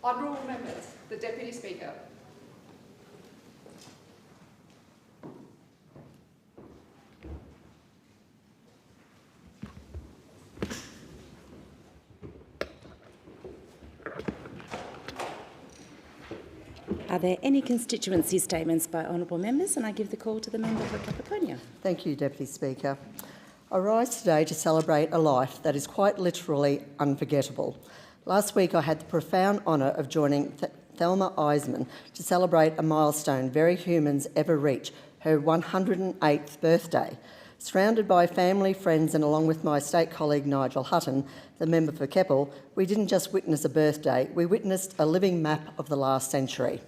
Honourable Members, the Deputy Speaker. Are there any constituency statements by honourable members? And I give the call to the member for Capricornia. Thank you, Deputy Speaker. I rise today to celebrate a life that is quite literally unforgettable. Last week I had the profound honour of joining Thelma Eisman to celebrate a milestone very humans ever reach, her 108th birthday. Surrounded by family, friends and along with my state colleague Nigel Hutton, the member for Keppel, we didn't just witness a birthday, we witnessed a living map of the last century.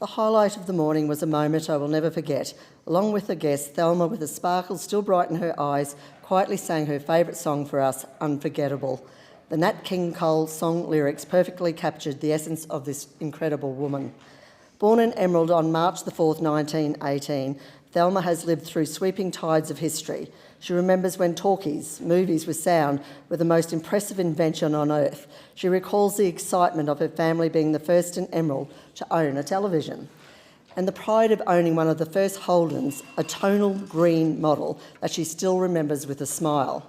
The highlight of the morning was a moment I will never forget. Along with the guest, Thelma, with a sparkle still bright in her eyes, quietly sang her favourite song for us, Unforgettable. The Nat King Cole song lyrics perfectly captured the essence of this incredible woman. Born in Emerald on March the 4th, 1918, Thelma has lived through sweeping tides of history. She remembers when talkies, movies with sound, were the most impressive invention on earth. She recalls the excitement of her family being the first in Emerald to own a television, and the pride of owning one of the first Holdens, a tonal green model that she still remembers with a smile.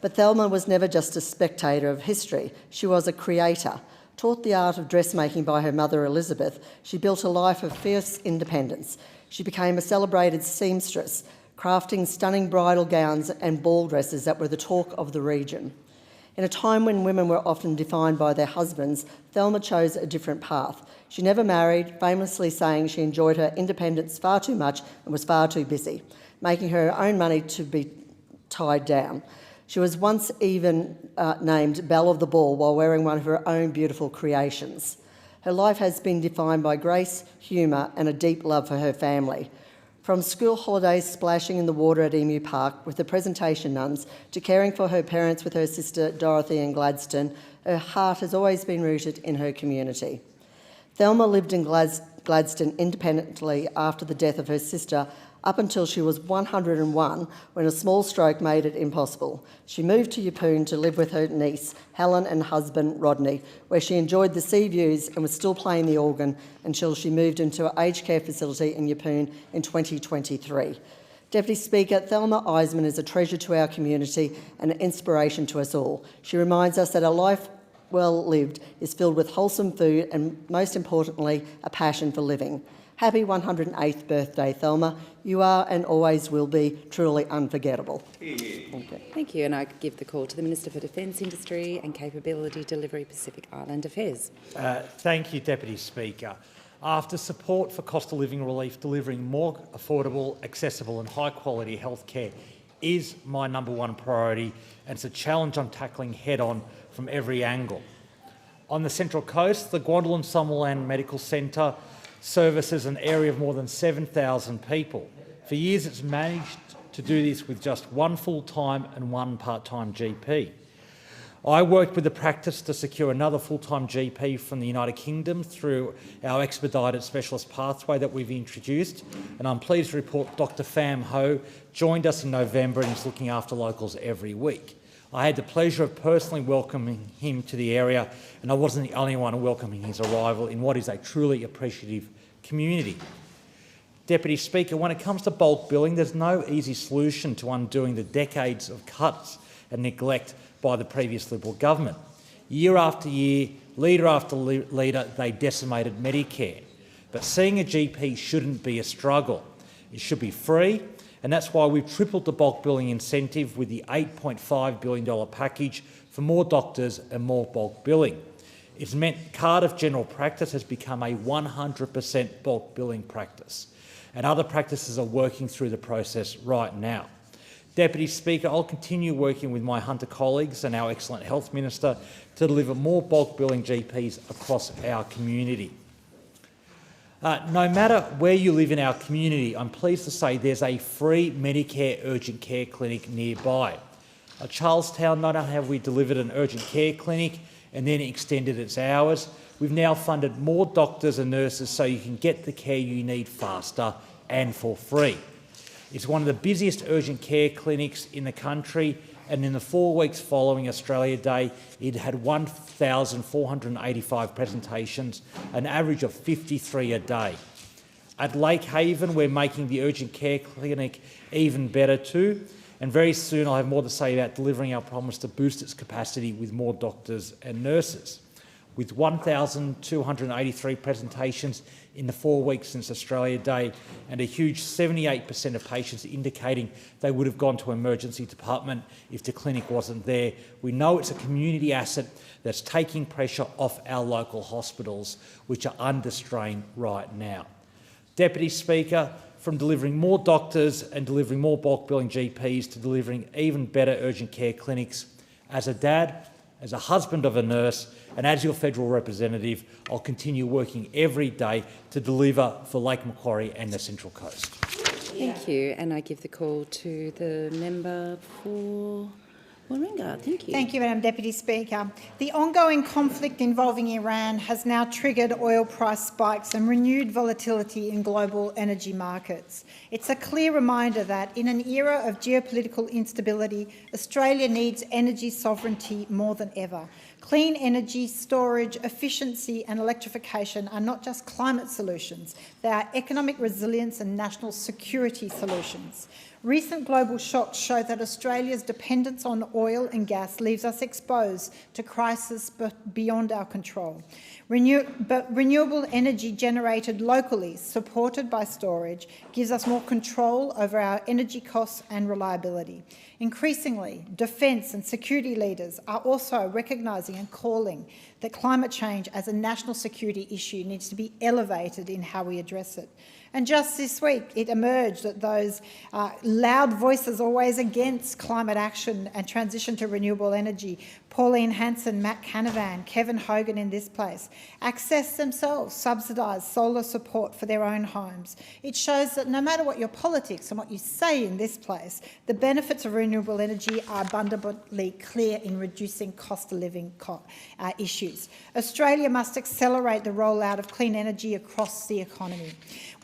But Thelma was never just a spectator of history, she was a creator. Taught the art of dressmaking by her mother Elizabeth, she built a life of fierce independence. She became a celebrated seamstress, crafting stunning bridal gowns and ball dresses that were the talk of the region. In a time when women were often defined by their husbands, Thelma chose a different path. She never married, famously saying she enjoyed her independence far too much and was far too busy, making her own money to be tied down. She was once even named Belle of the Ball while wearing one of her own beautiful creations. Her life has been defined by grace, humour and a deep love for her family. From school holidays splashing in the water at Emu Park with the presentation nuns to caring for her parents with her sister Dorothy in Gladstone, her heart has always been rooted in her community. Thelma lived in Gladstone independently after the death of her sister up until she was 101 when a small stroke made it impossible. She moved to Yeppoon to live with her niece, Helen, and husband, Rodney, where she enjoyed the sea views and was still playing the organ until she moved into an aged care facility in Yeppoon in 2023. Deputy Speaker, Thelma Eisman is a treasure to our community and an inspiration to us all. She reminds us that a life well lived is filled with wholesome food and, most importantly, a passion for living. Happy 108th birthday, Thelma. You are and always will be truly unforgettable. Thank you. Thank you. And I give the call to the Minister for Defence, Industry and Capability Delivery, Pacific Island Affairs. Thank you, Deputy Speaker. After support for cost of living relief, delivering more affordable, accessible and high-quality health care is my number one priority, and it's a challenge I'm tackling head-on from every angle. On the Central Coast, the Gwandalin Summerland Medical Centre services an area of more than 7,000 people. For years it's managed to do this with just one full-time and one part-time GP. I worked with the practice to secure another full-time GP from the United Kingdom through our expedited specialist pathway that we've introduced, and I'm pleased to report Dr Pham Ho joined us in November and is looking after locals every week. I had the pleasure of personally welcoming him to the area, and I wasn't the only one welcoming his arrival in what is a truly appreciative community. Deputy Speaker, when it comes to bulk billing, there's no easy solution to undoing the decades of cuts and neglect by the previous Liberal government. Year after year, leader after leader, they decimated Medicare. But seeing a GP shouldn't be a struggle. It should be free, and that's why we've tripled the bulk billing incentive with the $8.5 billion package for more doctors and more bulk billing. It's meant Cardiff General Practice has become a 100% bulk billing practice, and other practices are working through the process right now. Deputy Speaker, I'll continue working with my Hunter colleagues and our excellent Health Minister to deliver more bulk billing GPs across our community. No matter where you live in our community, I'm pleased to say there's a free Medicare urgent care clinic nearby. At Charlestown, not only have we delivered an urgent care clinic and then extended its hours, we've now funded more doctors and nurses so you can get the care you need faster and for free. It's one of the busiest urgent care clinics in the country, and in the 4 weeks following Australia Day, it had 1,485 presentations, an average of 53 a day. At Lake Haven, we're making the urgent care clinic even better too, and very soon I'll have more to say about delivering our promise to boost its capacity with more doctors and nurses. With 1,283 presentations in the 4 weeks since Australia Day and a huge 78% of patients indicating they would have gone to an emergency department if the clinic wasn't there, we know it's a community asset that's taking pressure off our local hospitals, which are under strain right now. Deputy Speaker, from delivering more doctors and delivering more bulk billing GPs to delivering even better urgent care clinics, as a dad, as a husband of a nurse, and as your federal representative, I'll continue working every day to deliver for Lake Macquarie and the Central Coast. Thank you, and I give the call to the member for Warringah. Thank you. Thank you, Madam Deputy Speaker. The ongoing conflict involving Iran has now triggered oil price spikes and renewed volatility in global energy markets. It's a clear reminder that in an era of geopolitical instability, Australia needs energy sovereignty more than ever. Clean energy, storage, efficiency and electrification are not just climate solutions, they are economic resilience and national security solutions. Recent global shocks show that Australia's dependence on oil and gas leaves us exposed to crises beyond our control. But renewable energy generated locally, supported by storage, gives us more control over our energy costs and reliability. Increasingly, defence and security leaders are also recognising and calling that climate change as a national security issue needs to be elevated in how we address it. And just this week, it emerged that those loud voices always against climate action and transition to renewable energy, Pauline Hanson, Matt Canavan, Kevin Hogan in this place, access themselves subsidised solar support for their own homes. It shows that no matter what your politics and what you say in this place, the benefits of renewable energy are abundantly clear in reducing cost of living issues. Australia must accelerate the rollout of clean energy across the economy.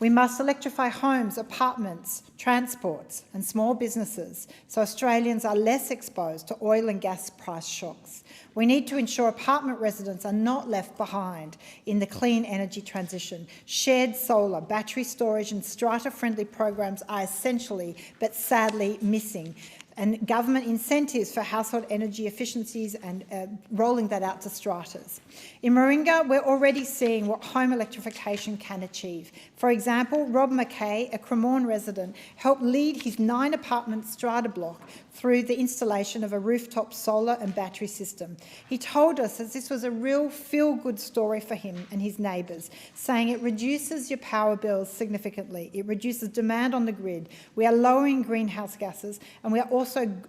We must electrify homes, apartments, transports and small businesses so Australians are less exposed to oil and gas price shocks. We need to ensure apartment residents are not left behind in the clean energy transition. Shared solar, battery storage and strata-friendly programs are essentially but sadly missing, and government incentives for household energy efficiencies and rolling that out to stratas. In Warringah, we're already seeing what home electrification can achieve. For example, Rob McKay, a Cremorne resident, helped lead his 9-apartment strata block through the installation of a rooftop solar and battery system. He told us that this was a real feel-good story for him and his neighbours, saying it reduces your power bills significantly, it reduces demand on the grid, we are lowering greenhouse gases, and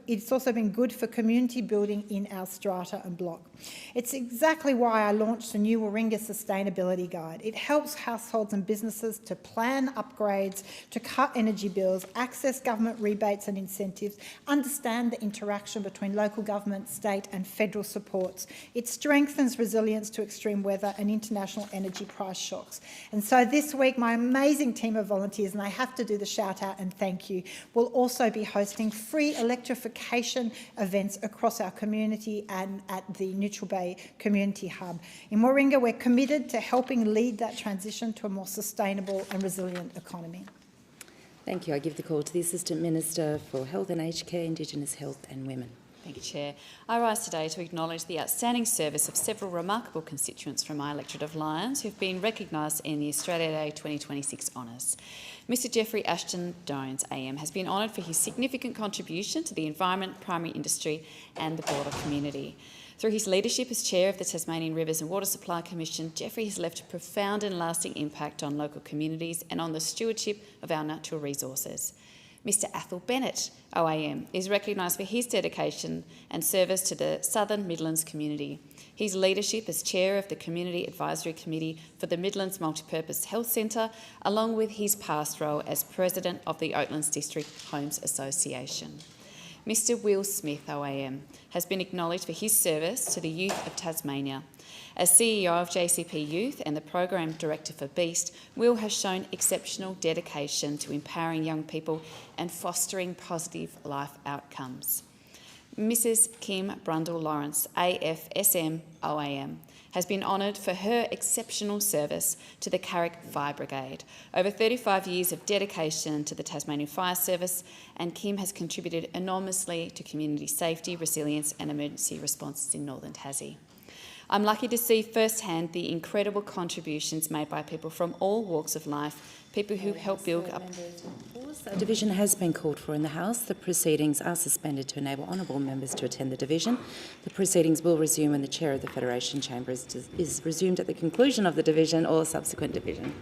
it's also been good for community building in our strata and block. It's exactly why I launched the new Warringah Sustainability Guide. It helps households and businesses to plan upgrades, to cut energy bills, access government rebates and incentives, understand the interaction between local government, state and federal supports. It strengthens resilience to extreme weather and international energy price shocks. And so this week, my amazing team of volunteers, and I have to do the shout out and thank you, will also be hosting free electrification events across our community and at the Neutral Bay Community Hub. In Warringah, we're committed to helping lead that transition to a more sustainable and resilient economy. Thank you. I give the call to the Assistant Minister for Health and Aged Care, Indigenous Health and Women. Thank you, Chair. I rise today to acknowledge the outstanding service of several remarkable constituents from my electorate of Lyons who have been recognised in the Australia Day 2026 honours. Mr Jeffrey Ashton Jones AM has been honoured for his significant contribution to the environment, primary industry and the broader community. Through his leadership as Chair of the Tasmanian Rivers and Water Supply Commission, Jeffrey has left a profound and lasting impact on local communities and on the stewardship of our natural resources. Mr Athol Bennett OAM is recognised for his dedication and service to the Southern Midlands community. His leadership as Chair of the Community Advisory Committee for the Midlands Multipurpose Health Centre, along with his past role as President of the Oatlands District Homes Association. Mr Will Smith OAM has been acknowledged for his service to the youth of Tasmania. As CEO of JCP Youth and the Program Director for BEAST, Will has shown exceptional dedication to empowering young people and fostering positive life outcomes. Mrs Kim Brundle-Lawrence, AFSM OAM, has been honoured for her exceptional service to the Carrick Fire Brigade, over 35 years of dedication to the Tasmanian Fire Service, and Kim has contributed enormously to community safety, resilience and emergency responses in Northern Tassie. I'm lucky to see firsthand the incredible contributions made by people from all walks of life, people who help build up. A division has been called for in the House. The proceedings are suspended to enable honourable members to attend the division. The proceedings will resume when the Chair of the Federation Chamber is resumed at the conclusion of the division or subsequent division.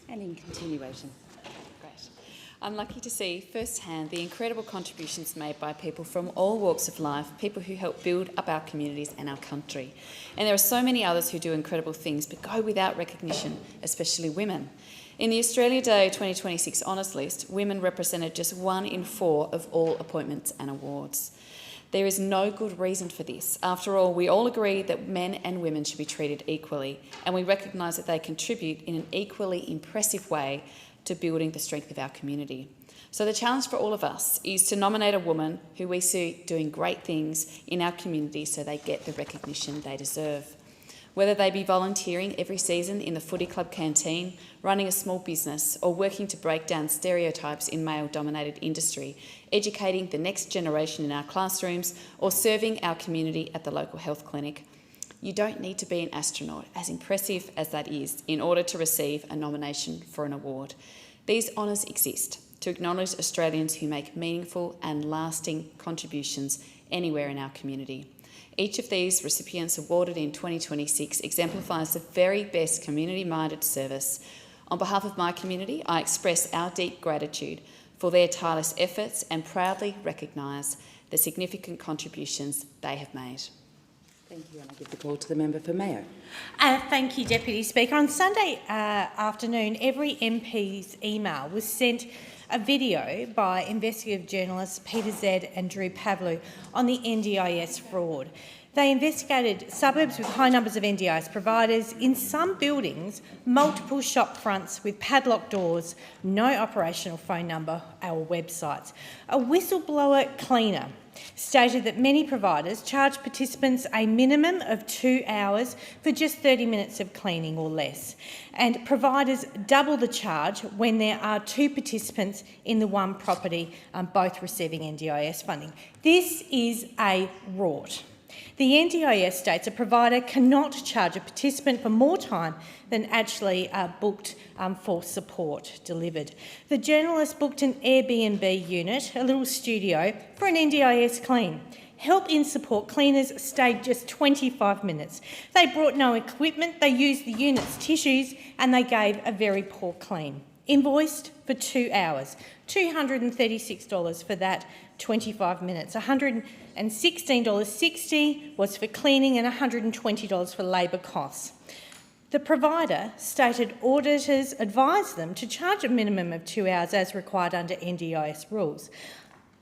And in continuation. Great. I'm lucky to see firsthand the incredible contributions made by people from all walks of life, people who help build up our communities and our country. And there are so many others who do incredible things but go without recognition, especially women. In the Australia Day 2026 Honours List, women represented just 1 in 4 of all appointments and awards. There is no good reason for this. After all, we all agree that men and women should be treated equally, and we recognise that they contribute in an equally impressive way to building the strength of our community. So the challenge for all of us is to nominate a woman who we see doing great things in our community so they get the recognition they deserve. Whether they be volunteering every season in the footy club canteen, running a small business, or working to break down stereotypes in male-dominated industry, educating the next generation in our classrooms, or serving our community at the local health clinic. You don't need to be an astronaut, as impressive as that is, in order to receive a nomination for an award. These honours exist to acknowledge Australians who make meaningful and lasting contributions anywhere in our community. Each of these recipients awarded in 2026 exemplifies the very best community-minded service. On behalf of my community, I express our deep gratitude for their tireless efforts and proudly recognise the significant contributions they have made. Thank you, and I give the call to the member for Mayo. Thank you, Deputy Speaker. On Sunday afternoon, every MP's email was sent a video by investigative journalists Peter Zed and Drew Pavlou on the NDIS fraud. They investigated suburbs with high numbers of NDIS providers, in some buildings, multiple shop fronts with padlocked doors, no operational phone number or websites. A whistleblower cleaner stated that many providers charge participants a minimum of 2 hours for just 30 minutes of cleaning or less, and providers double the charge when there are 2 participants in the one property, both receiving NDIS funding. This is a rort. The NDIS states a provider cannot charge a participant for more time than actually booked for support delivered. The journalist booked an Airbnb unit, a little studio, for an NDIS clean. Help in support cleaners stayed just 25 minutes. They brought no equipment, they used the unit's tissues, and they gave a very poor clean. Invoiced for 2 hours, $236 for that 25 minutes. $116.60 was for cleaning and $120 for labour costs. The provider stated auditors advised them to charge a minimum of 2 hours as required under NDIS rules.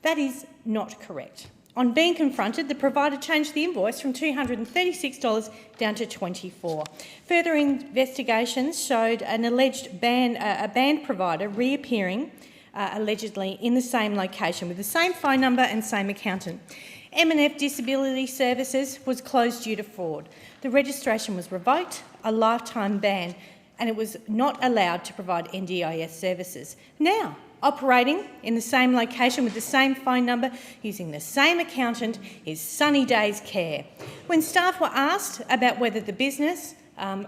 That is not correct. On being confronted, the provider changed the invoice from $236 down to $24. Further investigations showed an alleged band provider reappearing allegedly in the same location with the same phone number and same accountant. M&F Disability Services was closed due to fraud. The registration was revoked, a lifetime ban, and it was not allowed to provide NDIS services. Now, operating in the same location with the same phone number, using the same accountant, is Sunny Days Care. When staff were asked about whether the business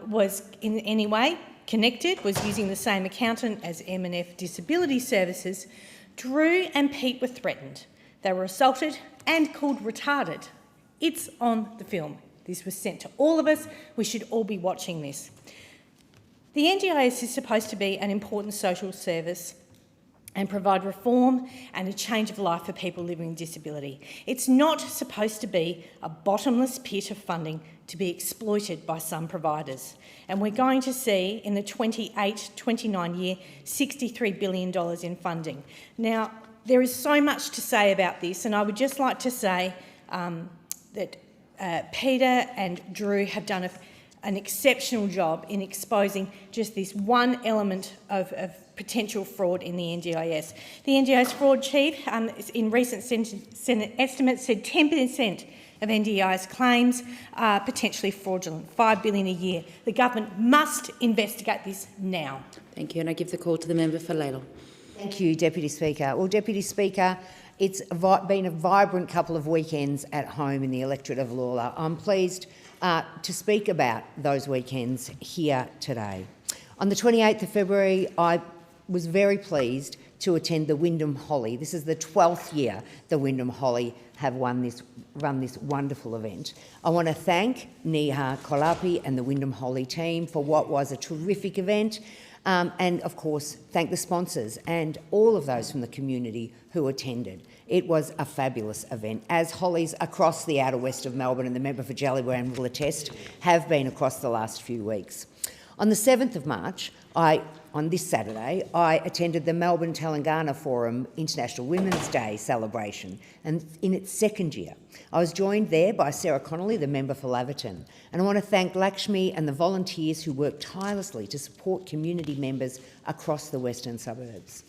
was in any way connected, was using the same accountant as M&F Disability Services, Drew and Pete were threatened. They were assaulted and called retarded. It's on the film. This was sent to all of us. We should all be watching this. The NDIS is supposed to be an important social service and provide reform and a change of life for people living with disability. It's not supposed to be a bottomless pit of funding to be exploited by some providers. And we're going to see in the 28-29 year $63 billion in funding. Now, there is so much to say about this, and I would just like to say that Peter and Drew have done an exceptional job in exposing just this one element of potential fraud in the NDIS. The NDIS fraud chief, in recent Senate estimates, said 10% of NDIS claims are potentially fraudulent, $5 billion a year. The government must investigate this now. Thank you, and I give the call to the member for Lalor. Thank you, Deputy Speaker. Well, Deputy Speaker, it's been a vibrant couple of weekends at home in the electorate of Lalor. I'm pleased to speak about those weekends here today. On the 28th of February, I was very pleased to attend the Wyndham Holly. This is the 12th year the Wyndham Holly have run this wonderful event. I want to thank Neha Kolapi and the Wyndham Holly team for what was a terrific event, and of course thank the sponsors and all of those from the community who attended. It was a fabulous event, as Hollies across the outer west of Melbourne, and the member for Jellybrand will attest, have been across the last few weeks. On the 7th of March, on this Saturday, I attended the Melbourne Telangana Forum International Women's Day celebration, and in its second year. I was joined there by Sarah Connolly, the member for Laverton, and I want to thank Lakshmi and the volunteers who worked tirelessly to support community members across the western suburbs.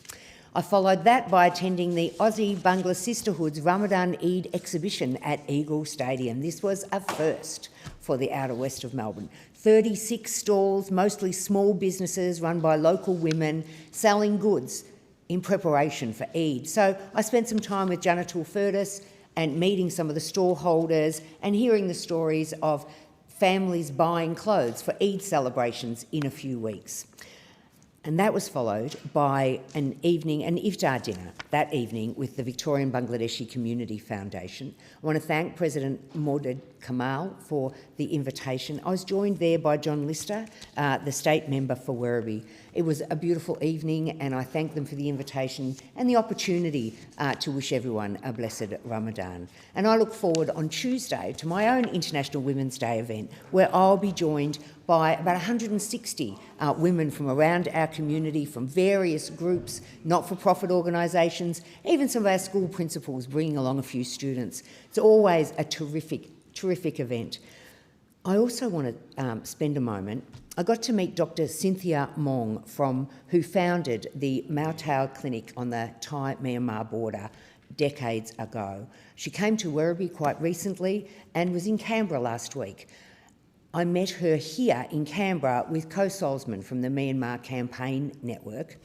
I followed that by attending the Aussie Bangla Sisterhood's Ramadan Eid exhibition at Eagle Stadium. This was a first for the outer west of Melbourne. 36 stalls, mostly small businesses run by local women, selling goods in preparation for Eid. So I spent some time with Janatul Furtis and meeting some of the stall holders and hearing the stories of families buying clothes for Eid celebrations in a few weeks. And that was followed by an iftar dinner that evening with the Victorian Bangladeshi Community Foundation. I want to thank President Maudud Kamal for the invitation. I was joined there by John Lister, the state member for Werribee. It was a beautiful evening, and I thank them for the invitation and the opportunity to wish everyone a blessed Ramadan. And I look forward on Tuesday to my own International Women's Day event, where I'll be joined by about 160 women from around our community, from various groups, not-for-profit organisations, even some of our school principals bringing along a few students. It's always a terrific event. I also want to spend a moment. I got to meet Dr. Cynthia Mong, who founded the Mautau Clinic on the Thai-Myanmar border decades ago. She came to Werribee quite recently and was in Canberra last week. I met her here in Canberra with Co Solzman from the Myanmar Campaign Network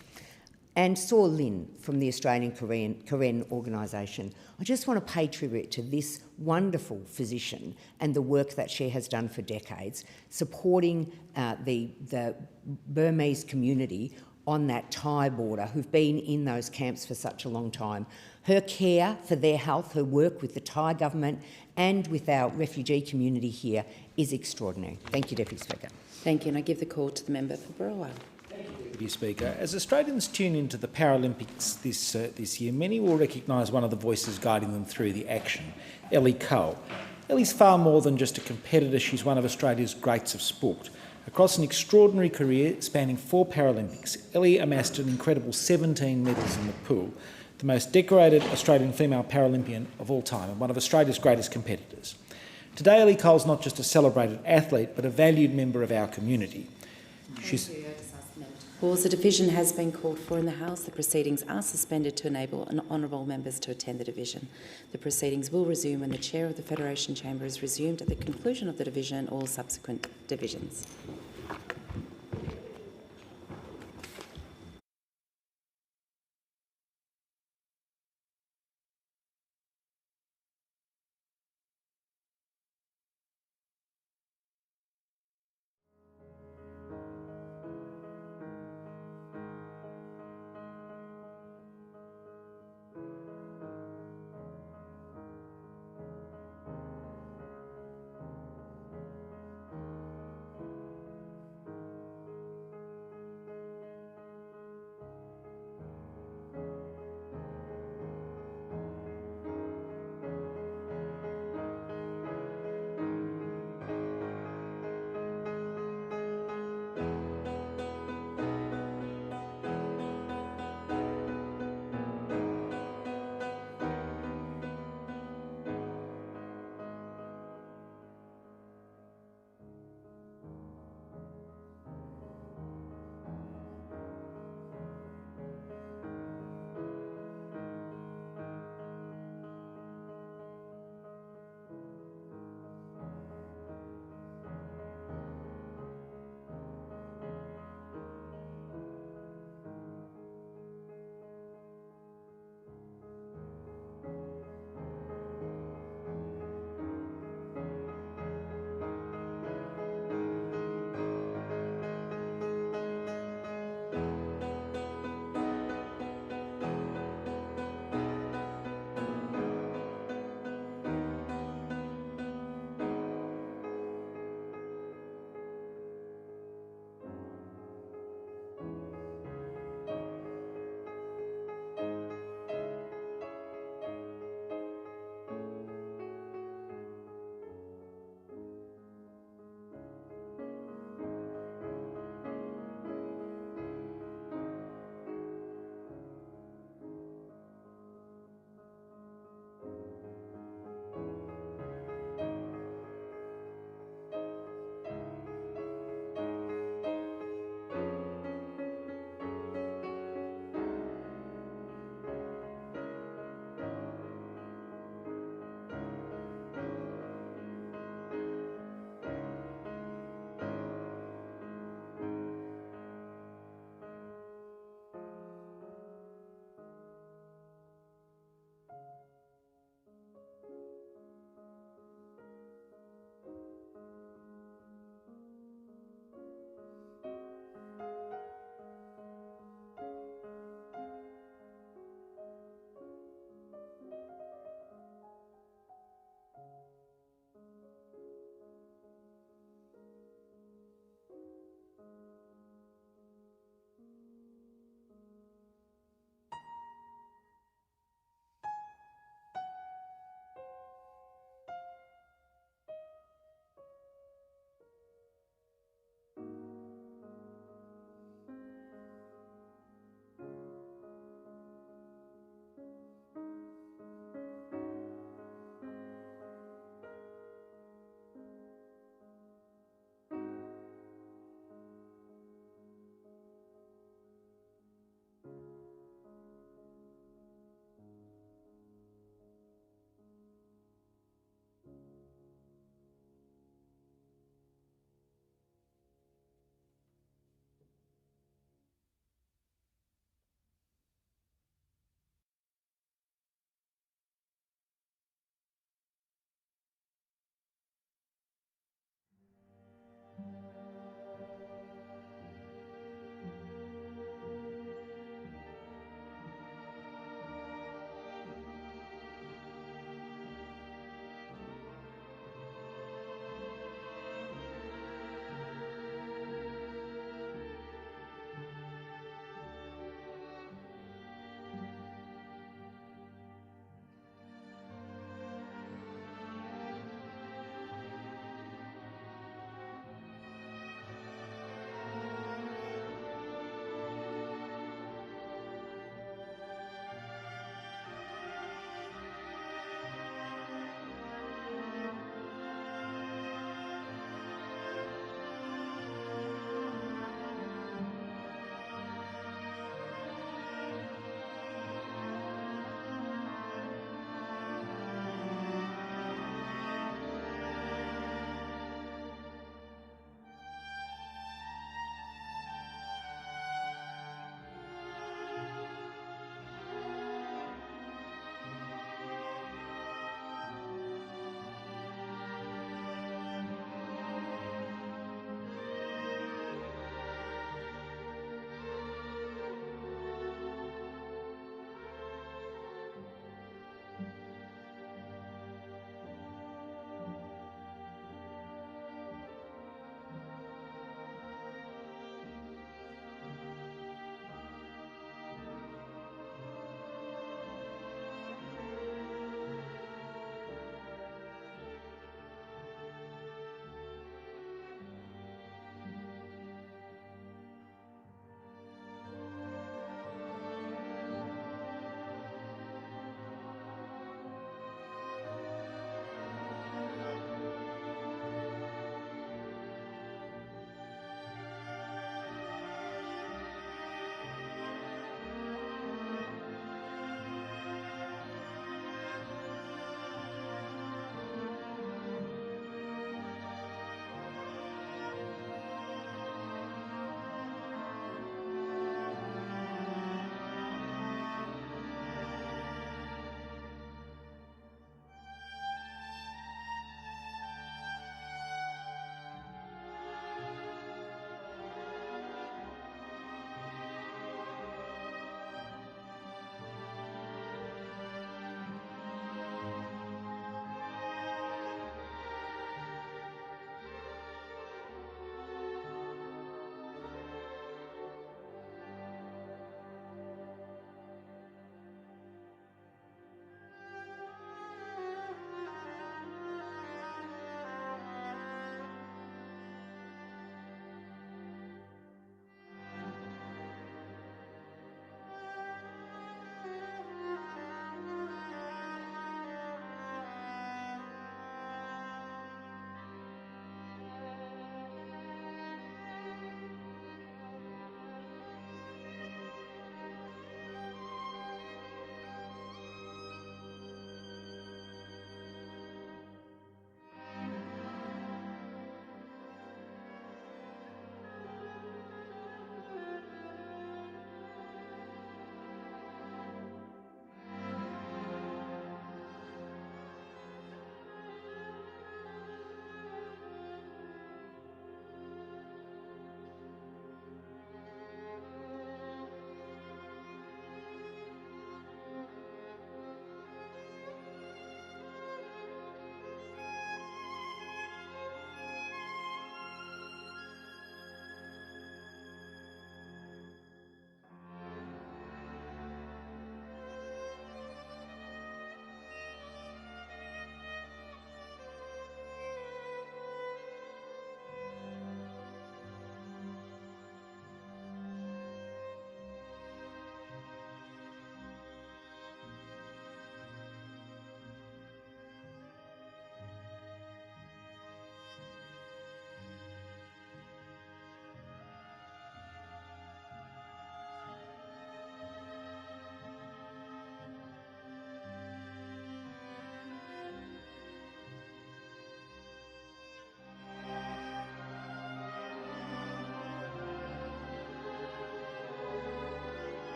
and saw Lynn from the Australian Karen organisation. I just want to pay tribute to this wonderful physician and the work that she has done for decades, supporting the Burmese community on that Thai border who've been in those camps for such a long time. Her care for their health, her work with the Thai government and with our refugee community here is extraordinary. Thank you, Deputy Speaker. Thank you, and I give the call to the member for Burwell. Deputy Speaker. As Australians tune into the Paralympics this year, many will recognise one of the voices guiding them through the action, Ellie Cole. Ellie's far more than just a competitor. She's one of Australia's greats of sport. Across an extraordinary career spanning 4 Paralympics, Ellie amassed an incredible 17 medals in the pool, the most decorated Australian female Paralympian of all time and one of Australia's greatest competitors. Today, Ellie Cole's not just a celebrated athlete, but a valued member of our community. Pause. A division has been called for in the House. The proceedings are suspended to enable honourable members to attend the division. The proceedings will resume when the chair of the Federation Chamber is resumed at the conclusion of the division and all subsequent divisions.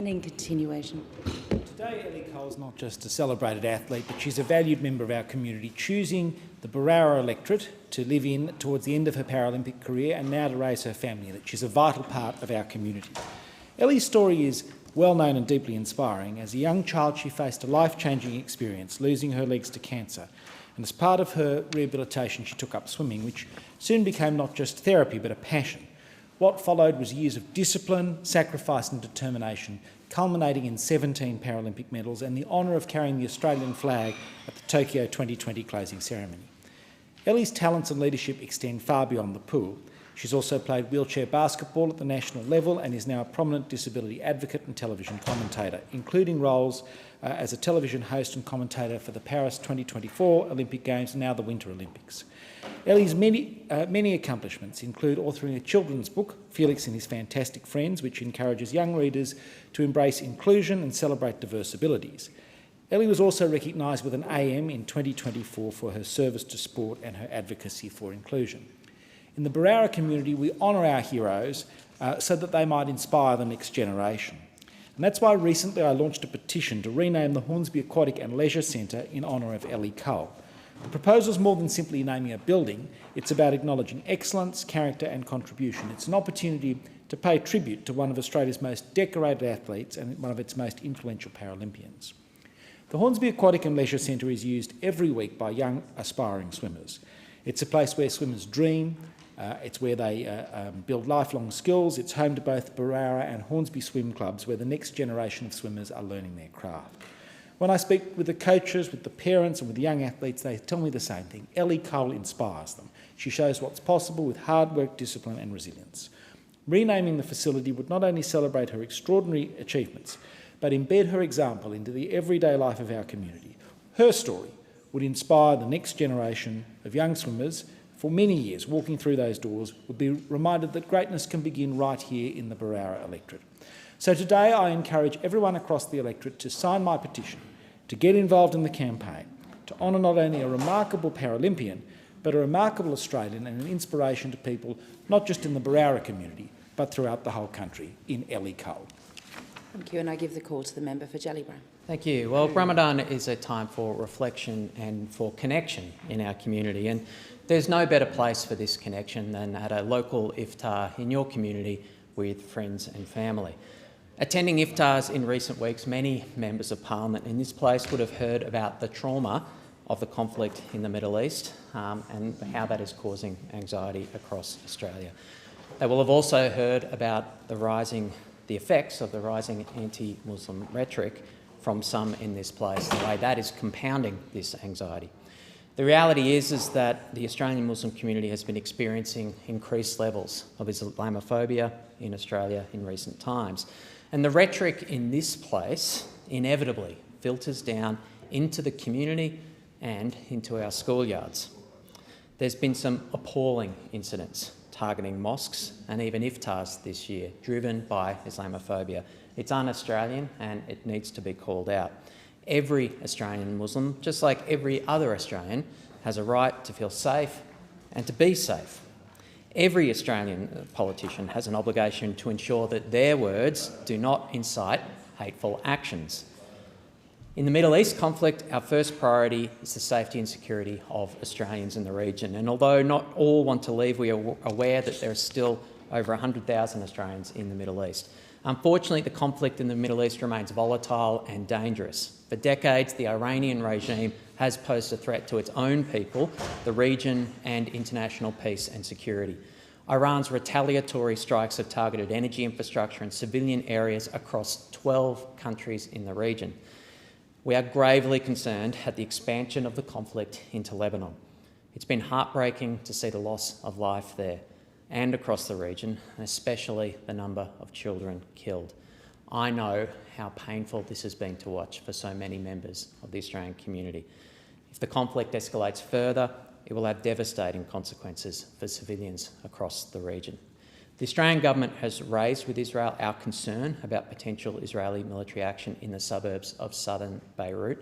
And in continuation. Today, Ellie Cole's not just a celebrated athlete, but she's a valued member of our community, choosing the Barara electorate to live in towards the end of her Paralympic career and now to raise her family. That she's a vital part of our community. Ellie's story is well known and deeply inspiring. As a young child, she faced a life-changing experience, losing her legs to cancer. And as part of her rehabilitation, she took up swimming, which soon became not just therapy, but a passion. What followed was years of discipline, sacrifice and determination, culminating in 17 Paralympic medals and the honour of carrying the Australian flag at the Tokyo 2020 closing ceremony. Ellie's talents and leadership extend far beyond the pool. She's also played wheelchair basketball at the national level and is now a prominent disability advocate and television commentator, including roles as a television host and commentator for the Paris 2024 Olympic Games and now the Winter Olympics. Ellie's many accomplishments include authoring a children's book, Felix and His Fantastic Friends, which encourages young readers to embrace inclusion and celebrate diverse abilities. Ellie was also recognised with an AM in 2024 for her service to sport and her advocacy for inclusion. In the Barara community, we honour our heroes so that they might inspire the next generation. And that's why recently I launched a petition to rename the Hornsby Aquatic and Leisure Centre in honour of Ellie Cole. The proposal is more than simply naming a building. It's about acknowledging excellence, character and contribution. It's an opportunity to pay tribute to one of Australia's most decorated athletes and one of its most influential Paralympians. The Hornsby Aquatic and Leisure Centre is used every week by young aspiring swimmers. It's a place where swimmers dream, it's where they build lifelong skills. It's home to both Barara and Hornsby swim clubs where the next generation of swimmers are learning their craft. When I speak with the coaches, with the parents and with the young athletes, they tell me the same thing. Ellie Cole inspires them. She shows what's possible with hard work, discipline and resilience. Renaming the facility would not only celebrate her extraordinary achievements, but embed her example into the everyday life of our community. Her story would inspire the next generation of young swimmers. For many years, walking through those doors would be reminded that greatness can begin right here in the Barara electorate. So today I encourage everyone across the electorate to sign my petition, to get involved in the campaign, to honour not only a remarkable Paralympian, but a remarkable Australian and an inspiration to people not just in the Barara community, but throughout the whole country, in Ellie Cole. Thank you, and I give the call to the member for Jellybrand. Thank you. Well, Ramadan is a time for reflection and for connection in our community, and there's no better place for this connection than at a local iftar in your community with friends and family. Attending iftars in recent weeks, many members of Parliament in this place would have heard about the trauma of the conflict in the Middle East and how that is causing anxiety across Australia. They will have also heard about the effects of the rising anti-Muslim rhetoric from some in this place, the way that is compounding this anxiety. The reality is that the Australian Muslim community has been experiencing increased levels of Islamophobia in Australia in recent times. And the rhetoric in this place inevitably filters down into the community and into our schoolyards. There's been some appalling incidents targeting mosques and even iftars this year, driven by Islamophobia. It's un-Australian and it needs to be called out. Every Australian Muslim, just like every other Australian, has a right to feel safe and to be safe. Every Australian politician has an obligation to ensure that their words do not incite hateful actions. In the Middle East conflict, our first priority is the safety and security of Australians in the region. And although not all want to leave, we are aware that there are still over 100,000 Australians in the Middle East. Unfortunately, the conflict in the Middle East remains volatile and dangerous. For decades, the Iranian regime has posed a threat to its own people, the region and international peace and security. Iran's retaliatory strikes have targeted energy infrastructure and civilian areas across 12 countries in the region. We are gravely concerned at the expansion of the conflict into Lebanon. It's been heartbreaking to see the loss of life there and across the region, and especially the number of children killed. I know how painful this has been to watch for so many members of the Australian community. If the conflict escalates further, it will have devastating consequences for civilians across the region. The Australian government has raised with Israel our concern about potential Israeli military action in the suburbs of southern Beirut,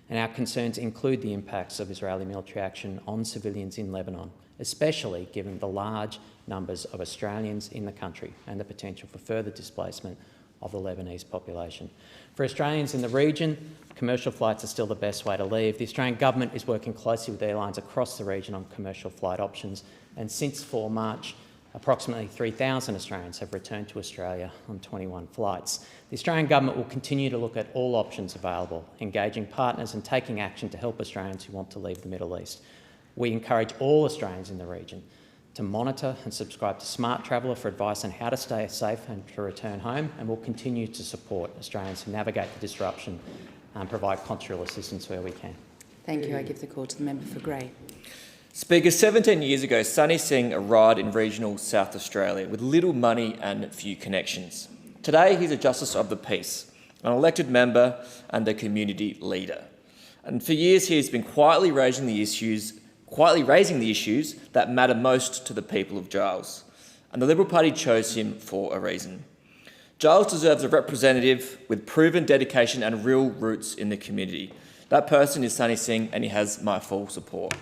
and our concerns include the impacts of Israeli military action on civilians in Lebanon, especially given the large numbers of Australians in the country and the potential for further displacement of the Lebanese population. For Australians in the region, commercial flights are still the best way to leave. The Australian Government is working closely with airlines across the region on commercial flight options, and since 4 March, approximately 3,000 Australians have returned to Australia on 21 flights. The Australian Government will continue to look at all options available, engaging partners and taking action to help Australians who want to leave the Middle East. We encourage all Australians in the region to monitor and subscribe to Smart Traveller for advice on how to stay safe and to return home, and we'll continue to support Australians who navigate the disruption and provide consular assistance where we can. Thank you. I give the call to the member for Grey. Speaker, 17 years ago, Sunny Singh arrived in regional South Australia with little money and few connections. Today, he's a Justice of the Peace, an elected member and a community leader. And for years, he has been quietly raising the issues that matter most to the people of Giles. And the Liberal Party chose him for a reason. Giles deserves a representative with proven dedication and real roots in the community. That person is Sunny Singh, and he has my full support.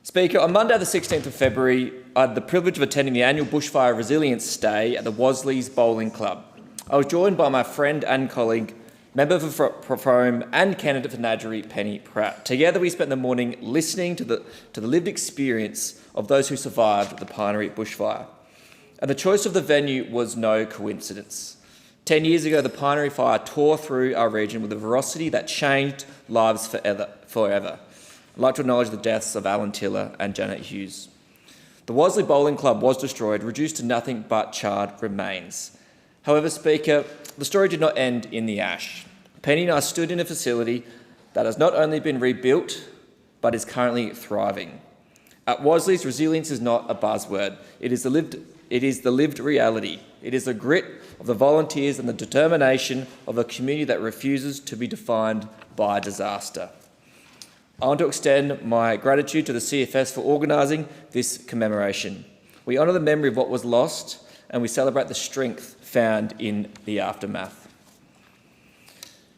Speaker, on Monday the 16th of February, I had the privilege of attending the annual Bushfire Resilience Day at the Wasleys Bowling Club. I was joined by my friend and colleague, member for Frome and candidate for Nadgery, Penny Pratt. Together we spent the morning listening to the lived experience of those who survived the Parliamentary bushfire. And the choice of the venue was no coincidence. 10 years ago, the Parliamentary fire tore through our region with a ferocity that changed lives forever. I'd like to acknowledge the deaths of Alan Tiller and Janet Hughes. The Wasley Bowling Club was destroyed, reduced to nothing but charred remains. However, Speaker, the story did not end in the ash. Penny and I stood in a facility that has not only been rebuilt, but is currently thriving. At Wasleys, resilience is not a buzzword. It is the lived reality. It is the grit of the volunteers and the determination of a community that refuses to be defined by disaster. I want to extend my gratitude to the CFS for organising this commemoration. We honour the memory of what was lost, and we celebrate the strength found in the aftermath.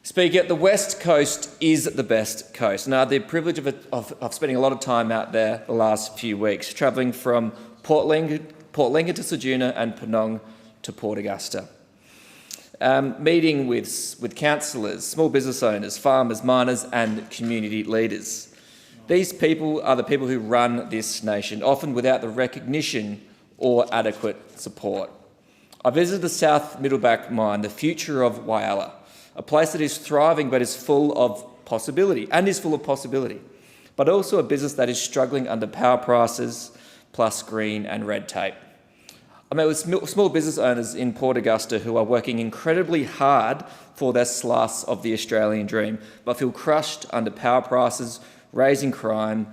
Speaker, the West Coast is the best coast, and I had the privilege of spending a lot of time out there the last few weeks, travelling from Port Lincoln to Ceduna and Penong to Port Augusta. Meeting with councillors, small business owners, farmers, miners and community leaders. These people are the people who run this nation, often without the recognition or adequate support. I visited the South Middleback mine, the future of Whyalla, a place that is thriving but is full of possibility, but also a business that is struggling under power prices, plus green and red tape. I met with small business owners in Port Augusta who are working incredibly hard for their slice of the Australian dream, but feel crushed under power prices, raising crime,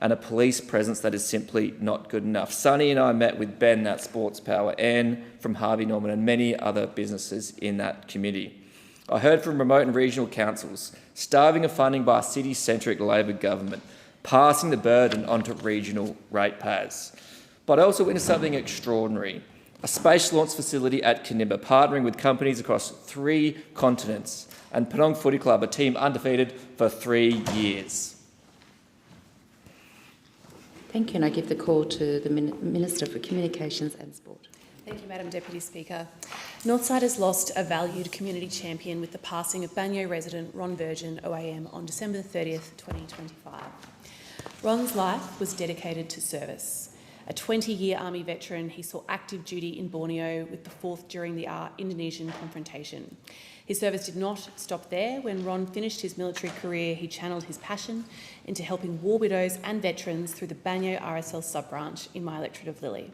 and a police presence that is simply not good enough. Sunny and I met with Ben at Sports Power, Anne from Harvey Norman, and many other businesses in that community. I heard from remote and regional councils, starving of funding by a city-centric Labor government, passing the burden onto regional ratepayers. But I also witnessed something extraordinary. A space launch facility at Kinniba, partnering with companies across 3 continents, and Penong Footy Club, a team undefeated for 3 years. Thank you, and I give the call to the Minister for Communications and Sport. Thank you, Madam Deputy Speaker. Northside has lost a valued community champion with the passing of Banyo resident Ron Virgin, OAM, on December 30th, 2025. Ron's life was dedicated to service. A 20-year Army veteran, he saw active duty in Borneo with the 4th during the Indonesian confrontation. His service did not stop there. When Ron finished his military career, he channelled his passion into helping war widows and veterans through the Banyo RSL sub-branch in my electorate of Lilly.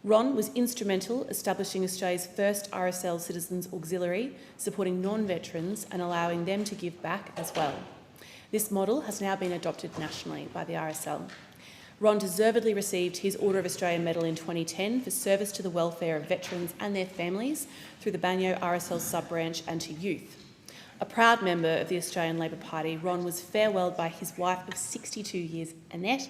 Ron was instrumental establishing Australia's first RSL Citizens Auxiliary, supporting non-veterans and allowing them to give back as well. This model has now been adopted nationally by the RSL. Ron deservedly received his Order of Australia Medal in 2010 for service to the welfare of veterans and their families through the Banyo RSL sub-branch and to youth. A proud member of the Australian Labor Party, Ron was farewelled by his wife of 62 years, Annette,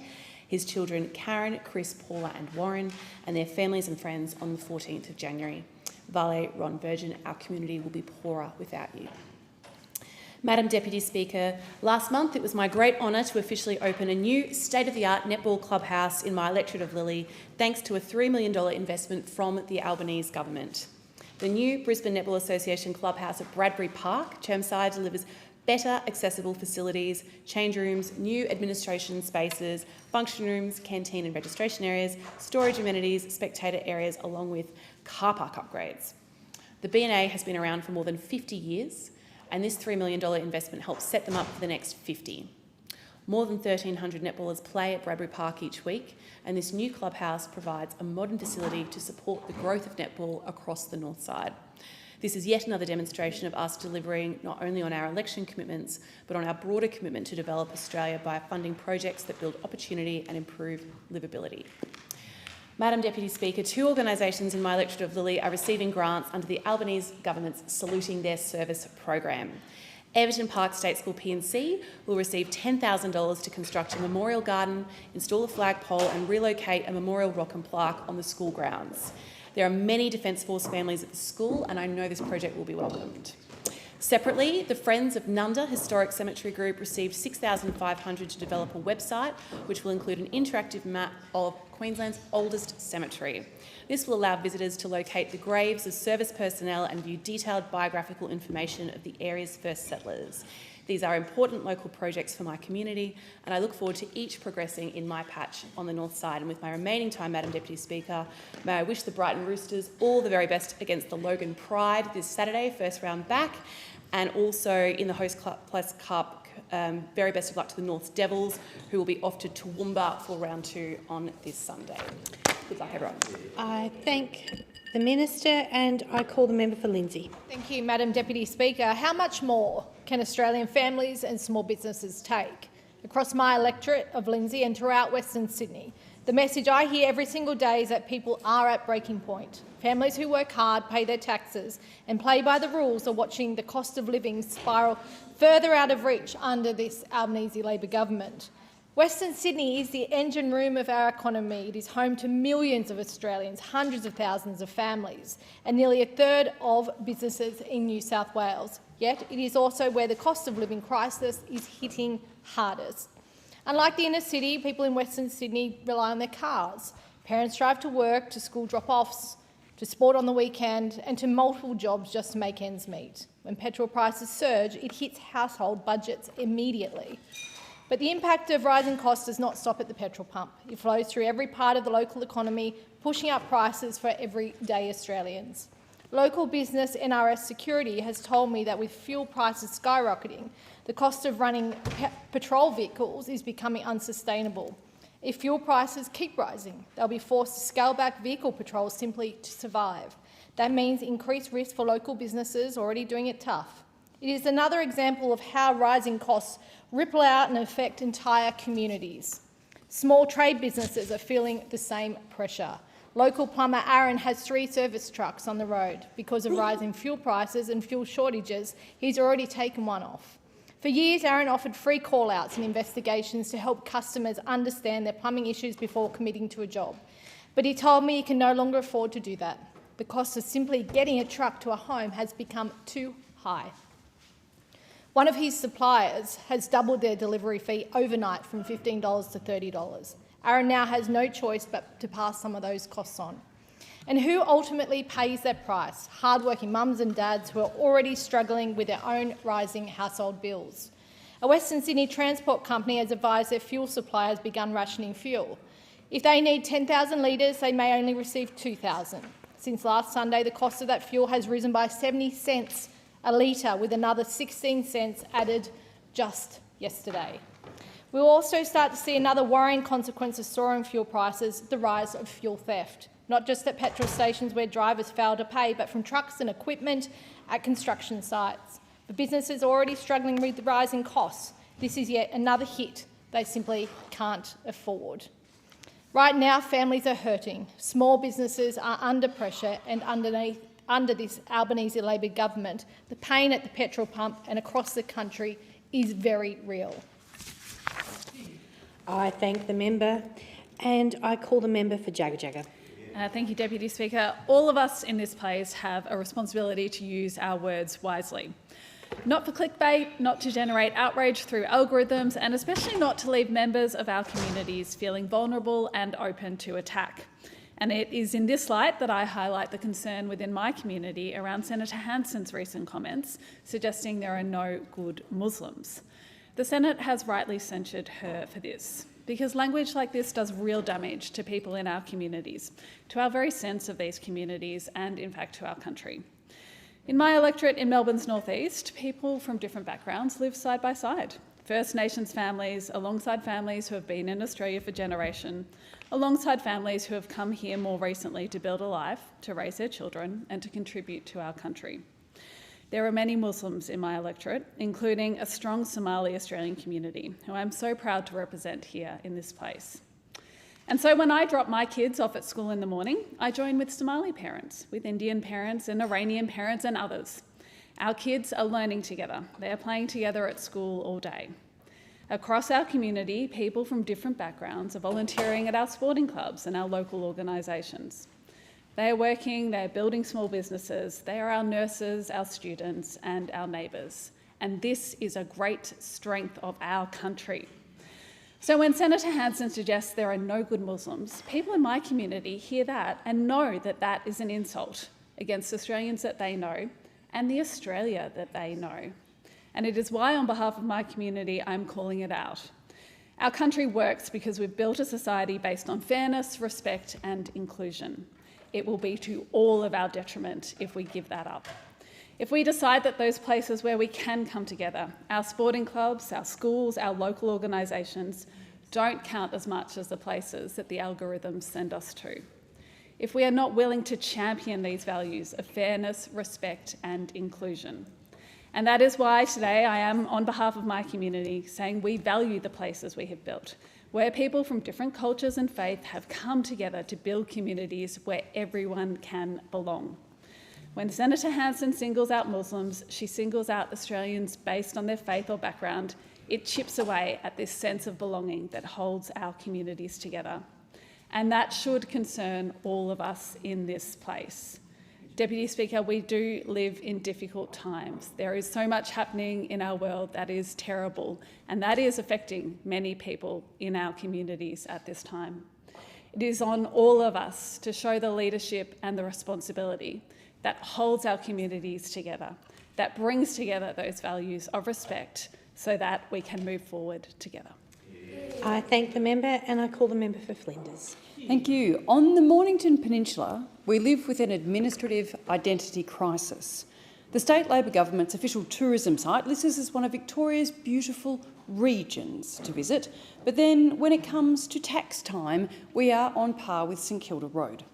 his children Karen, Chris, Paula and Warren, and their families and friends on the 14th of January. Vale, Ron Virgin, our community will be poorer without you. Madam Deputy Speaker, last month it was my great honour to officially open a new state-of-the-art netball clubhouse in my electorate of Lilly, thanks to a $3 million investment from the Albanese government. The new Brisbane Netball Association clubhouse at Bradbury Park, Chermside, delivers better accessible facilities, change rooms, new administration spaces, function rooms, canteen and registration areas, storage amenities, spectator areas, along with car park upgrades. The B&A has been around for more than 50 years, and this $3 million investment helps set them up for the next 50. More than 1,300 netballers play at Bradbury Park each week, and this new clubhouse provides a modern facility to support the growth of netball across the north side. This is yet another demonstration of us delivering not only on our election commitments, but on our broader commitment to develop Australia by funding projects that build opportunity and improve livability. Madam Deputy Speaker, 2 organisations in my electorate of Lilly are receiving grants under the Albanese government's Saluting Their Service program. Everton Park State School P&C will receive $10,000 to construct a memorial garden, install a flagpole and relocate a memorial rock and plaque on the school grounds. There are many Defence Force families at the school, and I know this project will be welcomed. Separately, the Friends of Nunda Historic Cemetery Group received $6,500 to develop a website which will include an interactive map of Queensland's oldest cemetery. This will allow visitors to locate the graves of service personnel and view detailed biographical information of the area's first settlers. These are important local projects for my community, and I look forward to each progressing in my patch on the north side. And with my remaining time, Madam Deputy Speaker, may I wish the Brighton Roosters all the very best against the Logan Pride this Saturday, first round back, and also in the Host Plus Cup, very best of luck to the North Devils, who will be off to Toowoomba for round 2 on this Sunday. Good luck, everyone. I thank the Minister and I call the member for Lindsay. Thank you, Madam Deputy Speaker. How much more can Australian families and small businesses take? Across my electorate of Lindsay and throughout Western Sydney, the message I hear every single day is that people are at breaking point. Families who work hard, pay their taxes and play by the rules are watching the cost of living spiral further out of reach under this Albanese Labor government. Western Sydney is the engine room of our economy. It is home to millions of Australians, hundreds of thousands of families, and nearly a third of businesses in New South Wales. Yet it is also where the cost of living crisis is hitting hardest. Unlike the inner city, people in Western Sydney rely on their cars. Parents drive to work, to school drop-offs, to sport on the weekend, and to multiple jobs just to make ends meet. When petrol prices surge, it hits household budgets immediately. But the impact of rising costs does not stop at the petrol pump. It flows through every part of the local economy, pushing up prices for everyday Australians. Local business NRS Security has told me that with fuel prices skyrocketing, the cost of running patrol vehicles is becoming unsustainable. If fuel prices keep rising, they'll be forced to scale back vehicle patrols simply to survive. That means increased risk for local businesses already doing it tough. It is another example of how rising costs ripple out and affect entire communities. Small trade businesses are feeling the same pressure. Local plumber Aaron has 3 service trucks on the road. Because of rising fuel prices and fuel shortages, he's already taken one off. For years, Aaron offered free call-outs and investigations to help customers understand their plumbing issues before committing to a job. But he told me he can no longer afford to do that. The cost of simply getting a truck to a home has become too high. One of his suppliers has doubled their delivery fee overnight from $15 to $30. Aaron now has no choice but to pass some of those costs on. And who ultimately pays that price? Hardworking mums and dads who are already struggling with their own rising household bills. A Western Sydney transport company has advised their fuel supply has begun rationing fuel. If they need 10,000 litres, they may only receive 2,000. Since last Sunday, the cost of that fuel has risen by 70 cents a litre, with another 16 cents added just yesterday. We'll also start to see another worrying consequence of soaring fuel prices, the rise of fuel theft, not just at petrol stations where drivers fail to pay, but from trucks and equipment at construction sites. For businesses already struggling with the rising costs, this is yet another hit they simply can't afford. Right now, families are hurting. Small businesses are under pressure, and under this Albanese Labor government, the pain at the petrol pump and across the country is very real. I thank the member and I call the member for Jagga. Thank you, Deputy Speaker. All of us in this place have a responsibility to use our words wisely. Not for clickbait, not to generate outrage through algorithms, and especially not to leave members of our communities feeling vulnerable and open to attack. And it is in this light that I highlight the concern within my community around Senator Hanson's recent comments suggesting there are no good Muslims. The Senate has rightly censured her for this, because language like this does real damage to people in our communities, to our very sense of these communities and, in fact, to our country. In my electorate in Melbourne's northeast, people from different backgrounds live side by side. First Nations families alongside families who have been in Australia for generations, alongside families who have come here more recently to build a life, to raise their children and to contribute to our country. There are many Muslims in my electorate, including a strong Somali Australian community, who I'm so proud to represent here in this place. And so when I drop my kids off at school in the morning, I join with Somali parents, with Indian parents and Iranian parents and others. Our kids are learning together. They are playing together at school all day. Across our community, people from different backgrounds are volunteering at our sporting clubs and our local organisations. They are working, they are building small businesses, they are our nurses, our students and our neighbours. And this is a great strength of our country. So when Senator Hanson suggests there are no good Muslims, people in my community hear that and know that that is an insult against Australians that they know and the Australia that they know. And it is why, on behalf of my community, I'm calling it out. Our country works because we've built a society based on fairness, respect and inclusion. It will be to all of our detriment if we give that up. If we decide that those places where we can come together, our sporting clubs, our schools, our local organisations, don't count as much as the places that the algorithms send us to. If we are not willing to champion these values of fairness, respect and inclusion. And that is why today I am, on behalf of my community, saying we value the places we have built, where people from different cultures and faith have come together to build communities where everyone can belong. When Senator Hanson singles out Muslims, she singles out Australians based on their faith or background. It chips away at this sense of belonging that holds our communities together. And that should concern all of us in this place. Deputy Speaker, we do live in difficult times. There is so much happening in our world that is terrible, and that is affecting many people in our communities at this time. It is on all of us to show the leadership and the responsibility that holds our communities together, that brings together those values of respect so that we can move forward together. I thank the member and I call the member for Flinders. Thank you. On the Mornington Peninsula, we live with an administrative identity crisis. The state Labor government's official tourism site lists us as one of Victoria's beautiful regions to visit, but then when it comes to tax time, we are on par with St Kilda Road.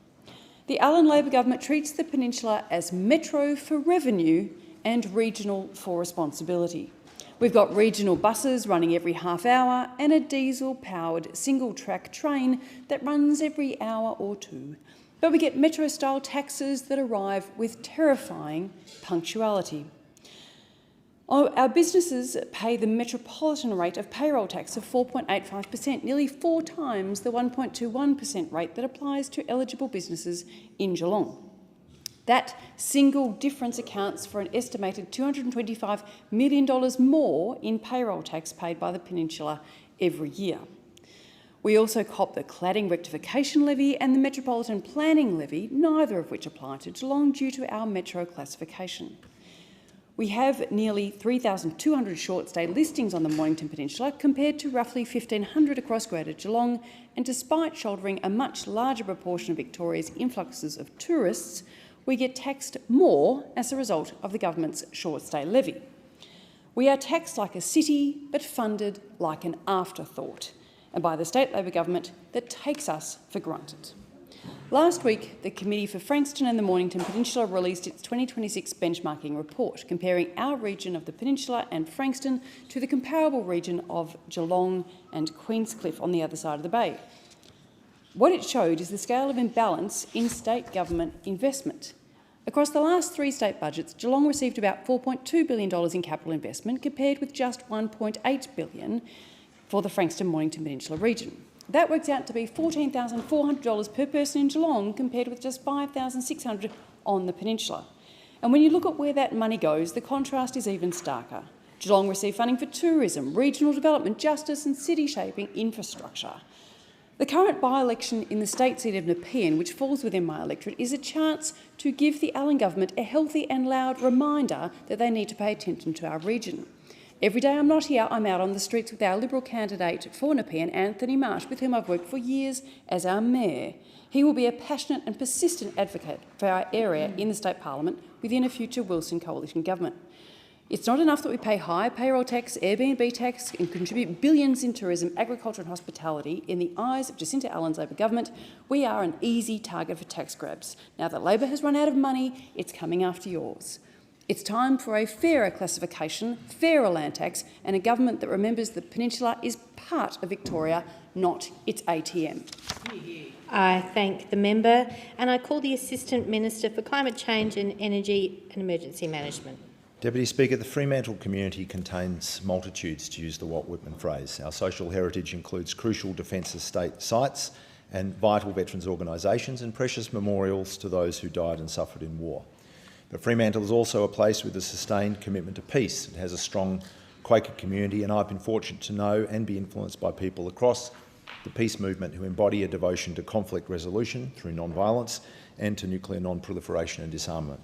The Allen Labor government treats the peninsula as metro for revenue and regional for responsibility. We've got regional buses running every half hour and a diesel-powered single-track train that runs every hour or two. But we get metro-style taxes that arrive with terrifying punctuality. Our businesses pay the metropolitan rate of payroll tax of 4.85%, nearly 4 times the 1.21% rate that applies to eligible businesses in Geelong. That single difference accounts for an estimated $225 million more in payroll tax paid by the peninsula every year. We also cop the cladding rectification levy and the metropolitan planning levy, neither of which apply to Geelong due to our metro classification. We have nearly 3,200 short-stay listings on the Mornington Peninsula compared to roughly 1,500 across Greater Geelong, and despite shouldering a much larger proportion of Victoria's influxes of tourists, we get taxed more as a result of the government's short-stay levy. We are taxed like a city, but funded like an afterthought, and by the state Labor government that takes us for granted. Last week, the Committee for Frankston and the Mornington Peninsula released its 2026 benchmarking report, comparing our region of the Peninsula and Frankston to the comparable region of Geelong and Queenscliff on the other side of the bay. What it showed is the scale of imbalance in state government investment. Across the last 3 state budgets, Geelong received about $4.2 billion in capital investment, compared with just $1.8 billion for the Frankston-Mornington Peninsula region. That works out to be $14,400 per person in Geelong, compared with just $5,600 on the peninsula. And when you look at where that money goes, the contrast is even starker. Geelong received funding for tourism, regional development, justice and city-shaping infrastructure. The current by-election in the state seat of Nepean, which falls within my electorate, is a chance to give the Allen government a healthy and loud reminder that they need to pay attention to our region. Every day I'm not here, I'm out on the streets with our Liberal candidate for Nepean, Anthony Marsh, with whom I've worked for years as our mayor. He will be a passionate and persistent advocate for our area in the state parliament within a future Wilson coalition government. It's not enough that we pay high payroll tax, Airbnb tax and contribute billions in tourism, agriculture and hospitality. In the eyes of Jacinta Allen's Labor government, we are an easy target for tax grabs. Now that Labor has run out of money, it's coming after yours. It's time for a fairer classification, fairer land tax and a government that remembers the peninsula is part of Victoria, not its ATM. I thank the member and I call the Assistant Minister for Climate Change and Energy and Emergency Management. Deputy Speaker, the Fremantle community contains multitudes, to use the Walt Whitman phrase. Our social heritage includes crucial defence estate sites and vital veterans organisations and precious memorials to those who died and suffered in war. But Fremantle is also a place with a sustained commitment to peace. It has a strong Quaker community, and I've been fortunate to know and be influenced by people across the peace movement who embody a devotion to conflict resolution through non-violence and to nuclear non-proliferation and disarmament.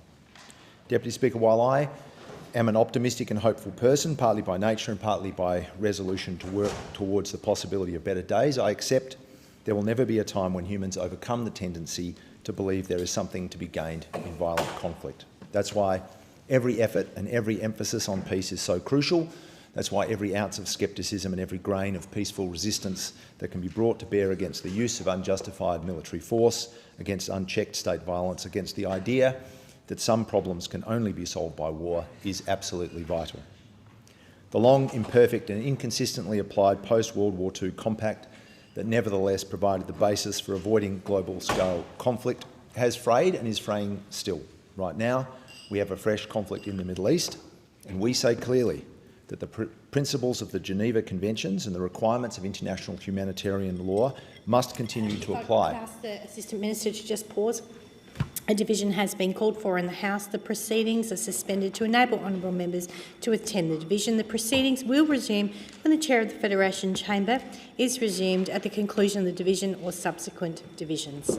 Deputy Speaker, while I am an optimistic and hopeful person, partly by nature and partly by resolution to work towards the possibility of better days, I accept there will never be a time when humans overcome the tendency to believe there is something to be gained in violent conflict. That's why every effort and every emphasis on peace is so crucial. That's why every ounce of scepticism and every grain of peaceful resistance that can be brought to bear against the use of unjustified military force, against unchecked state violence, against the idea that some problems can only be solved by war is absolutely vital. The long, imperfect and inconsistently applied post-World War II compact that nevertheless provided the basis for avoiding global-scale conflict has frayed and is fraying still. Right now, we have a fresh conflict in the Middle East, and we say clearly that the principles of the Geneva Conventions and the requirements of international humanitarian law must continue to apply. I'd ask the Assistant Minister to just pause. A division has been called for in the House. The proceedings are suspended to enable honourable members to attend the division. The proceedings will resume when the Chair of the Federation Chamber is resumed at the conclusion of the division or subsequent divisions.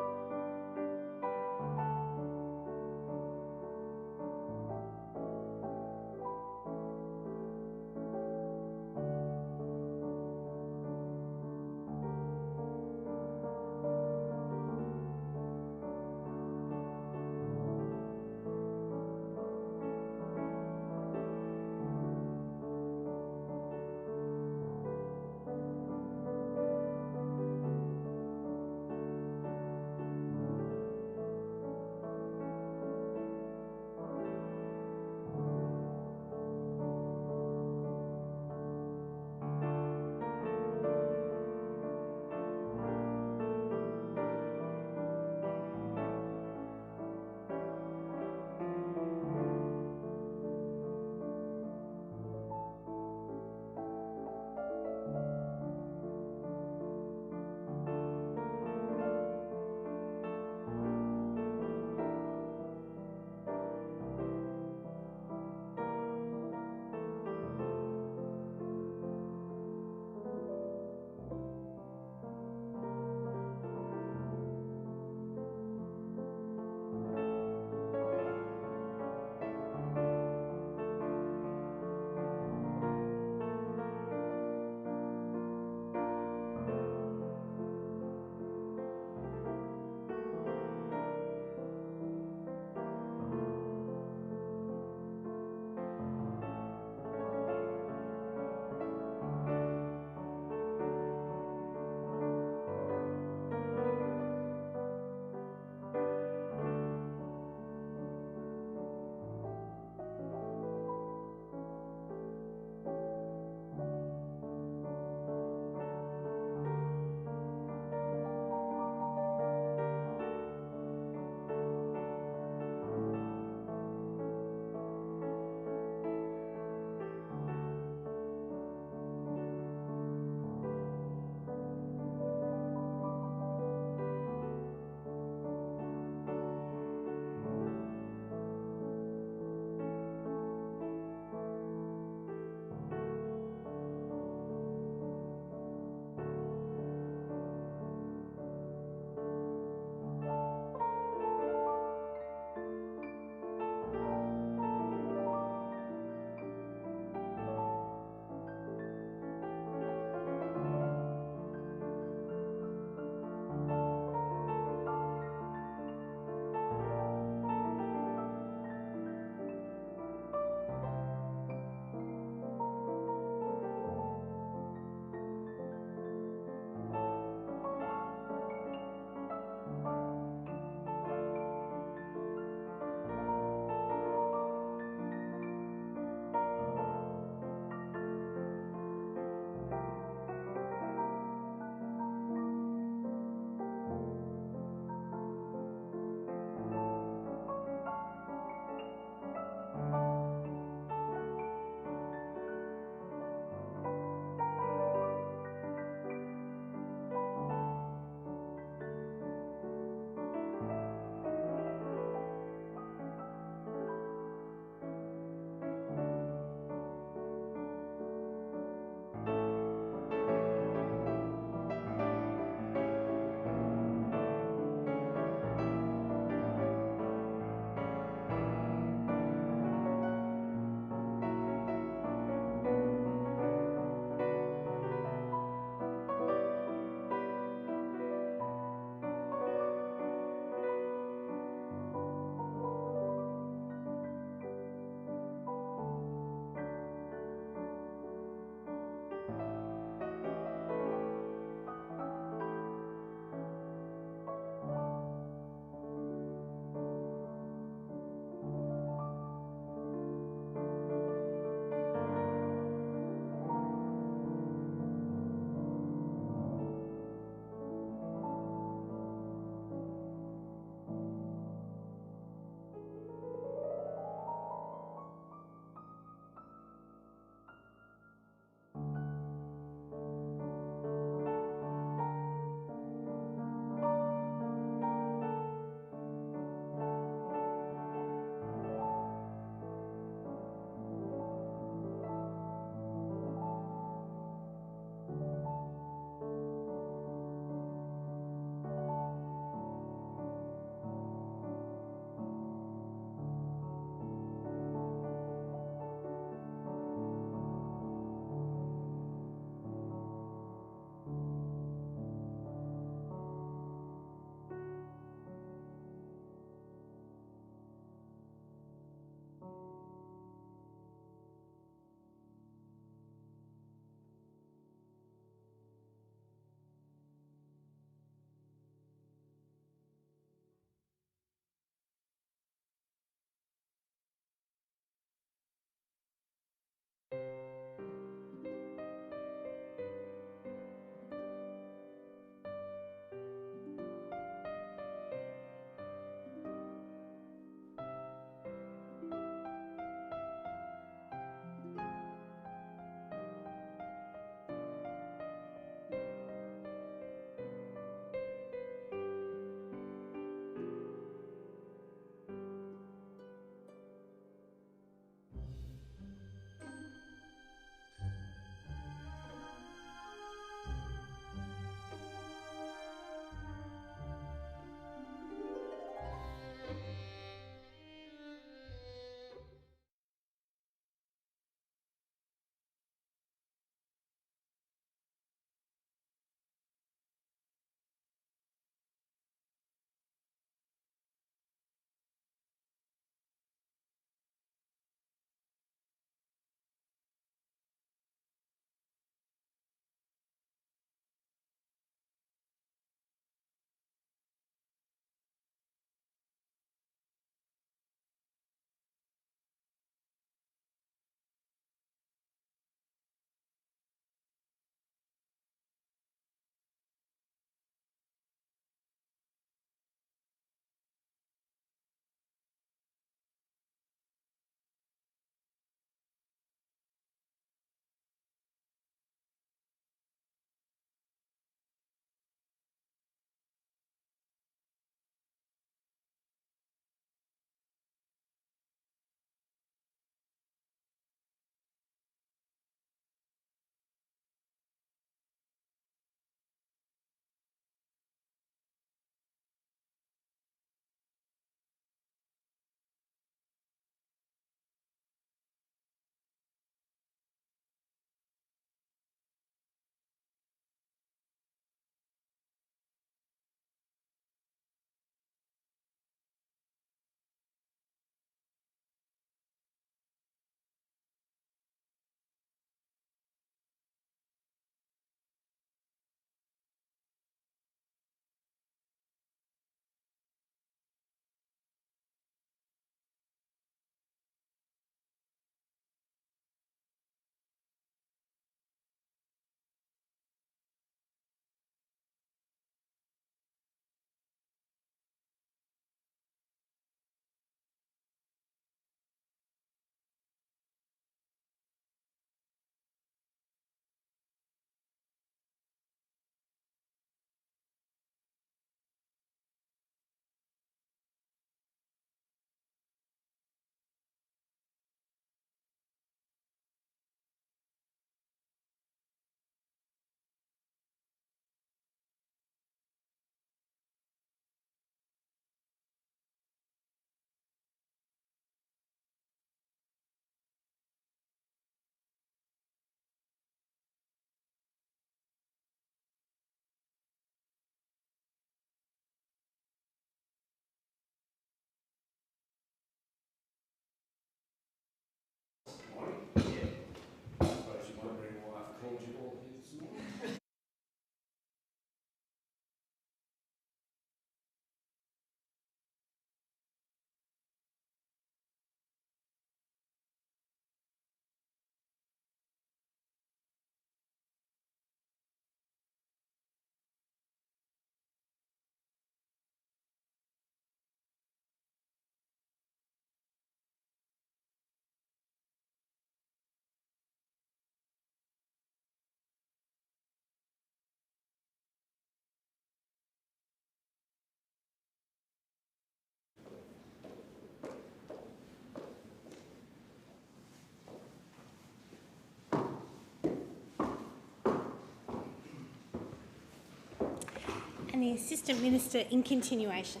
and the Assistant Minister in continuation.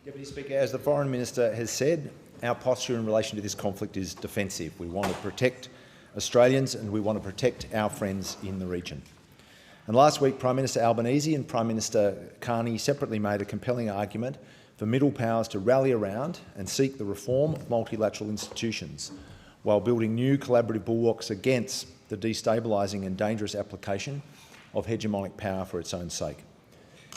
Deputy Speaker, as the Foreign Minister has said, our posture in relation to this conflict is defensive. We want to protect Australians and we want to protect our friends in the region. And last week, Prime Minister Albanese and Prime Minister Carney separately made a compelling argument for middle powers to rally around and seek the reform of multilateral institutions while building new collaborative bulwarks against the destabilising and dangerous application of hegemonic power for its own sake.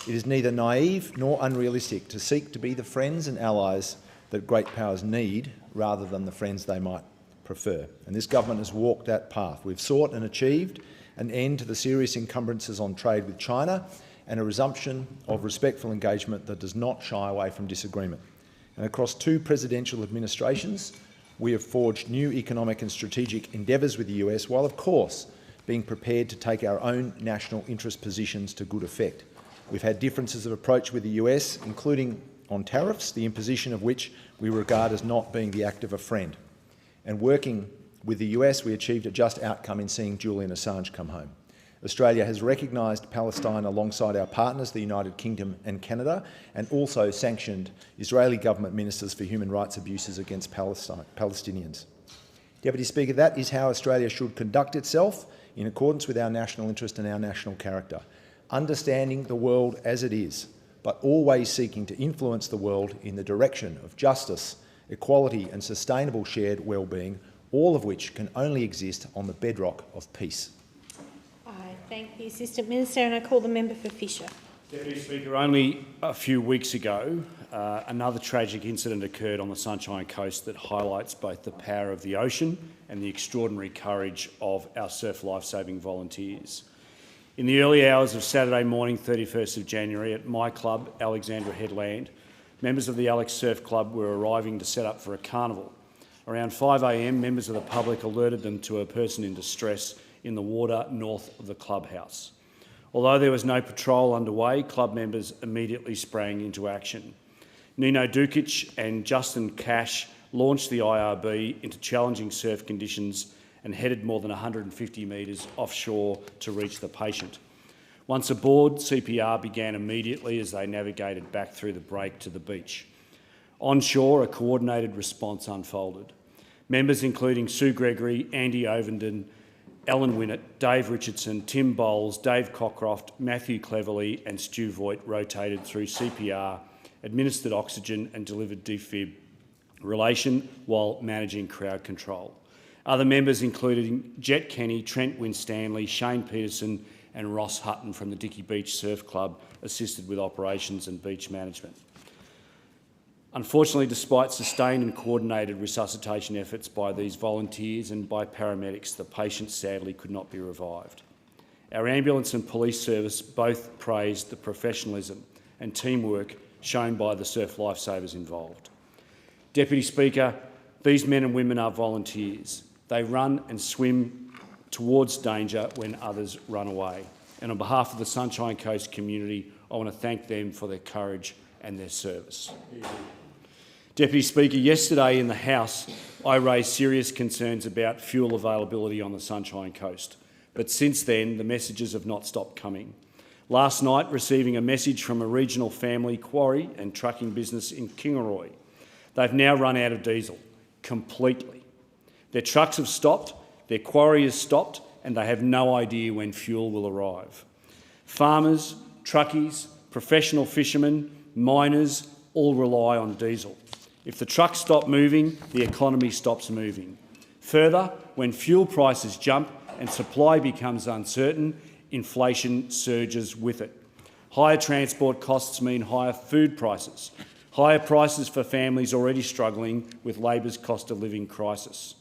It is neither naive nor unrealistic to seek to be the friends and allies that great powers need rather than the friends they might prefer. And this government has walked that path. We've sought and achieved an end to the serious encumbrances on trade with China and a resumption of respectful engagement that does not shy away from disagreement. And across 2 presidential administrations, we have forged new economic and strategic endeavours with the US, while of course being prepared to take our own national interest positions to good effect. We've had differences of approach with the US, including on tariffs, the imposition of which we regard as not being the act of a friend. And working with the US, we achieved a just outcome in seeing Julian Assange come home. Australia has recognised Palestine alongside our partners, the United Kingdom and Canada, and also sanctioned Israeli government ministers for human rights abuses against Palestinians. Deputy Speaker, that is how Australia should conduct itself in accordance with our national interest and our national character, understanding the world as it is, but always seeking to influence the world in the direction of justice, equality and sustainable shared well-being, all of which can only exist on the bedrock of peace. I thank the Assistant Minister and I call the member for Fisher. Deputy Speaker, only a few weeks ago, another tragic incident occurred on the Sunshine Coast that highlights both the power of the ocean and the extraordinary courage of our surf lifesaving volunteers. In the early hours of Saturday morning, 31st of January, at my club, Alexandra Headland, members of the Alex Surf Club were arriving to set up for a carnival. Around 5 a.m, members of the public alerted them to a person in distress in the water north of the clubhouse. Although there was no patrol underway, club members immediately sprang into action. Nino Dukic and Justin Cash launched the IRB into challenging surf conditions and headed more than 150 metres offshore to reach the patient. Once aboard, CPR began immediately as they navigated back through the break to the beach. Onshore, a coordinated response unfolded. Members including Sue Gregory, Andy Ovenden, Ellen Winnett, Dave Richardson, Tim Bowles, Dave Cockcroft, Matthew Cleverly and Stu Voigt rotated through CPR, administered oxygen and delivered defibrillation while managing crowd control. Other members included Jet Kenny, Trent Winstanley, Shane Peterson and Ross Hutton from the Dicky Beach Surf Club assisted with operations and beach management. Unfortunately, despite sustained and coordinated resuscitation efforts by these volunteers and by paramedics, the patient sadly could not be revived. Our ambulance and police service both praised the professionalism and teamwork shown by the surf lifesavers involved. Deputy Speaker, these men and women are volunteers. They run and swim towards danger when others run away. And on behalf of the Sunshine Coast community, I want to thank them for their courage and their service. Deputy Speaker, yesterday in the House, I raised serious concerns about fuel availability on the Sunshine Coast. But since then, the messages have not stopped coming. Last night, receiving a message from a regional family quarry and trucking business in Kingaroy. They've now run out of diesel, completely. Their trucks have stopped, their quarry has stopped, and they have no idea when fuel will arrive. Farmers, truckies, professional fishermen, miners all rely on diesel. If the trucks stop moving, the economy stops moving. Further, when fuel prices jump and supply becomes uncertain, inflation surges with it. Higher transport costs mean higher food prices, higher prices for families already struggling with Labor's cost of living crisis.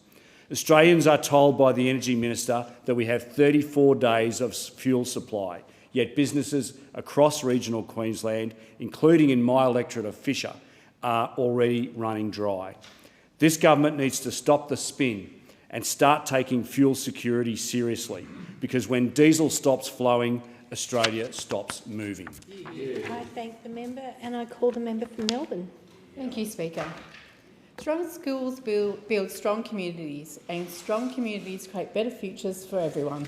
Australians are told by the Energy Minister that we have 34 days of fuel supply, yet businesses across regional Queensland, including in my electorate of Fisher, are already running dry. This government needs to stop the spin and start taking fuel security seriously, because when diesel stops flowing, Australia stops moving. I thank the member and I call the member for Melbourne. Thank you, Speaker. Strong schools build strong communities, and strong communities create better futures for everyone.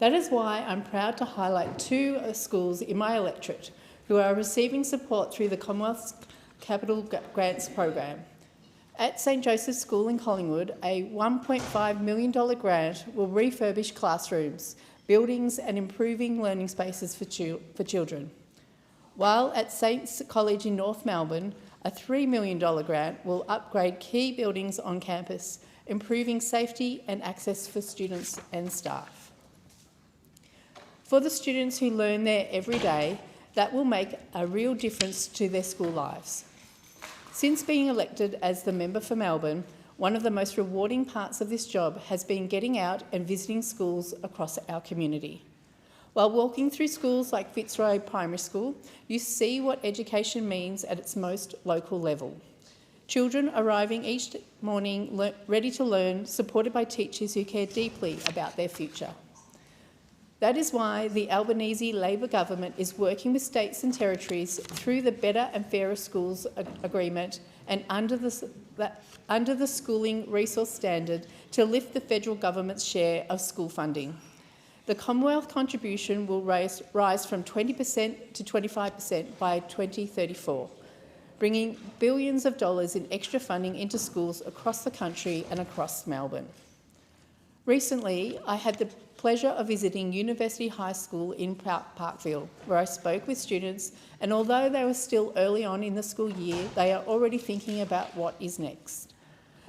That is why I'm proud to highlight 2 schools in my electorate who are receiving support through the Commonwealth's Capital Grants Program. At St Joseph's School in Collingwood, a $1.5 million grant will refurbish classrooms, buildings and improving learning spaces for children. While at Saints College in North Melbourne, a $3 million grant will upgrade key buildings on campus, improving safety and access for students and staff. For the students who learn there every day, that will make a real difference to their school lives. Since being elected as the member for Melbourne, one of the most rewarding parts of this job has been getting out and visiting schools across our community. While walking through schools like Fitzroy Primary School, you see what education means at its most local level. Children arriving each morning ready to learn, supported by teachers who care deeply about their future. That is why the Albanese Labor government is working with states and territories through the Better and Fairer Schools Agreement and under the Schooling Resource Standard to lift the federal government's share of school funding. The Commonwealth contribution will rise from 20% to 25% by 2034, bringing billions of dollars in extra funding into schools across the country and across Melbourne. Recently, I had the pleasure of visiting University High School in Parkville, where I spoke with students, and although they were still early on in the school year, they are already thinking about what is next.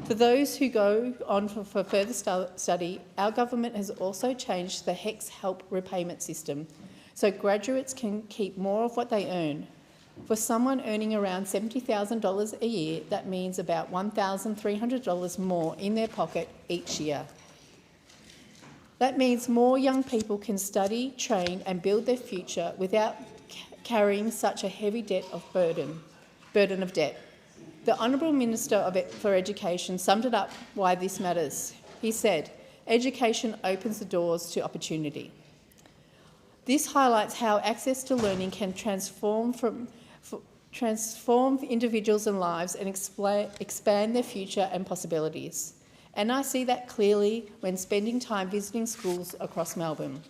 For those who go on for further study, our government has also changed the HECS Help repayment system, so graduates can keep more of what they earn. For someone earning around $70,000 a year, that means about $1,300 more in their pocket each year. That means more young people can study, train and build their future without carrying such a heavy burden of debt. The Honourable Minister for Education summed it up why this matters. He said, "Education opens the doors to opportunity." This highlights how access to learning can transform individuals and lives and expand their future and possibilities. And I see that clearly when spending time visiting schools across Melbourne.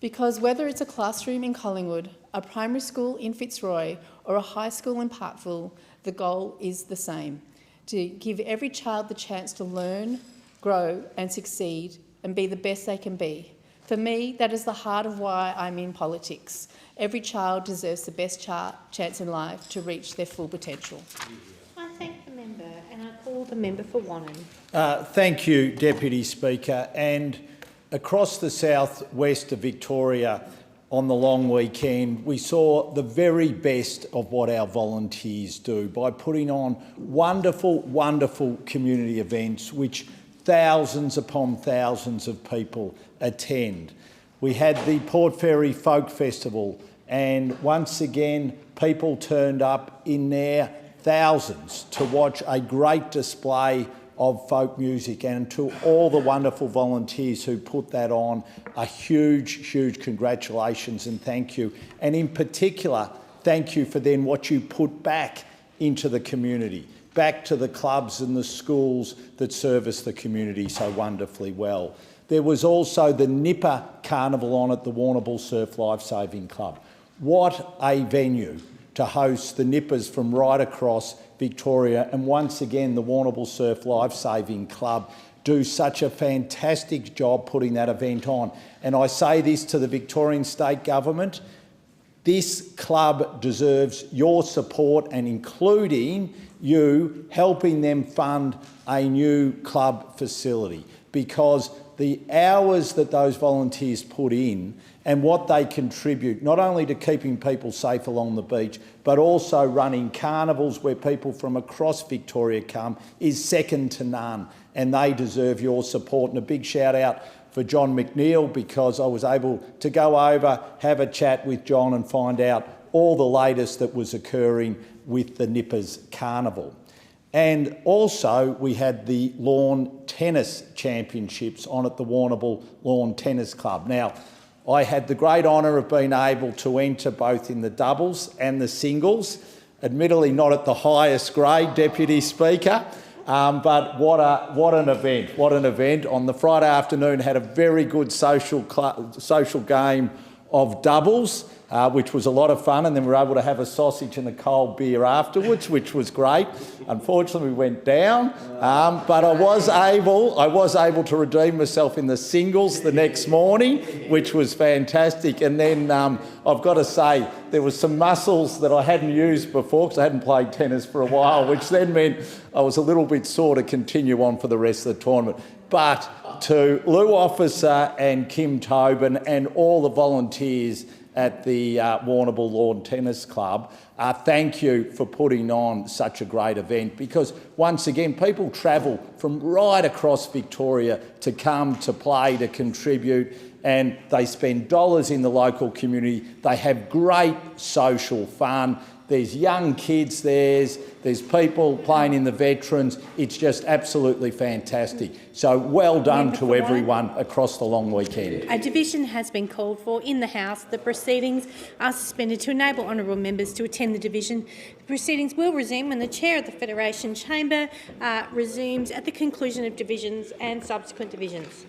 Because whether it's a classroom in Collingwood, a primary school in Fitzroy or a high school in Parkville, the goal is the same: to give every child the chance to learn, grow and succeed and be the best they can be. For me, that is the heart of why I'm in politics. Every child deserves the best chance in life to reach their full potential. I thank the member and I call the member for Wannon. Thank you, Deputy Speaker. And across the southwest of Victoria on the long weekend, we saw the very best of what our volunteers do by putting on wonderful, wonderful community events which thousands upon thousands of people attend. We had the Port Fairy Folk Festival, and once again people turned up in their thousands to watch a great display of folk music, and to all the wonderful volunteers who put that on, a huge, huge congratulations and thank you. And in particular, thank you for then what you put back into the community, back to the clubs and the schools that service the community so wonderfully well. There was also the Nipper Carnival on at the Warrnambool Surf Lifesaving Club. What a venue to host the Nippers from right across Victoria, and once again the Warrnambool Surf Lifesaving Club do such a fantastic job putting that event on. And I say this to the Victorian State Government, this club deserves your support, and including you helping them fund a new club facility, because the hours that those volunteers put in and what they contribute, not only to keeping people safe along the beach, but also running carnivals where people from across Victoria come, is second to none, and they deserve your support. And a big shout out for John McNeil, because I was able to go over, have a chat with John and find out all the latest that was occurring with the Nippers Carnival. And also we had the Lawn Tennis Championships on at the Warrnambool Lawn Tennis Club. Now, I had the great honour of being able to enter both in the doubles and the singles, admittedly not at the highest grade, Deputy Speaker, but what an event, what an event. On the Friday afternoon, had a very good social game of doubles. which was a lot of fun, and then we were able to have a sausage and a cold beer afterwards, which was great. Unfortunately, we went down, but I was able to redeem myself in the singles the next morning, which was fantastic. And then I've got to say, there was some muscles that I hadn't used before because I hadn't played tennis for a while, which then meant I was a little bit sore to continue on for the rest of the tournament. But to Lou Officer and Kim Tobin and all the volunteers at the Warrnambool Lawn Tennis Club, thank you for putting on such a great event, because once again people travel from right across Victoria to come to play, to contribute, and they spend dollars in the local community. They have great social fun. There's young kids, there's people playing in the veterans. It's just absolutely fantastic. So well done to everyone across the long weekend. A division has been called for in the House. The proceedings are suspended to enable honourable members to attend the division. The proceedings will resume when the Chair of the Federation Chamber resumes at the conclusion of divisions and subsequent divisions.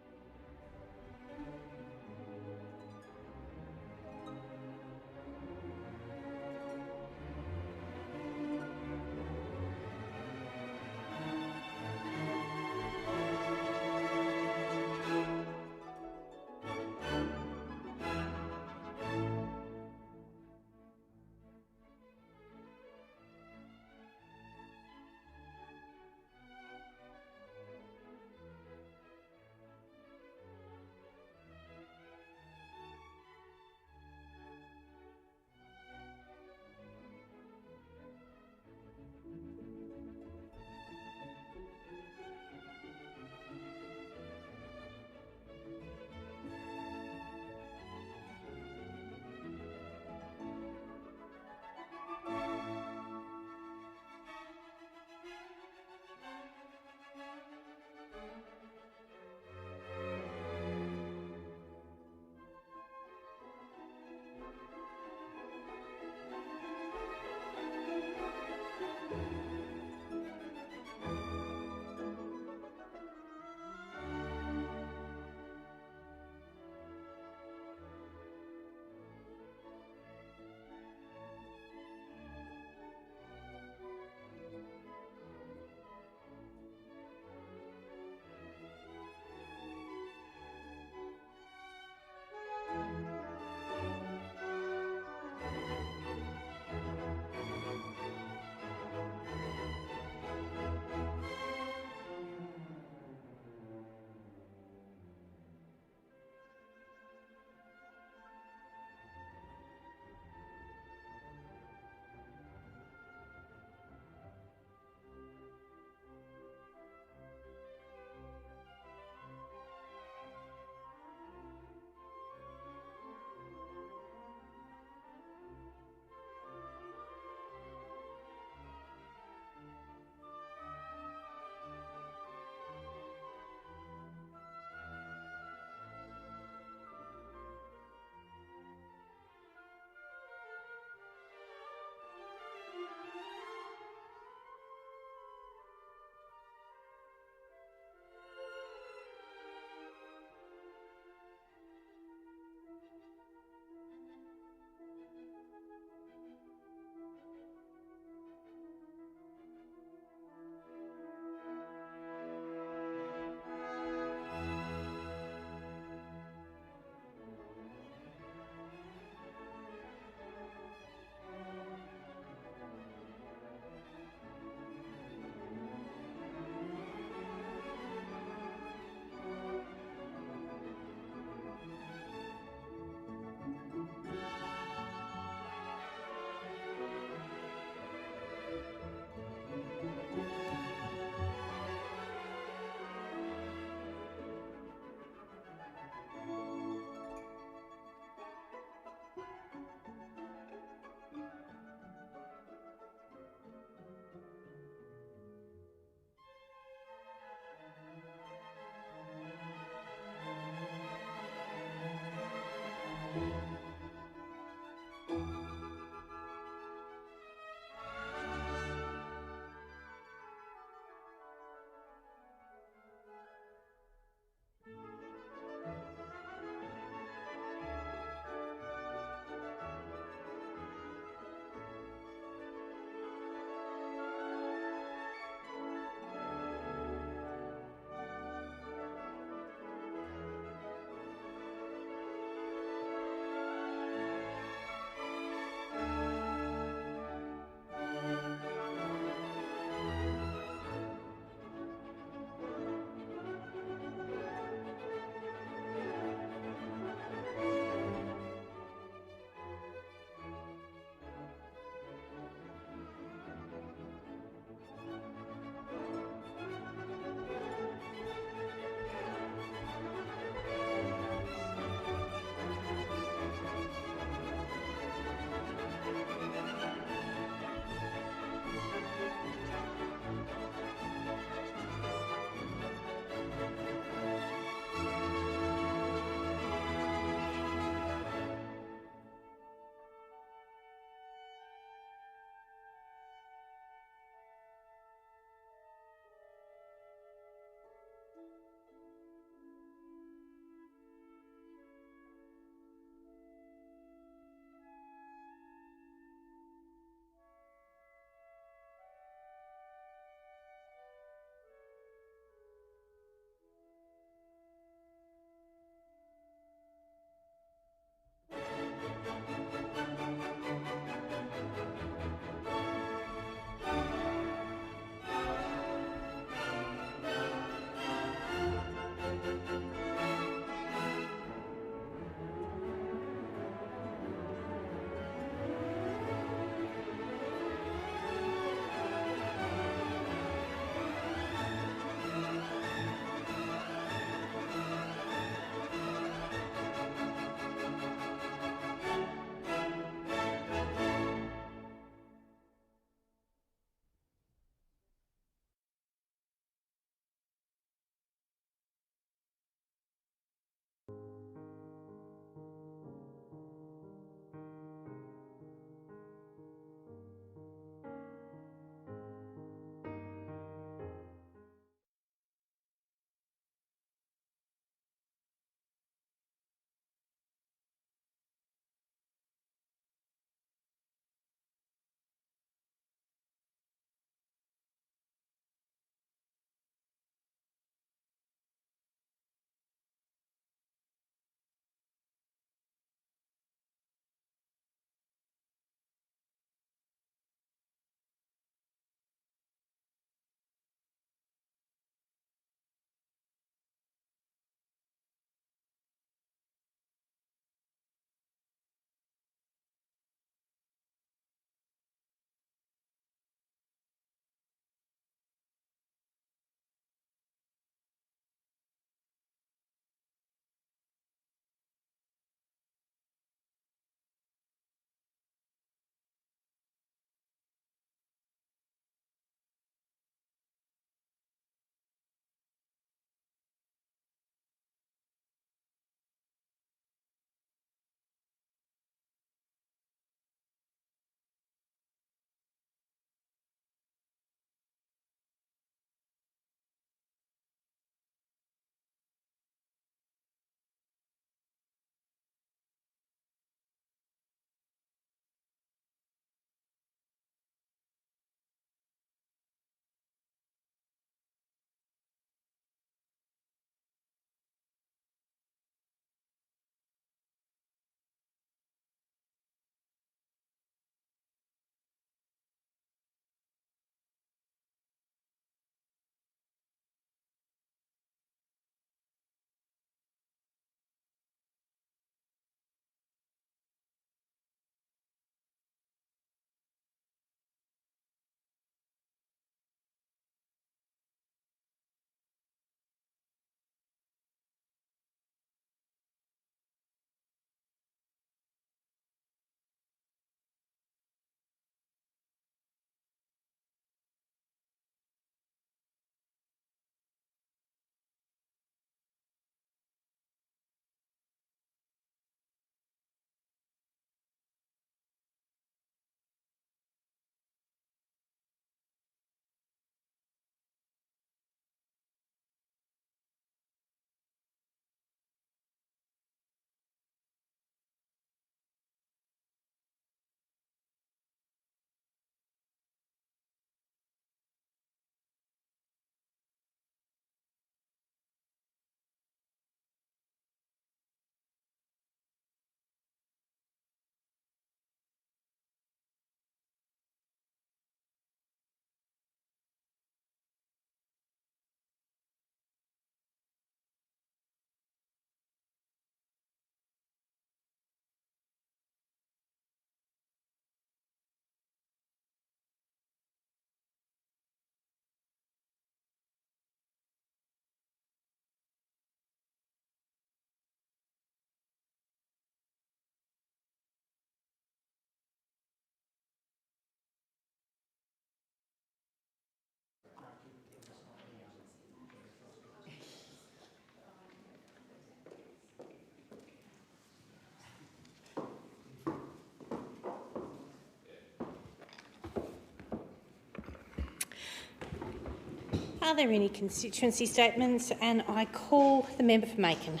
Are there any constituency statements? And I call the member for Macon.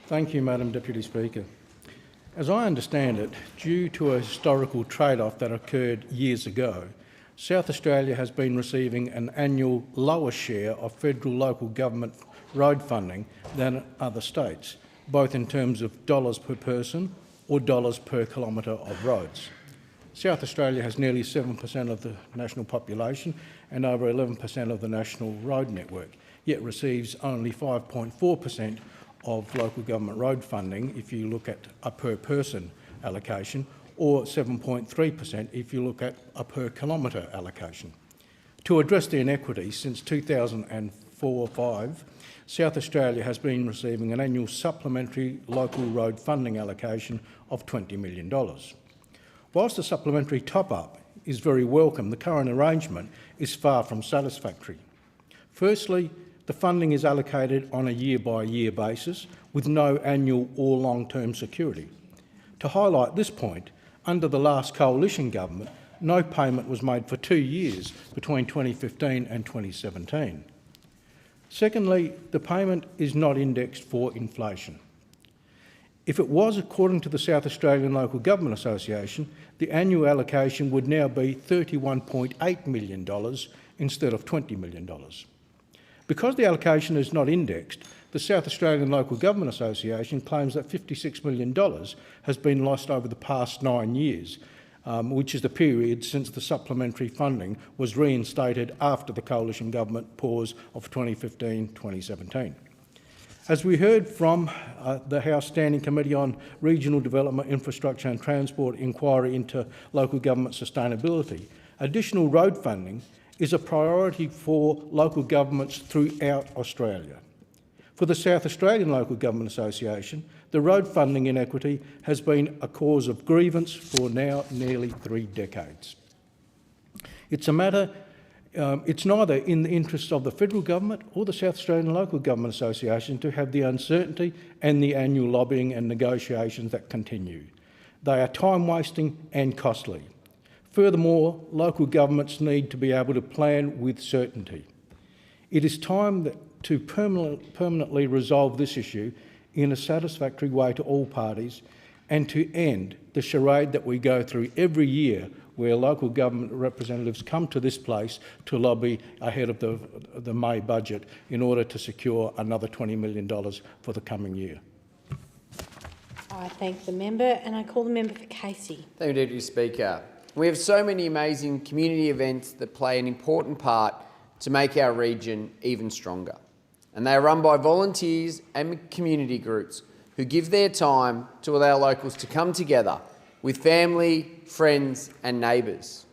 Thank you, Madam Deputy Speaker. As I understand it, due to a historical trade-off that occurred years ago, South Australia has been receiving an annual lower share of federal local government road funding than other states, both in terms of dollars per person or dollars per kilometre of roads. South Australia has nearly 7% of the national population and over 11% of the national road network, yet receives only 5.4% of local government road funding if you look at a per person allocation, or 7.3% if you look at a per kilometre allocation. To address the inequity, since 2004-05, South Australia has been receiving an annual supplementary local road funding allocation of $20 million. Whilst the supplementary top-up is very welcome, the current arrangement is far from satisfactory. Firstly, the funding is allocated on a year-by-year basis with no annual or long-term security. To highlight this point, under the last coalition government, no payment was made for 2 years between 2015 and 2017. Secondly, the payment is not indexed for inflation. If it was according to the South Australian Local Government Association, the annual allocation would now be $31.8 million instead of $20 million. Because the allocation is not indexed, the South Australian Local Government Association claims that $56 million has been lost over the past 9 years, which is the period since the supplementary funding was reinstated after the coalition government pause of 2015-2017. As we heard from the House Standing Committee on Regional Development, Infrastructure and Transport inquiry into local government sustainability, additional road funding is a priority for local governments throughout Australia. For the South Australian Local Government Association, the road funding inequity has been a cause of grievance for now nearly 3 decades. It's neither in the interests of the federal government or the South Australian Local Government Association to have the uncertainty and the annual lobbying and negotiations that continue. They are time-wasting and costly. Furthermore, local governments need to be able to plan with certainty. It is time to permanently resolve this issue in a satisfactory way to all parties and to end the charade that we go through every year where local government representatives come to this place to lobby ahead of the May budget in order to secure another $20 million for the coming year. I thank the member and I call the member for Casey. Thank you, Deputy Speaker. We have so many amazing community events that play an important part to make our region even stronger. And they are run by volunteers and community groups who give their time to allow locals to come together with family, friends and neighbours.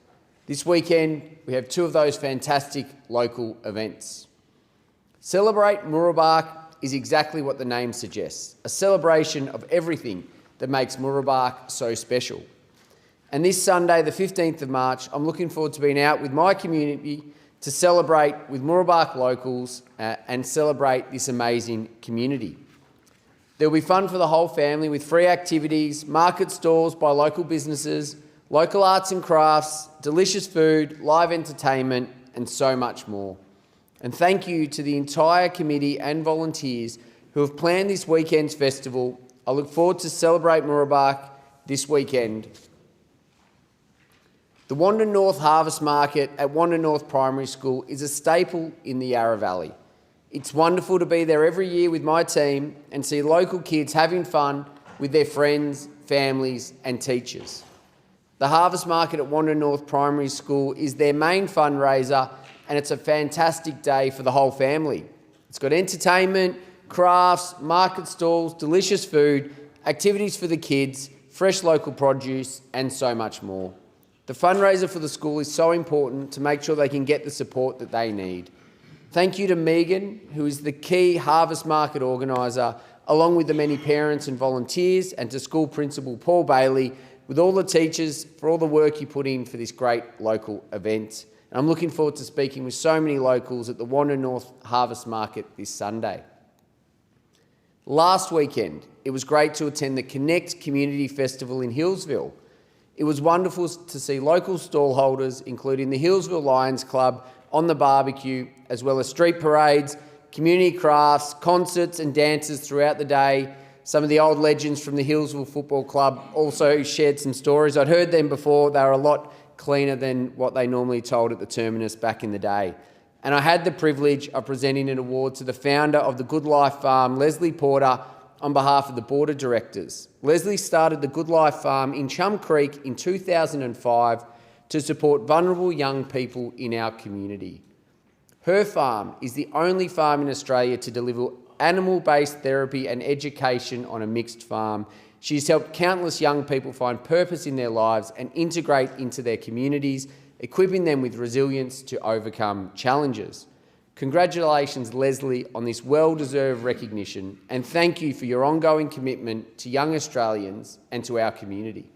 This weekend, we have 2 of those fantastic local events. Celebrate Mooroolbark is exactly what the name suggests, a celebration of everything that makes Mooroolbark so special. And this Sunday, the 15th of March, I'm looking forward to being out with my community to celebrate with Mooroolbark locals and celebrate this amazing community. There will be fun for the whole family with free activities, market stalls by local businesses, local arts and crafts, delicious food, live entertainment and so much more. And thank you to the entire committee and volunteers who have planned this weekend's festival. I look forward to celebrate Mooroolbark this weekend. The Wanda North Harvest Market at Wanda North Primary School is a staple in the Yarra Valley. It's wonderful to be there every year with my team and see local kids having fun with their friends, families and teachers. The Harvest Market at Wanda North Primary School is their main fundraiser and it's a fantastic day for the whole family. It's got entertainment, crafts, market stalls, delicious food, activities for the kids, fresh local produce and so much more. The fundraiser for the school is so important to make sure they can get the support that they need. Thank you to Megan, who is the key Harvest Market organiser, along with the many parents and volunteers, and to School Principal Paul Bailey, with all the teachers for all the work you put in for this great local event. And I'm looking forward to speaking with so many locals at the Wanda North Harvest Market this Sunday. Last weekend, it was great to attend the Connect Community Festival in Hillsville. It was wonderful to see local stallholders, including the Hillsville Lions Club, on the barbecue, as well as street parades, community crafts, concerts and dances throughout the day. Some of the old legends from the Hillsville Football Club also shared some stories. I'd heard them before. They were a lot cleaner than what they normally told at the Terminus back in the day. And I had the privilege of presenting an award to the founder of the Good Life Farm, Leslie Porter, on behalf of the board of directors. Leslie started the Good Life Farm in Chum Creek in 2005 to support vulnerable young people in our community. Her farm is the only farm in Australia to deliver animal-based therapy and education on a mixed farm. She's helped countless young people find purpose in their lives and integrate into their communities, equipping them with resilience to overcome challenges. Congratulations, Leslie, on this well-deserved recognition, and thank you for your ongoing commitment to young Australians and to our community.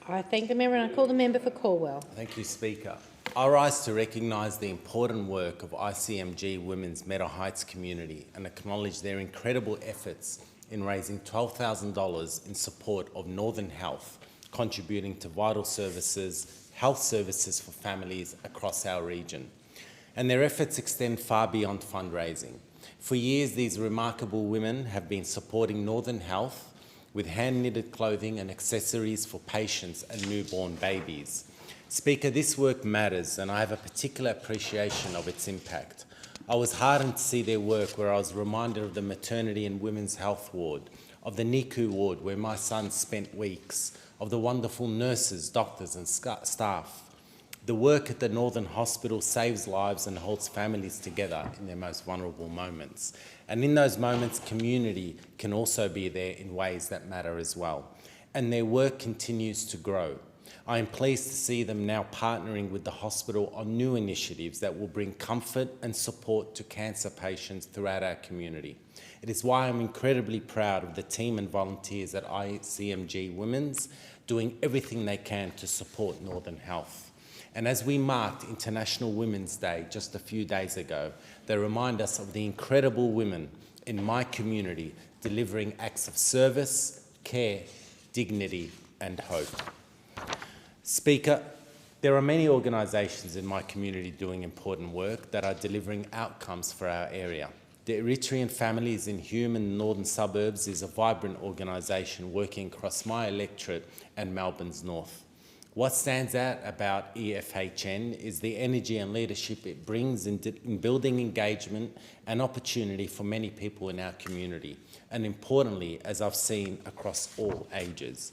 I thank the member and I call the member for Calwell. Thank you, Speaker. I rise to recognise the important work of ICMG Women's Meadow Heights community and acknowledge their incredible efforts in raising $12,000 in support of Northern Health, contributing to vital services, health services for families across our region. And their efforts extend far beyond fundraising. For years, these remarkable women have been supporting Northern Health with hand-knitted clothing and accessories for patients and newborn babies. Speaker, this work matters, and I have a particular appreciation of its impact. I was heartened to see their work where I was reminded of the maternity and women's health ward, of the NICU ward where my son spent weeks, of the wonderful nurses, doctors and staff. The work at the Northern Hospital saves lives and holds families together in their most vulnerable moments. And in those moments, community can also be there in ways that matter as well. And their work continues to grow. I am pleased to see them now partnering with the hospital on new initiatives that will bring comfort and support to cancer patients throughout our community. It is why I'm incredibly proud of the team and volunteers at ICMG Women's doing everything they can to support Northern Health. And as we marked International Women's Day just a few days ago, they remind us of the incredible women in my community delivering acts of service, care, dignity and hope. Speaker, there are many organisations in my community doing important work that are delivering outcomes for our area. The Eritrean Families in Hume and Northern Suburbs is a vibrant organisation working across my electorate and Melbourne's north. What stands out about EFHN is the energy and leadership it brings in building engagement and opportunity for many people in our community, and importantly, as I've seen, across all ages.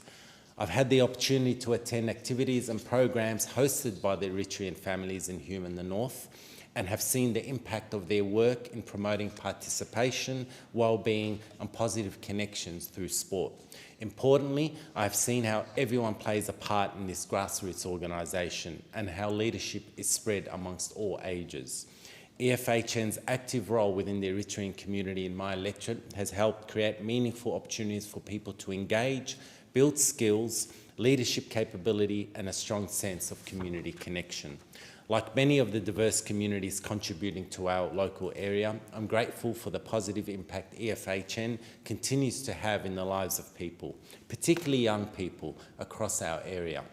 I've had the opportunity to attend activities and programs hosted by the Eritrean Families in Hume and the North, and have seen the impact of their work in promoting participation, well-being and positive connections through sport. Importantly, I've seen how everyone plays a part in this grassroots organisation and how leadership is spread amongst all ages. EFHN's active role within the Eritrean community in my electorate has helped create meaningful opportunities for people to engage, build skills, leadership capability and a strong sense of community connection. Like many of the diverse communities contributing to our local area, I'm grateful for the positive impact EFHN continues to have in the lives of people, particularly young people across our area.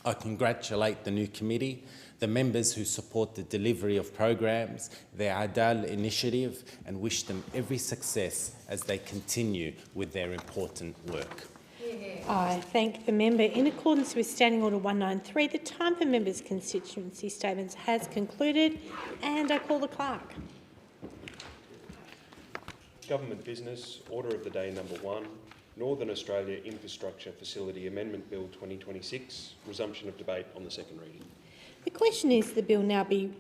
I congratulate the new committee, the members who support the delivery of programs, the Adal initiative, and wish them every success as they continue with their important work. I thank the member. In accordance with Standing Order 193, the time for members' constituency statements has concluded, and I call the clerk. Government business, order of the day number 1, Northern Australia Infrastructure Facility Amendment Bill 2026, resumption of debate on the second reading. The question is the bill now be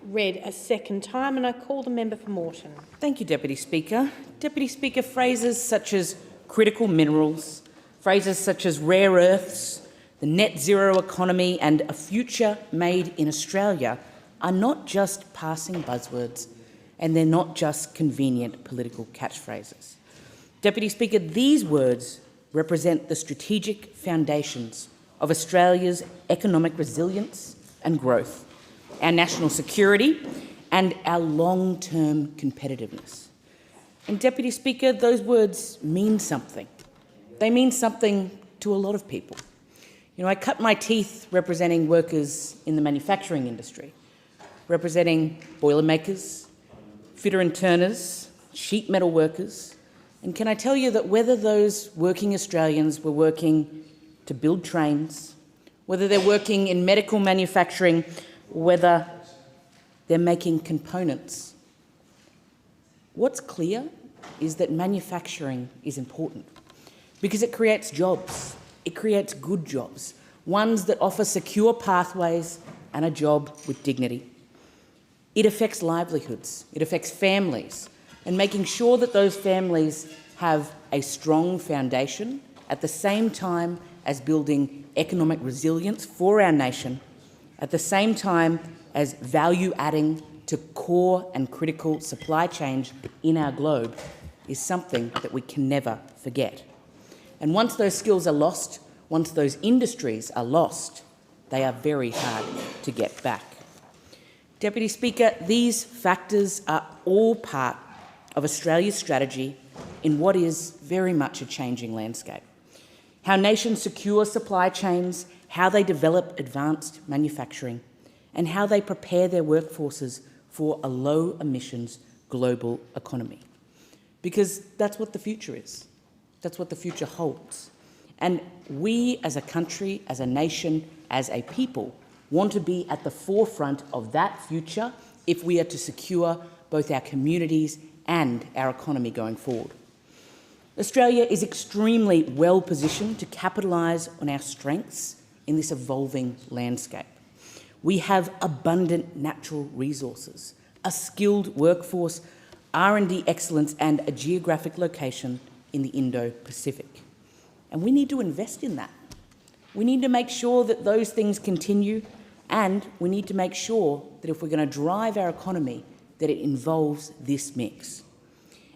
read a second time, and I call the member for Moreton. Thank you, Deputy Speaker. Deputy Speaker, phrases such as critical minerals, phrases such as rare earths, the net zero economy and a future made in Australia are not just passing buzzwords, and they're not just convenient political catchphrases. Deputy Speaker, these words represent the strategic foundations of Australia's economic resilience and growth, our national security and our long-term competitiveness. And Deputy Speaker, those words mean something. They mean something to a lot of people. You know, I cut my teeth representing workers in the manufacturing industry. representing boilermakers, fitter and turners, sheet metal workers. And can I tell you that whether those working Australians were working to build trains, whether they're working in medical manufacturing, whether they're making components, what's clear is that manufacturing is important because it creates jobs. It creates good jobs, ones that offer secure pathways and a job with dignity. It affects livelihoods, it affects families, and making sure that those families have a strong foundation at the same time as building economic resilience for our nation, at the same time as value-adding to core and critical supply chains in our globe, is something that we can never forget. And once those skills are lost, once those industries are lost, they are very hard to get back. Deputy Speaker, these factors are all part of Australia's strategy in what is very much a changing landscape. How nations secure supply chains, how they develop advanced manufacturing, and how they prepare their workforces for a low-emissions global economy. Because that's what the future is. That's what the future holds. And we as a country, as a nation, as a people, want to be at the forefront of that future if we are to secure both our communities and our economy going forward. Australia is extremely well positioned to capitalise on our strengths in this evolving landscape. We have abundant natural resources, a skilled workforce, R&D excellence and a geographic location in the Indo-Pacific. And we need to invest in that. We need to make sure that those things continue, and we need to make sure that if we're going to drive our economy, that it involves this mix.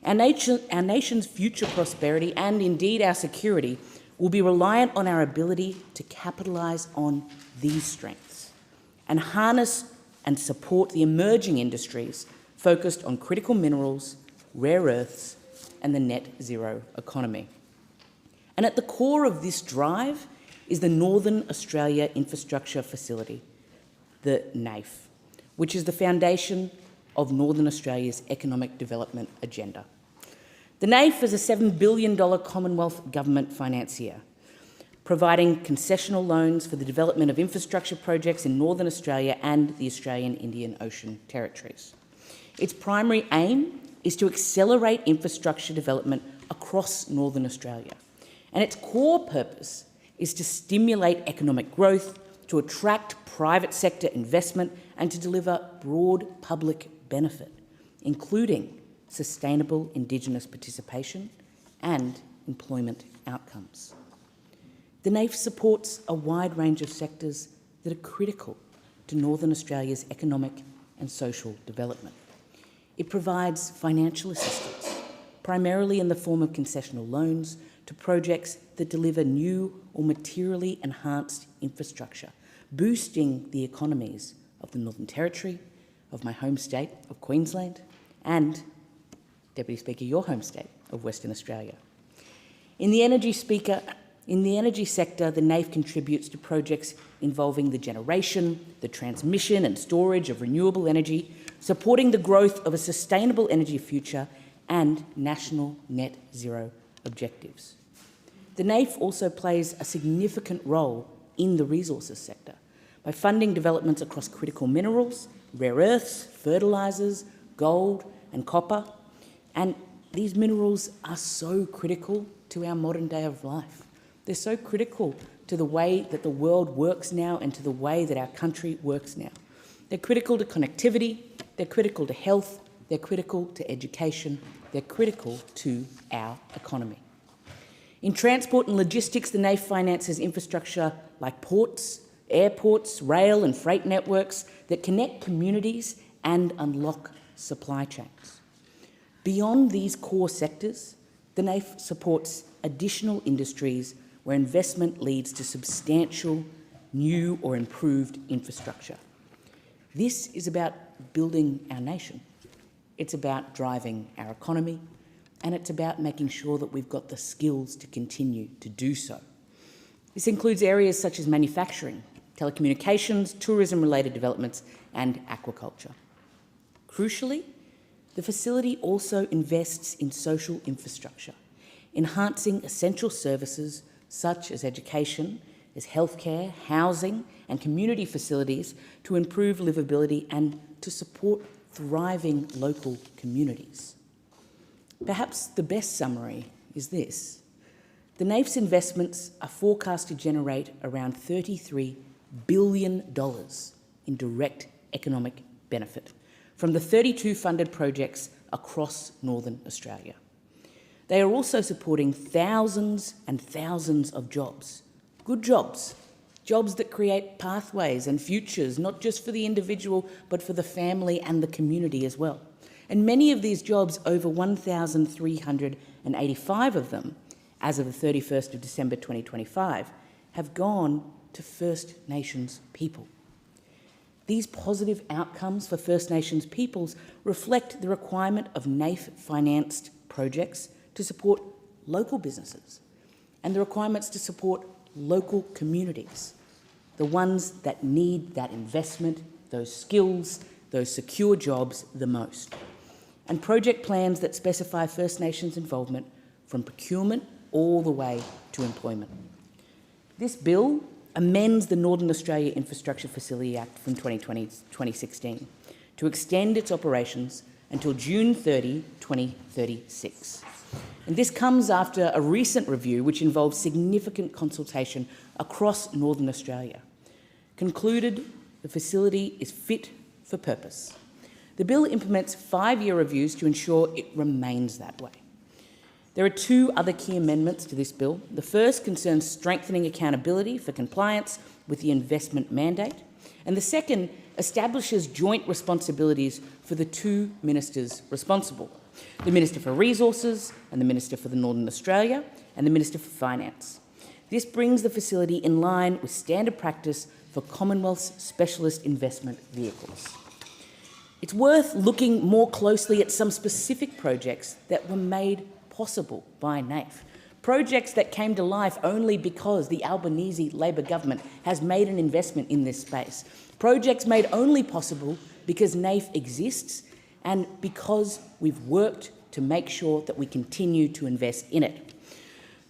Our nation's future prosperity and indeed our security will be reliant on our ability to capitalise on these strengths and harness and support the emerging industries focused on critical minerals, rare earths and the net zero economy. And at the core of this drive is the Northern Australia Infrastructure Facility, the NAIF, which is the foundation of Northern Australia's economic development agenda. The NAIF is a $7 billion Commonwealth Government financier, providing concessional loans for the development of infrastructure projects in Northern Australia and the Australian Indian Ocean territories. Its primary aim is to accelerate infrastructure development across Northern Australia, and its core purpose is to stimulate economic growth, to attract private sector investment and to deliver broad public benefit, including sustainable Indigenous participation and employment outcomes. The NAIF supports a wide range of sectors that are critical to Northern Australia's economic and social development. It provides financial assistance, primarily in the form of concessional loans, to projects that deliver new or materially enhanced infrastructure, boosting the economies of the Northern Territory, of my home state of Queensland, and, Deputy Speaker, your home state of Western Australia. In the energy sector, the NAIF contributes to projects involving the generation, the transmission and storage of renewable energy, supporting the growth of a sustainable energy future and national net zero objectives. The NAIF also plays a significant role in the resources sector by funding developments across critical minerals, rare earths, fertilisers, gold and copper. And these minerals are so critical to our modern day of life. They're so critical to the way that the world works now and to the way that our country works now. They're critical to connectivity, they're critical to health, they're critical to education, they're critical to our economy. In transport and logistics, the NAIF finances infrastructure like ports, airports, rail and freight networks that connect communities and unlock supply chains. Beyond these core sectors, the NAIF supports additional industries where investment leads to substantial new or improved infrastructure. This is about building our nation. It's about driving our economy, and it's about making sure that we've got the skills to continue to do so. This includes areas such as manufacturing, telecommunications, tourism-related developments and aquaculture. Crucially, the facility also invests in social infrastructure, enhancing essential services such as education, as healthcare, housing and community facilities to improve livability and to support thriving local communities. Perhaps the best summary is this. The NAIF's investments are forecast to generate around $33 billion in direct economic benefit from the 32 funded projects across Northern Australia. They are also supporting thousands and thousands of jobs, good jobs, jobs that create pathways and futures, not just for the individual, but for the family and the community as well. And many of these jobs, over 1,385 of them, as of the 31st of December 2025, have gone to First Nations people. These positive outcomes for First Nations peoples reflect the requirement of NAIF-financed projects to support local businesses and the requirements to support local communities, the ones that need that investment, those skills, those secure jobs the most. And project plans that specify First Nations involvement from procurement all the way to employment. This bill amends the Northern Australia Infrastructure Facility Act from 2016 to extend its operations until June 30, 2036. And this comes after a recent review which involved significant consultation across Northern Australia, concluded the facility is fit for purpose. The bill implements 5-year reviews to ensure it remains that way. There are 2 other key amendments to this bill. The first concerns strengthening accountability for compliance with the investment mandate, and the second establishes joint responsibilities for the 2 ministers responsible, the Minister for Resources and the Minister for the Northern Australia and the Minister for Finance. This brings the facility in line with standard practice for Commonwealth's specialist investment vehicles. It's worth looking more closely at some specific projects that were made possible by NAIF. Projects that came to life only because the Albanese Labor government has made an investment in this space. Projects made only possible because NAIF exists and because we've worked to make sure that we continue to invest in it.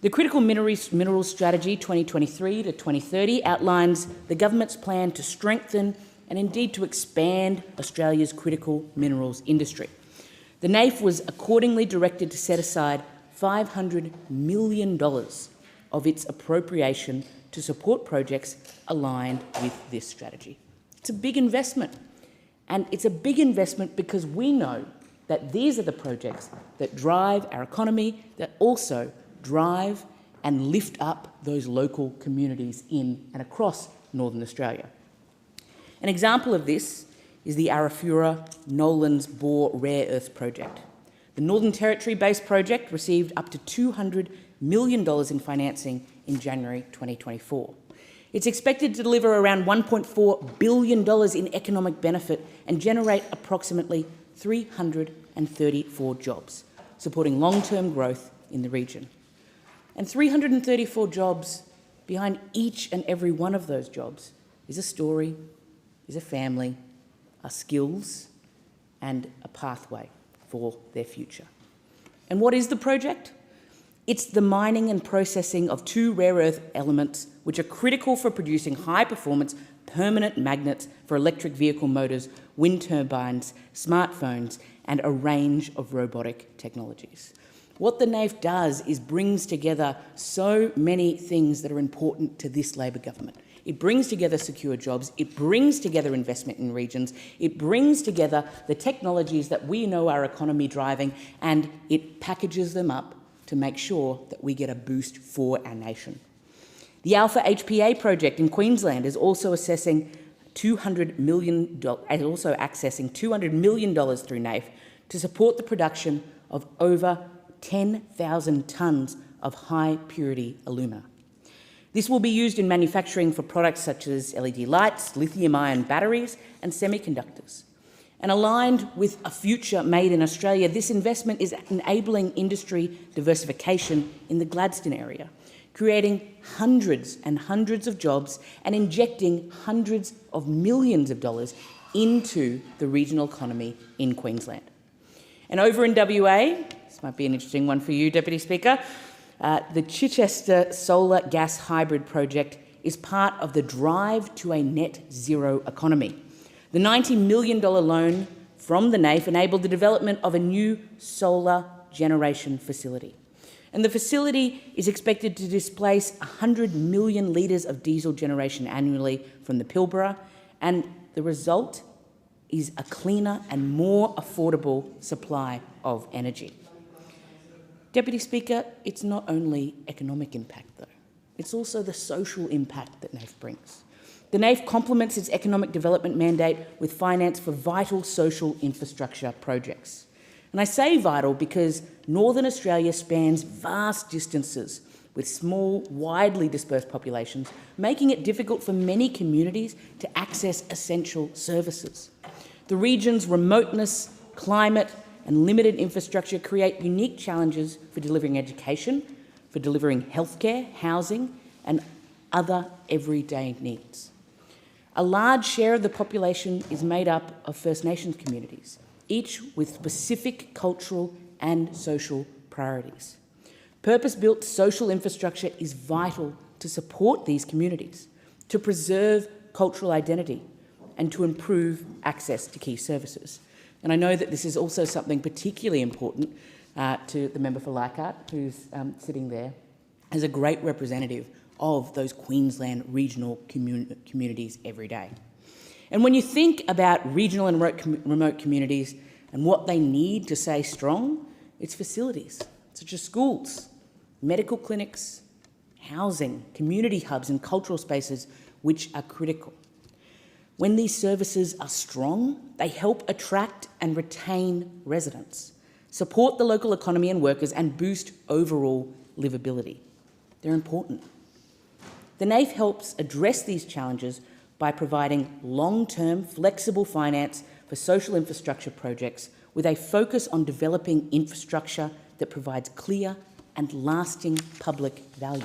The Critical Minerals Strategy 2023 to 2030 outlines the government's plan to strengthen and indeed to expand Australia's critical minerals industry. The NAIF was accordingly directed to set aside $500 million of its appropriation to support projects aligned with this strategy. It's a big investment, and it's a big investment because we know that these are the projects that drive our economy, that also drive and lift up those local communities in and across Northern Australia. An example of this is the Arafura Nolans Bore Rare Earths project. The Northern Territory-based project received up to $200 million in financing in January 2024. It's expected to deliver around $1.4 billion in economic benefit and generate approximately 334 jobs, supporting long-term growth in the region. And 334 jobs, behind each and every one of those jobs, is a story, is a family, are skills and a pathway for their future. And what is the project? It's the mining and processing of 2 rare earth elements which are critical for producing high-performance permanent magnets for electric vehicle motors, wind turbines, smartphones, and a range of robotic technologies. What the NAIF does is brings together so many things that are important to this Labor government. It brings together secure jobs, it brings together investment in regions, it brings together the technologies that we know our economy driving, and it packages them up to make sure that we get a boost for our nation. The Alpha HPA project in Queensland is also accessing $200 million through NAIF to support the production of over 10,000 tonnes of high-purity alumina. This will be used in manufacturing for products such as LED lights, lithium-ion batteries and semiconductors. And aligned with a future made in Australia, this investment is enabling industry diversification in the Gladstone area, creating hundreds and hundreds of jobs and injecting hundreds of millions of dollars into the regional economy in Queensland. And over in WA, this might be an interesting one for you, Deputy Speaker, the Chichester Solar Gas Hybrid Project is part of the drive to a net zero economy. The $90 million loan from the NAIF enabled the development of a new solar generation facility. And the facility is expected to displace 100 million litres of diesel generation annually from the Pilbara, and the result is a cleaner and more affordable supply of energy. Deputy Speaker, it's not only economic impact though, it's also the social impact that NAIF brings. The NAIF complements its economic development mandate with finance for vital social infrastructure projects. And I say vital because Northern Australia spans vast distances with small, widely dispersed populations, making it difficult for many communities to access essential services. The region's remoteness, climate, and limited infrastructure create unique challenges for delivering education, for delivering healthcare, housing, and other everyday needs. A large share of the population is made up of First Nations communities, each with specific cultural and social priorities. Purpose-built social infrastructure is vital to support these communities, to preserve cultural identity, and to improve access to key services. And I know that this is also something particularly important to the member for Leichhardt, who's sitting there, as a great representative of those Queensland regional communities every day. And when you think about regional and remote communities and what they need to stay strong, it's facilities, such as schools, medical clinics, housing, community hubs and cultural spaces, which are critical. When these services are strong, they help attract and retain residents, support the local economy and workers, and boost overall livability. They're important. The NAIF helps address these challenges by providing long-term, flexible finance for social infrastructure projects with a focus on developing infrastructure that provides clear and lasting public value.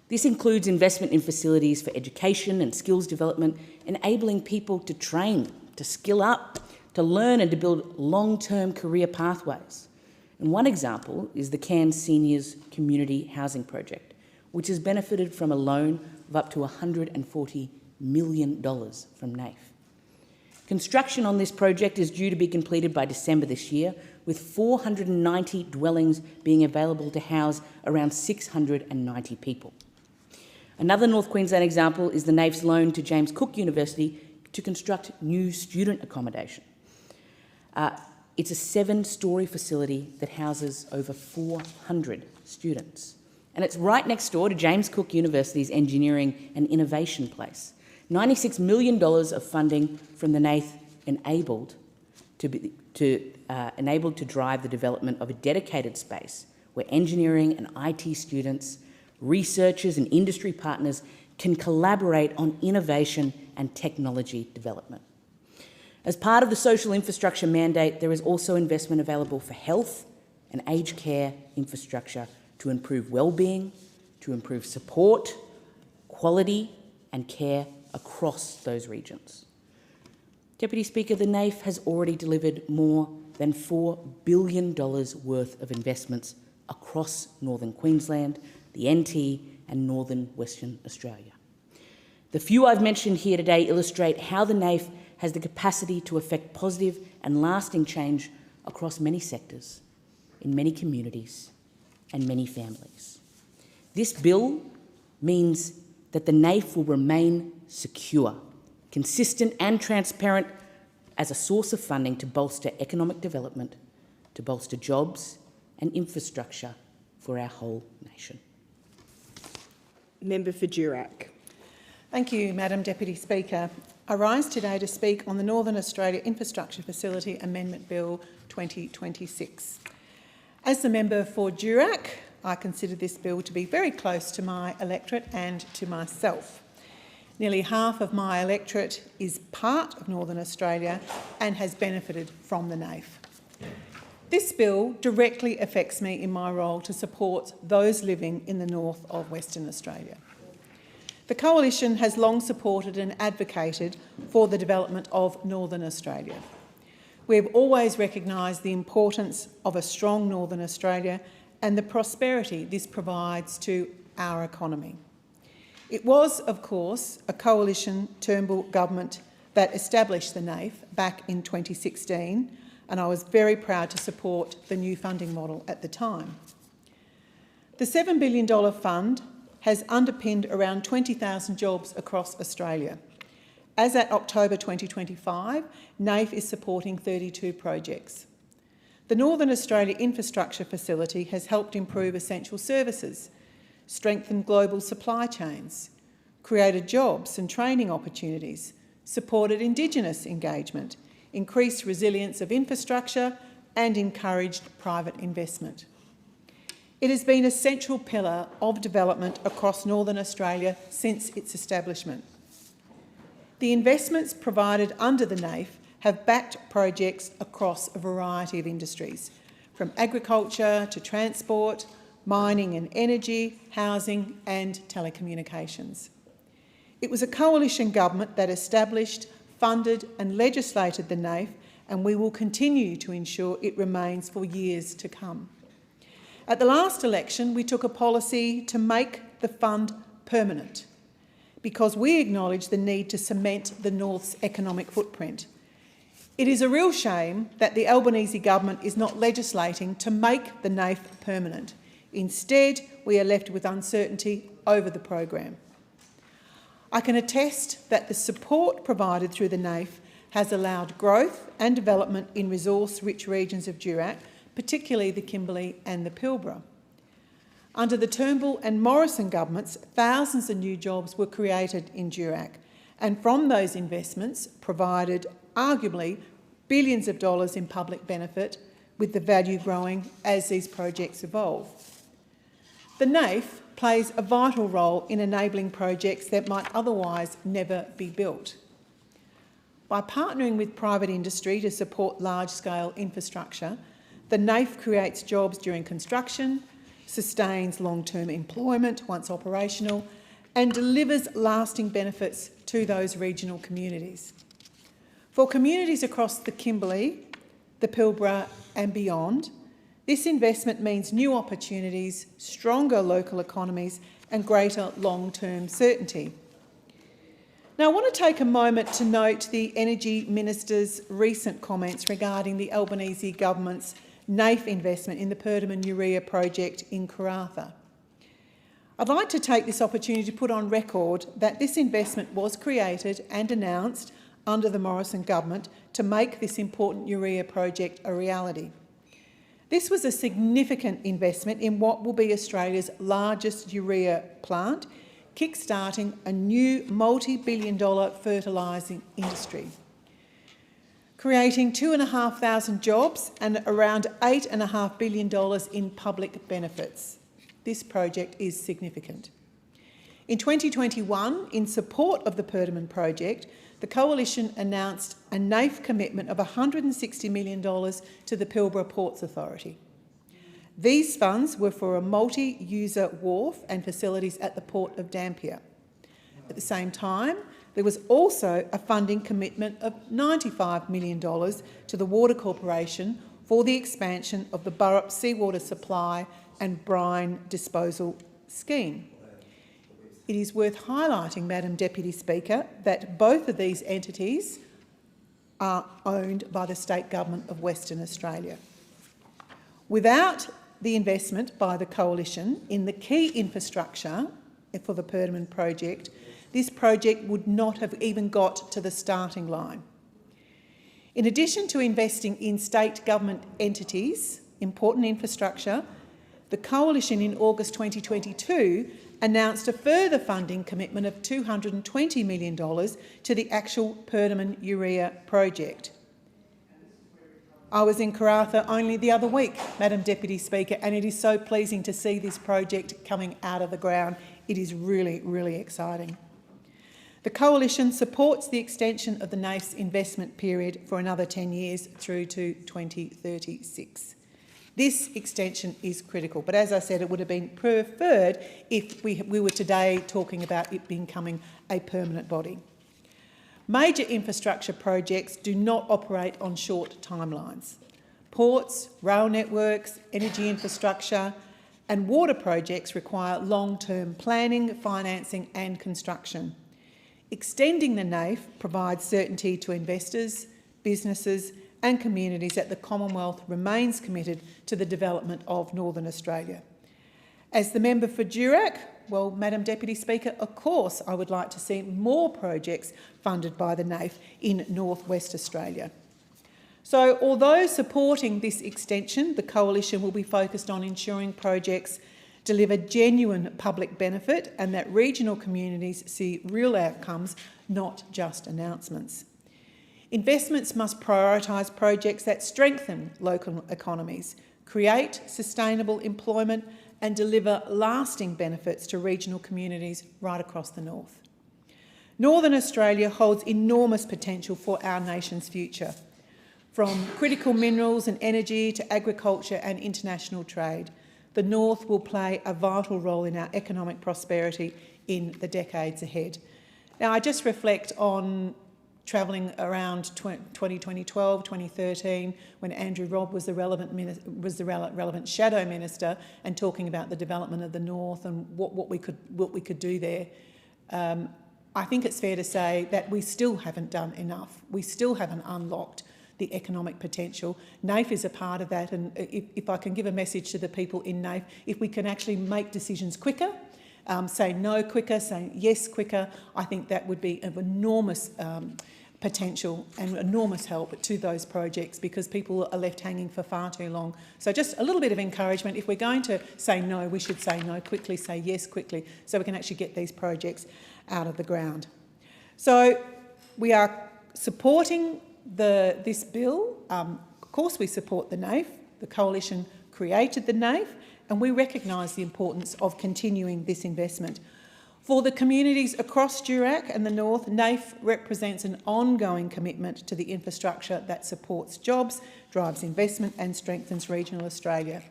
This includes investment in facilities for education and skills development, enabling people to train, to skill up, to learn and to build long-term career pathways. And one example is the Cairns Seniors Community Housing Project, which has benefited from a loan of up to $140 million from NAIF. Construction on this project is due to be completed by December this year, with 490 dwellings being available to house around 690 people. Another North Queensland example is the NAIF's loan to James Cook University to construct new student accommodation. It's a 7-storey facility that houses over 400 students. And it's right next door to James Cook University's Engineering and Innovation Place. $96 million of funding from the NAIF enabled to drive the development of a dedicated space where engineering and IT students, researchers and industry partners can collaborate on innovation and technology development. As part of the social infrastructure mandate, there is also investment available for health and aged care infrastructure to improve well-being, to improve support, quality and care across those regions. Deputy Speaker, the NAIF has already delivered more than $4 billion worth of investments across northern Queensland, the NT and northern Western Australia. The few I've mentioned here today illustrate how the NAIF has the capacity to effect positive and lasting change across many sectors, in many communities and many families. This bill means that the NAIF will remain secure, consistent and transparent as a source of funding to bolster economic development, to bolster jobs and infrastructure for our whole nation. Member for Durack. Thank you, Madam Deputy Speaker. I rise today to speak on the Northern Australia Infrastructure Facility Amendment Bill 2026. As the member for Durack, I consider this bill to be very close to my electorate and to myself. Nearly half of my electorate is part of Northern Australia and has benefited from the NAIF. This bill directly affects me in my role to support those living in the north of Western Australia. The Coalition has long supported and advocated for the development of Northern Australia. We have always recognised the importance of a strong Northern Australia and the prosperity this provides to our economy. It was, of course, a Coalition Turnbull government that established the NAIF back in 2016, and I was very proud to support the new funding model at the time. The $7 billion fund has underpinned around 20,000 jobs across Australia. As at October 2025, NAIF is supporting 32 projects. The Northern Australia Infrastructure Facility has helped improve essential services, strengthened global supply chains, created jobs and training opportunities, supported Indigenous engagement, increased resilience of infrastructure and encouraged private investment. It has been a central pillar of development across Northern Australia since its establishment. The investments provided under the NAIF have backed projects across a variety of industries, from agriculture to transport, mining and energy, housing and telecommunications. It was a coalition government that established, funded and legislated the NAIF, and we will continue to ensure it remains for years to come. At the last election, we took a policy to make the fund permanent because we acknowledge the need to cement the North's economic footprint. It is a real shame that the Albanese government is not legislating to make the NAIF permanent. Instead, we are left with uncertainty over the program. I can attest that the support provided through the NAIF has allowed growth and development in resource-rich regions of Durack, particularly the Kimberley and the Pilbara. Under the Turnbull and Morrison governments, thousands of new jobs were created in Durack, and from those investments provided arguably billions of dollars in public benefit, with the value growing as these projects evolve. The NAIF plays a vital role in enabling projects that might otherwise never be built. By partnering with private industry to support large-scale infrastructure, the NAIF creates jobs during construction, sustains long-term employment once operational, and delivers lasting benefits to those regional communities. For communities across the Kimberley, the Pilbara and beyond, this investment means new opportunities, stronger local economies and greater long-term certainty. Now, I want to take a moment to note the Energy Minister's recent comments regarding the Albanese government's NAIF investment in the Perdaman Urea project in Karratha. I'd like to take this opportunity to put on record that this investment was created and announced under the Morrison government to make this important urea project a reality. This was a significant investment in what will be Australia's largest urea plant, kick-starting a new multi-billion-dollar fertilising industry, creating 2,500 jobs and around $8.5 billion in public benefits. This project is significant. In 2021, in support of the Perdaman project, the Coalition announced a NAIF commitment of $160 million to the Pilbara Ports Authority. These funds were for a multi-user wharf and facilities at the Port of Dampier. At the same time, there was also a funding commitment of $95 million to the Water Corporation for the expansion of the Burrup seawater supply and brine disposal scheme. It is worth highlighting, Madam Deputy Speaker, that both of these entities are owned by the State Government of Western Australia. Without the investment by the Coalition in the key infrastructure for the Perdaman project, this project would not have even got to the starting line. In addition to investing in state government entities, important infrastructure, the Coalition in August 2022 announced a further funding commitment of $220 million to the actual Perdaman urea project. I was in Karratha only the other week, Madam Deputy Speaker, and it is so pleasing to see this project coming out of the ground. It is really, really exciting. The Coalition supports the extension of the NAIF's investment period for another 10 years through to 2036. This extension is critical, but as I said, it would have been preferred if we were today talking about it becoming a permanent body. Major infrastructure projects do not operate on short timelines. Ports, rail networks, energy infrastructure and water projects require long-term planning, financing and construction. Extending the NAIF provides certainty to investors, businesses and communities that the Commonwealth remains committed to the development of Northern Australia. As the member for Durack, well, Madam Deputy Speaker, of course I would like to see more projects funded by the NAIF in North West Australia. So although supporting this extension, the Coalition will be focused on ensuring projects deliver genuine public benefit and that regional communities see real outcomes, not just announcements. Investments must prioritise projects that strengthen local economies, create sustainable employment and deliver lasting benefits to regional communities right across the north. Northern Australia holds enormous potential for our nation's future. From critical minerals and energy to agriculture and international trade, the North will play a vital role in our economic prosperity in the decades ahead. Now, I just reflect on travelling around 2012, 2013, when Andrew Robb was the relevant shadow minister, and talking about the development of the North and what we could do there. I think it's fair to say that we still haven't done enough. We still haven't unlocked the economic potential. NAIF is a part of that, and if I can give a message to the people in NAIF, if we can actually make decisions quicker, say no quicker, say yes quicker, I think that would be of enormous potential and enormous help to those projects, because people are left hanging for far too long. So just a little bit of encouragement. If we're going to say no, we should say no quickly, say yes quickly, so we can actually get these projects out of the ground. So we are supporting this bill. Of course we support the NAIF. The Coalition created the NAIF, and we recognise the importance of continuing this investment. For the communities across Durack and the North, NAIF represents an ongoing commitment to the infrastructure that supports jobs, drives investment and strengthens regional Australia.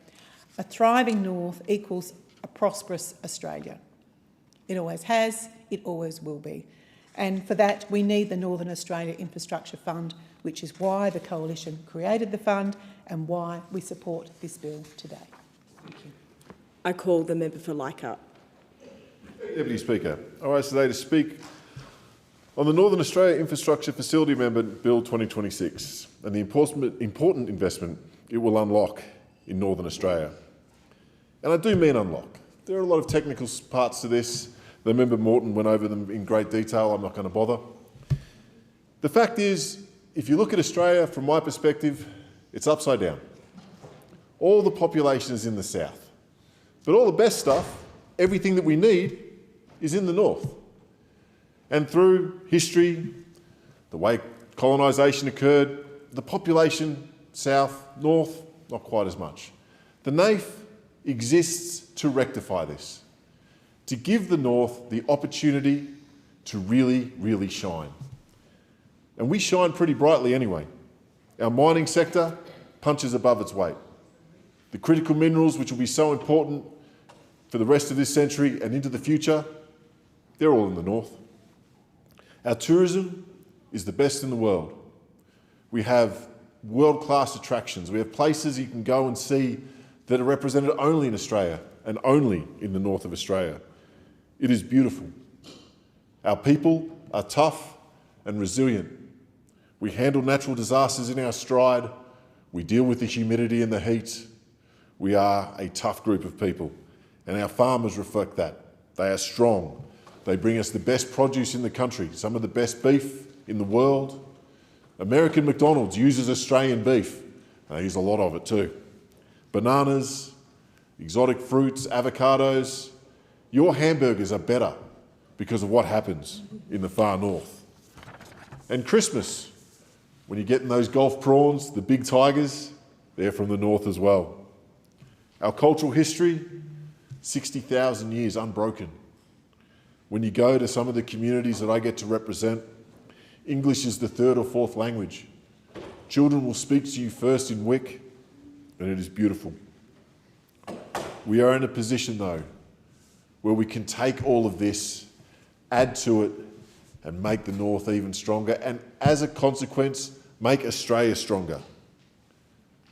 A thriving North equals a prosperous Australia. It always has, it always will be. And for that, we need the Northern Australia Infrastructure Fund, which is why the Coalition created the fund and why we support this bill today. Thank you. I call the member for Leichhardt. Deputy Speaker, I rise today to speak on the Northern Australia Infrastructure Facility Amendment Bill 2026 and the important investment it will unlock in Northern Australia. And I do mean unlock. There are a lot of technical parts to this. The member Morton went over them in great detail. I'm not going to bother. The fact is, if you look at Australia from my perspective, it's upside down. All the population is in the south, but all the best stuff, everything that we need, is in the north. And through history, the way colonisation occurred, the population south, north, not quite as much. The NAIF exists to rectify this, to give the north the opportunity to really, really shine. And we shine pretty brightly anyway. Our mining sector punches above its weight. The critical minerals, which will be so important for the rest of this century and into the future, they're all in the north. Our tourism is the best in the world. We have world-class attractions. We have places you can go and see that are represented only in Australia and only in the north of Australia. It is beautiful. Our people are tough and resilient. We handle natural disasters in our stride. We deal with the humidity and the heat. We are a tough group of people, and our farmers reflect that. They are strong. They bring us the best produce in the country, some of the best beef in the world. American McDonald's uses Australian beef, and they use a lot of it too. Bananas, exotic fruits, avocados. Your hamburgers are better because of what happens in the far north. And Christmas, when you're getting those Gulf prawns, the big tigers, they're from the north as well. Our cultural history, 60,000 years unbroken. When you go to some of the communities that I get to represent, English is the third or fourth language. Children will speak to you first in Wick, and it is beautiful. We are in a position, though, where we can take all of this, add to it, and make the North even stronger, and as a consequence, make Australia stronger.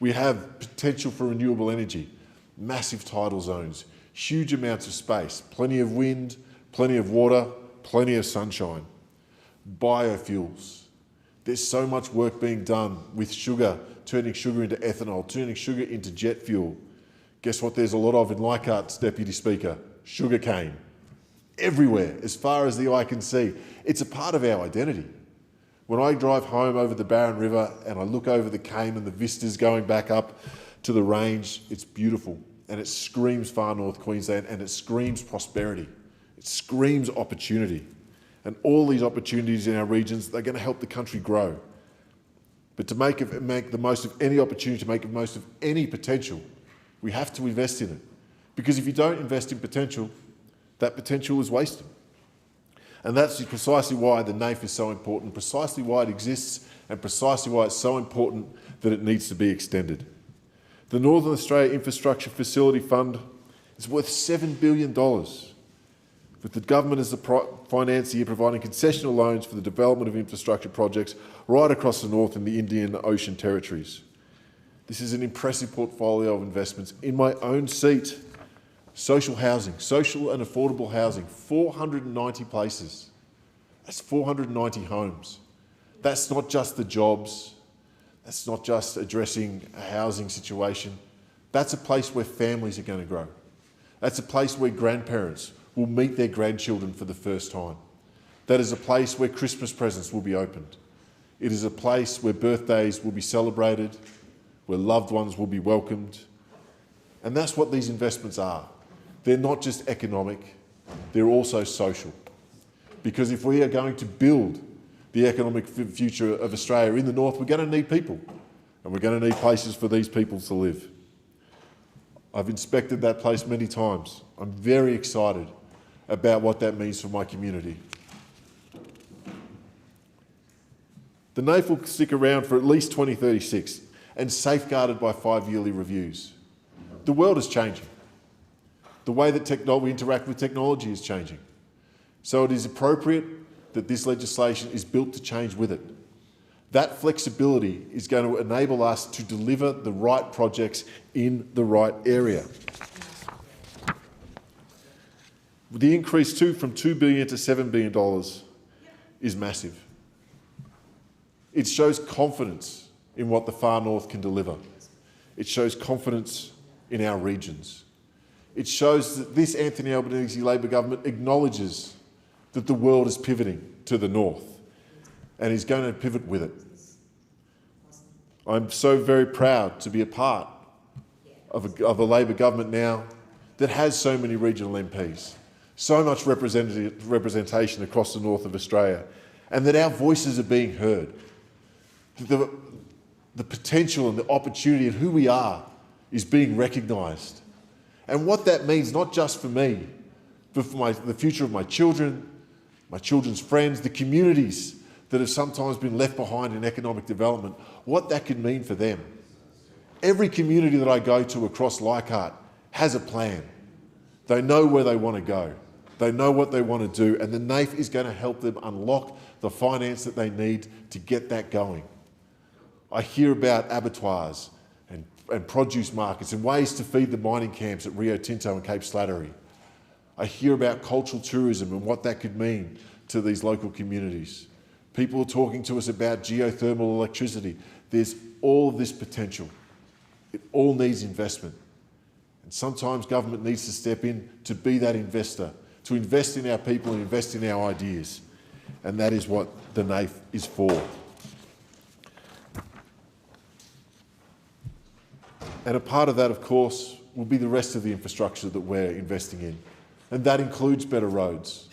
We have potential for renewable energy, massive tidal zones, huge amounts of space, plenty of wind, plenty of water, plenty of sunshine, biofuels. There's so much work being done with sugar, turning sugar into ethanol, turning sugar into jet fuel. Guess what there's a lot of in Leichhardt's, Deputy Speaker? Sugarcane. Everywhere, as far as the eye can see. It's a part of our identity. When I drive home over the Barron River and I look over the Cane and the vistas going back up to the range, it's beautiful. And it screams far north Queensland, and it screams prosperity. It screams opportunity. And all these opportunities in our regions, they're going to help the country grow. But to make the most of any opportunity, to make the most of any potential, we have to invest in it. Because if you don't invest in potential, that potential is wasted. And that's precisely why the NAIF is so important, precisely why it exists, and precisely why it's so important that it needs to be extended. The Northern Australia Infrastructure Facility Fund is worth $7 billion, with the government as the financier providing concessional loans for the development of infrastructure projects right across the north in the Indian Ocean territories. This is an impressive portfolio of investments. In my own seat, social housing, social and affordable housing, 490 places. That's 490 homes. That's not just the jobs. That's not just addressing a housing situation. That's a place where families are going to grow. That's a place where grandparents will meet their grandchildren for the first time. That is a place where Christmas presents will be opened. It is a place where birthdays will be celebrated, where loved ones will be welcomed. And that's what these investments are. They're not just economic, they're also social. Because if we are going to build the economic future of Australia in the north, we're going to need people, and we're going to need places for these people to live. I've inspected that place many times. I'm very excited about what that means for my community. The NAIF will stick around for at least 2036 and safeguarded by 5 yearly reviews. The world is changing. The way that we interact with technology is changing. So it is appropriate that this legislation is built to change with it. That flexibility is going to enable us to deliver the right projects in the right area. The increase from $2 billion to $7 billion is massive. It shows confidence in what the far north can deliver. It shows confidence in our regions. It shows that this Anthony Albanese Labor government acknowledges that the world is pivoting to the north and is going to pivot with it. I'm so very proud to be a part of a Labor government now that has so many regional MPs, so much representation across the north of Australia, and that our voices are being heard. The potential and the opportunity of who we are is being recognised. And what that means, not just for me, but for the future of my children's friends, the communities that have sometimes been left behind in economic development, what that could mean for them. Every community that I go to across Leichhardt has a plan. They know where they want to go. They know what they want to do, and the NAIF is going to help them unlock the finance that they need to get that going. I hear about abattoirs and produce markets and ways to feed the mining camps at Rio Tinto and Cape Slattery. I hear about cultural tourism and what that could mean to these local communities. People are talking to us about geothermal electricity. There's all of this potential. It all needs investment. And sometimes government needs to step in to be that investor, to invest in our people and invest in our ideas. And that is what the NAIF is for. And a part of that, of course, will be the rest of the infrastructure that we're investing in. And that includes better roads.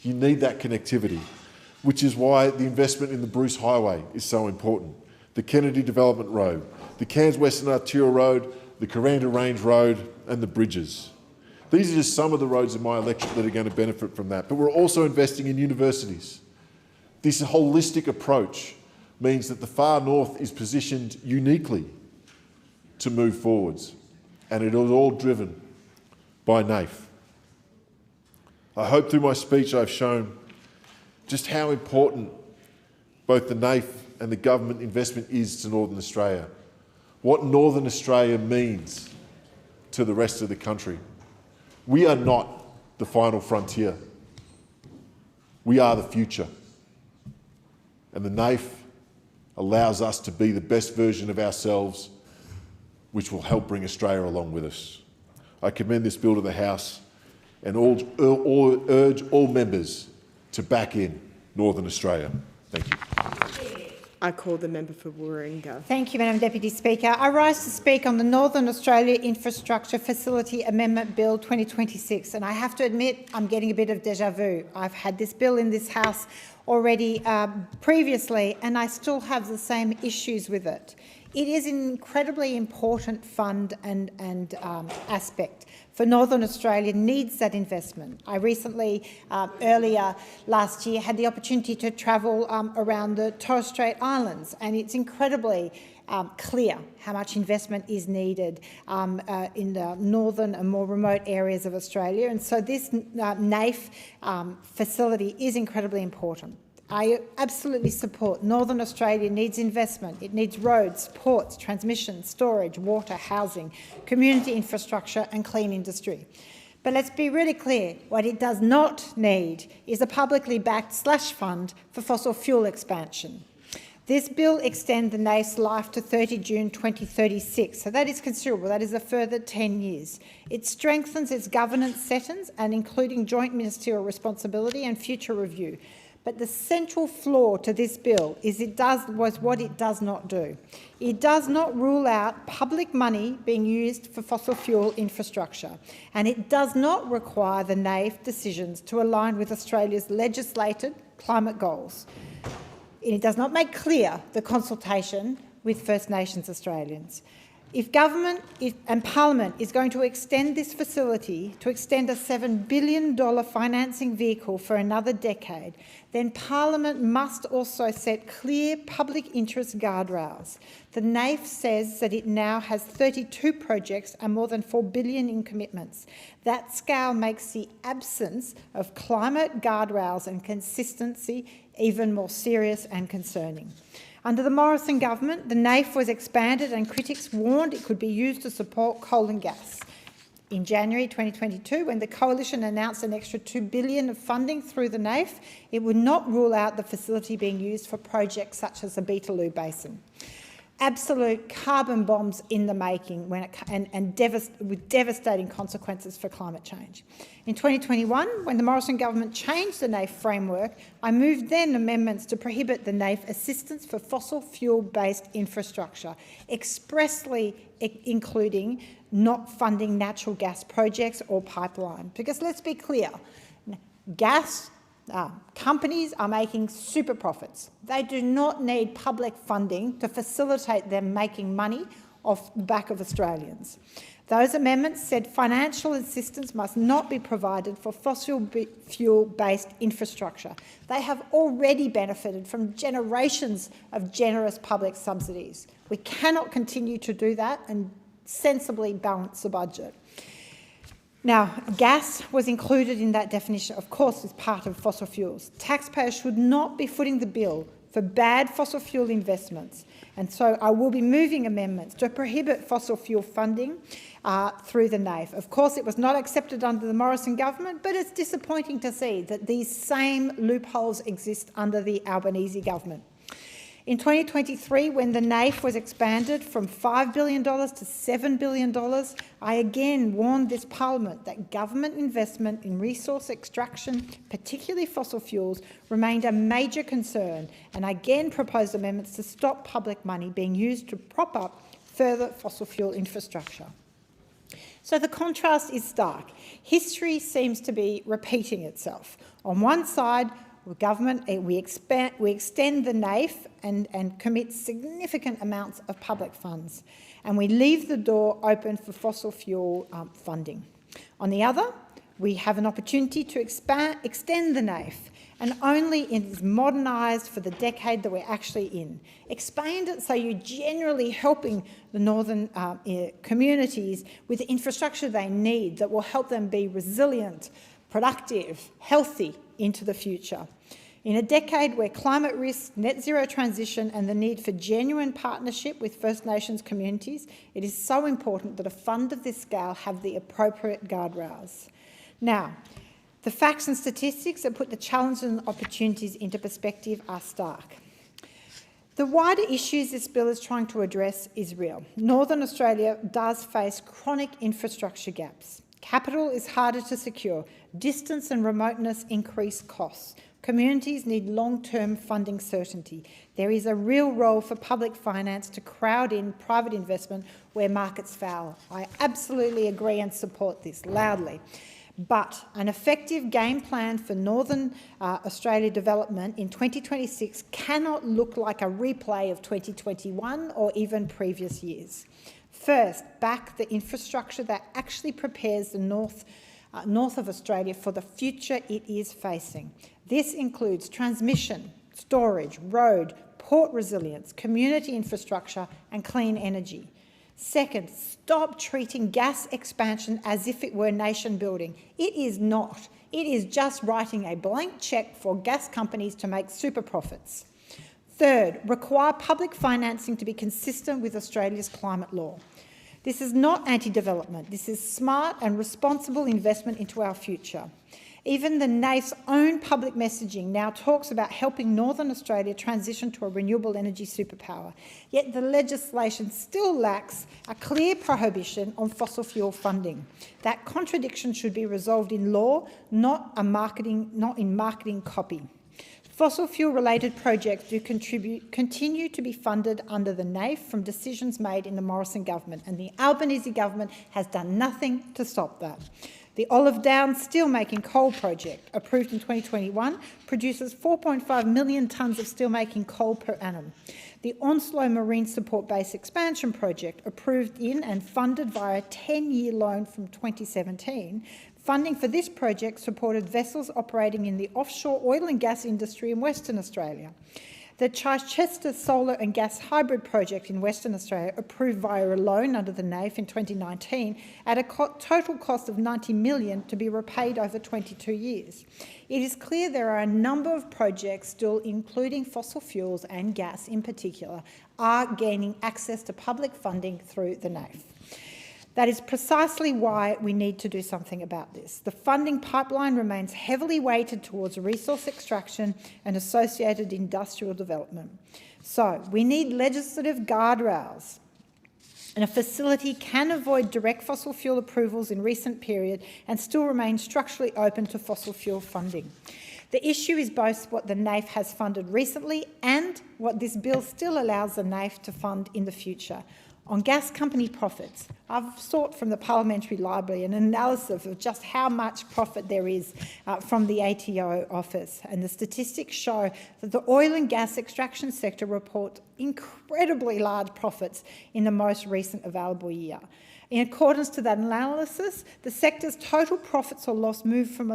You need that connectivity, which is why the investment in the Bruce Highway is so important. The Kennedy Development Road, the Cairns Western Arterial Road, the Coranda Range Road, and the bridges. These are just some of the roads in my electorate that are going to benefit from that. But we're also investing in universities. This holistic approach means that the far north is positioned uniquely to move forwards, and it is all driven by NAIF. I hope through my speech I've shown just how important both the NAIF and the government investment is to Northern Australia, what Northern Australia means to the rest of the country. We are not the final frontier. We are the future. And the NAIF allows us to be the best version of ourselves, which will help bring Australia along with us. I commend this bill to the House and urge all members to back in Northern Australia. Thank you. I call the member for Warringah. Thank you, Madam Deputy Speaker. I rise to speak on the Northern Australia Infrastructure Facility Amendment Bill 2026, and I have to admit I'm getting a bit of déjà vu. I've had this bill in this House already previously, and I still have the same issues with it. It is an incredibly important fund and aspect for Northern Australia, needs that investment. I recently, earlier last year, had the opportunity to travel around the Torres Strait Islands, and it's incredibly clear how much investment is needed in the northern and more remote areas of Australia. And so this NAIF facility is incredibly important. I absolutely support Northern Australia needs investment. It needs roads, ports, transmission, storage, water, housing, community infrastructure and clean industry. But let's be really clear, what it does not need is a publicly backed slush fund for fossil fuel expansion. This bill extends the NAIF's life to 30 June 2036, so that is considerable. That is a further 10 years. It strengthens its governance settings, and including joint ministerial responsibility and future review. But the central flaw to this bill is what it does not do. It does not rule out public money being used for fossil fuel infrastructure, and it does not require the NAIF decisions to align with Australia's legislated climate goals. It does not make clear the consultation with First Nations Australians. If government and Parliament is going to extend this facility, to extend a $7 billion financing vehicle for another decade, then Parliament must also set clear public interest guardrails. The NAIF says that it now has 32 projects and more than $4 billion in commitments. That scale makes the absence of climate guardrails and consistency even more serious and concerning. Under the Morrison government, the NAIF was expanded and critics warned it could be used to support coal and gas. In January 2022, when the Coalition announced an extra $2 billion of funding through the NAIF, it would not rule out the facility being used for projects such as the Beetaloo Basin. Absolute carbon bombs in the making with devastating consequences for climate change. In 2021, when the Morrison government changed the NAIF framework, I moved then amendments to prohibit the NAIF assistance for fossil fuel-based infrastructure, expressly including not funding natural gas projects or pipeline. Because let's be clear, gas companies are making super profits. They do not need public funding to facilitate them making money off the back of Australians. Those amendments said financial assistance must not be provided for fossil fuel-based infrastructure. They have already benefited from generations of generous public subsidies. We cannot continue to do that and sensibly balance the budget. Now, gas was included in that definition, of course, as part of fossil fuels. Taxpayers should not be footing the bill for bad fossil fuel investments, and so I will be moving amendments to prohibit fossil fuel funding through the NAIF. Of course, it was not accepted under the Morrison government, but it's disappointing to see that these same loopholes exist under the Albanese government. In 2023, when the NAIF was expanded from $5 billion to $7 billion, I again warned this Parliament that government investment in resource extraction, particularly fossil fuels, remained a major concern, and I again proposed amendments to stop public money being used to prop up further fossil fuel infrastructure. So the contrast is stark. History seems to be repeating itself. On one side, the government, we extend the NAIF and commit significant amounts of public funds, and we leave the door open for fossil fuel funding. On the other, we have an opportunity to extend the NAIF, and only it is modernised for the decade that we're actually in. Expand it so you're generally helping the northern communities with the infrastructure they need that will help them be resilient, productive, healthy into the future. In a decade where climate risk, net zero transition and the need for genuine partnership with First Nations communities, it is so important that a fund of this scale have the appropriate guardrails. Now, the facts and statistics that put the challenges and opportunities into perspective are stark. The wider issues this bill is trying to address is real. Northern Australia does face chronic infrastructure gaps. Capital is harder to secure. Distance and remoteness increase costs. Communities need long-term funding certainty. There is a real role for public finance to crowd in private investment where markets fail. I absolutely agree and support this loudly. But an effective game plan for Northern Australia development in 2026 cannot look like a replay of 2021 or even previous years. First, back the infrastructure that actually prepares the north of Australia for the future it is facing. This includes transmission, storage, road, port resilience, community infrastructure and clean energy. Second, stop treating gas expansion as if it were nation building. It is not. It is just writing a blank cheque for gas companies to make super profits. Third, require public financing to be consistent with Australia's climate law. This is not anti-development. This is smart and responsible investment into our future. Even the NAIF's own public messaging now talks about helping Northern Australia transition to a renewable energy superpower, yet the legislation still lacks a clear prohibition on fossil fuel funding. That contradiction should be resolved in law, not in marketing copy. Fossil fuel-related projects do continue to be funded under the NAIF from decisions made in the Morrison government, and the Albanese government has done nothing to stop that. The Olive Downs steelmaking coal project, approved in 2021, produces 4.5 million tonnes of steelmaking coal per annum. The Onslow Marine Support Base expansion project, approved in and funded via a 10-year loan from 2017, funding for this project supported vessels operating in the offshore oil and gas industry in Western Australia. The Chichester Solar and Gas Hybrid Project in Western Australia, approved via a loan under the NAIF in 2019 at a total cost of $90 million to be repaid over 22 years. It is clear there are a number of projects still, including fossil fuels and gas in particular, are gaining access to public funding through the NAIF. That is precisely why we need to do something about this. The funding pipeline remains heavily weighted towards resource extraction and associated industrial development. So we need legislative guardrails, and a facility can avoid direct fossil fuel approvals in recent period and still remain structurally open to fossil fuel funding. The issue is both what the NAIF has funded recently and what this bill still allows the NAIF to fund in the future. On gas company profits, I've sought from the Parliamentary Library an analysis of just how much profit there is from the ATO office, and the statistics show that the oil and gas extraction sector report incredibly large profits in the most recent available year. In accordance to that analysis, the sector's total profits or loss moved from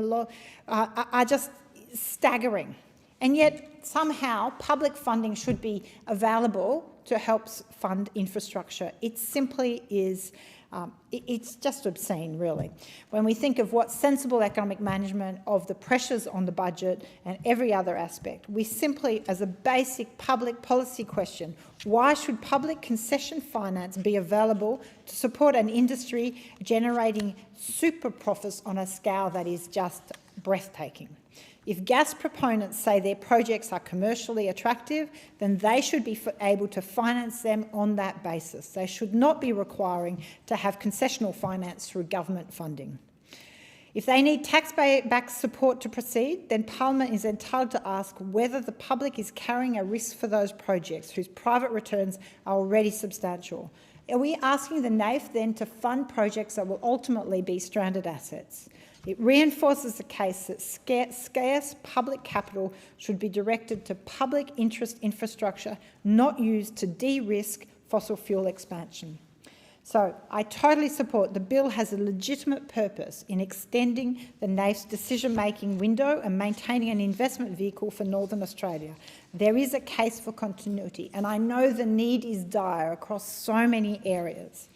are just staggering. And yet, somehow, public funding should be available to help fund infrastructure. It simply is, it's just obscene, really. When we think of what's sensible economic management of the pressures on the budget and every other aspect, we simply, as a basic public policy question, why should public concession finance be available to support an industry generating super profits on a scale that is just breathtaking? If gas proponents say their projects are commercially attractive, then they should be able to finance them on that basis. They should not be requiring to have concessional finance through government funding. If they need tax-backed support to proceed, then Parliament is entitled to ask whether the public is carrying a risk for those projects whose private returns are already substantial. Are we asking the NAIF then to fund projects that will ultimately be stranded assets? It reinforces the case that scarce public capital should be directed to public interest infrastructure, not used to de-risk fossil fuel expansion. So I totally support the bill has a legitimate purpose in extending the NAIF's decision-making window and maintaining an investment vehicle for Northern Australia. There is a case for continuity, and I know the need is dire across so many areas,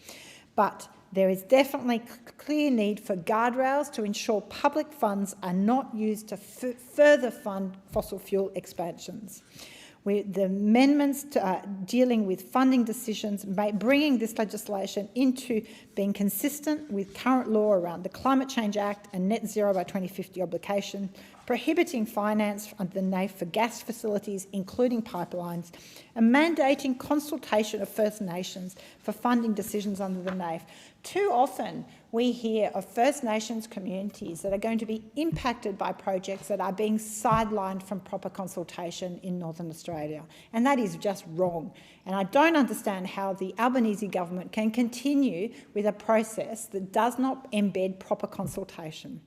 but there is definitely clear need for guardrails to ensure public funds are not used to further fund fossil fuel expansions. The amendments dealing with funding decisions, bringing this legislation into being consistent with current law around the Climate Change Act and Net Zero by 2050 obligation, prohibiting finance under the NAIF for gas facilities, including pipelines, and mandating consultation of First Nations for funding decisions under the NAIF. Too often we hear of First Nations communities that are going to be impacted by projects that are being sidelined from proper consultation in Northern Australia, and that is just wrong. And I don't understand how the Albanese government can continue with a process that does not embed proper consultation.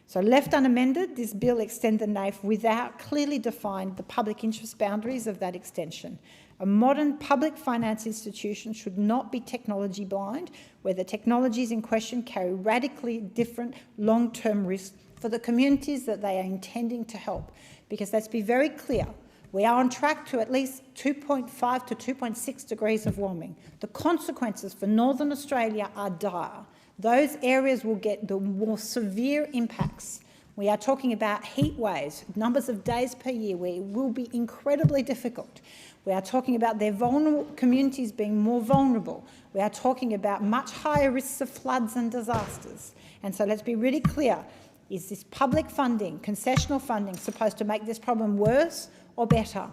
So left unamended, this bill extends the NAIF without clearly defined the public interest boundaries of that extension. A modern public finance institution should not be technology blind, where the technologies in question carry radically different long-term risks for the communities that they are intending to help. Because let's be very clear, we are on track to at least 2.5 to 2.6 degrees of warming. The consequences for Northern Australia are dire. Those areas will get the more severe impacts. We are talking about heat waves, numbers of days per year where it will be incredibly difficult. We are talking about their vulnerable communities being more vulnerable. We are talking about much higher risks of floods and disasters. And so let's be really clear, is this public funding, concessional funding, supposed to make this problem worse or better?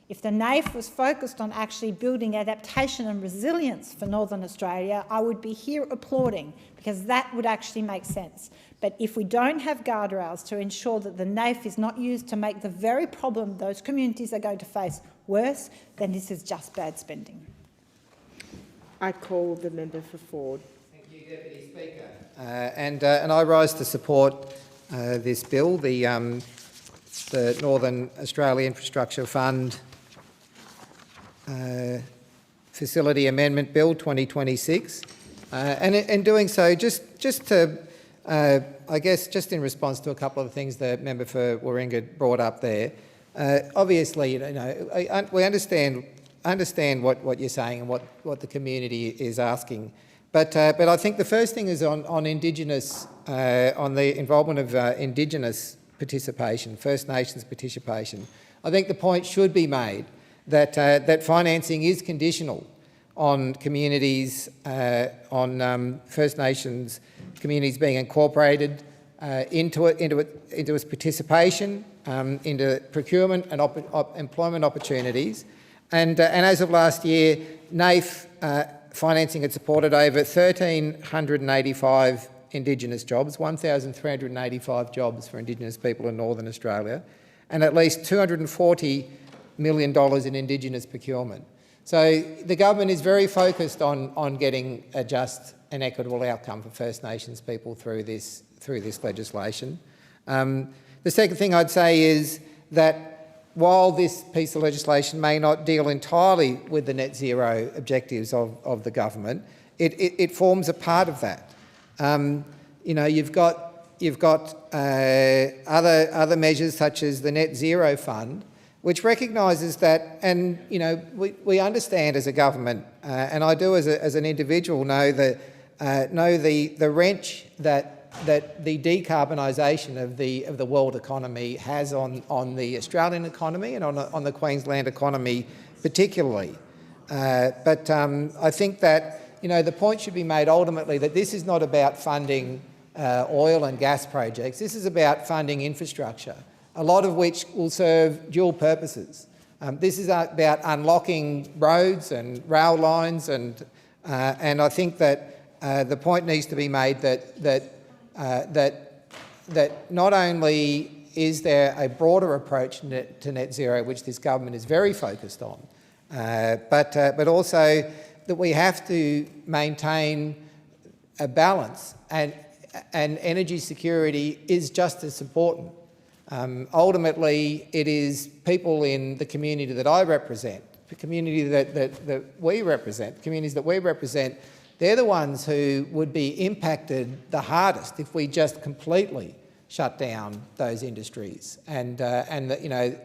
If the NAIF was focused on actually building adaptation and resilience for Northern Australia, I would be here applauding, because that would actually make sense. But if we don't have guardrails to ensure that the NAIF is not used to make the very problem those communities are going to face worse, then this is just bad spending. I call the member for Ford. Thank you, Deputy Speaker. And I rise to support this bill, the Northern Australia Infrastructure Fund Facility Amendment Bill 2026. And in doing so, just to, I guess, just in response to a couple of the things the member for Warringah brought up there, obviously, you know, we understand what you're saying and what the community is asking, but I think the first thing is on Indigenous, on the involvement of Indigenous participation, First Nations participation. I think the point should be made that financing is conditional on communities, on First Nations communities being incorporated into its participation, into procurement and employment opportunities. And as of last year, NAIF financing had supported over 1,385 Indigenous jobs, 1,385 jobs for Indigenous people in Northern Australia, and at least $240 million in Indigenous procurement. So the government is very focused on getting a just and equitable outcome for First Nations people through this legislation. The second thing I'd say is that while this piece of legislation may not deal entirely with the net zero objectives of the government, it forms a part of that. You know, you've got other measures such as the Net Zero Fund, which recognises that, and you know, we understand as a government, and I do as an individual know the wrench that the decarbonisation of the world economy has on the Australian economy and on the Queensland economy particularly. But I think that, you know, the point should be made ultimately that this is not about funding oil and gas projects. This is about funding infrastructure, a lot of which will serve dual purposes. This is about unlocking roads and rail lines, and I think that the point needs to be made that not only is there a broader approach to net zero, which this government is very focused on, but also that we have to maintain a balance, and energy security is just as important. Ultimately, it is people in the community that I represent, the community that we represent, communities that we represent, they're the ones who would be impacted the hardest if we just completely shut down those industries. And you know,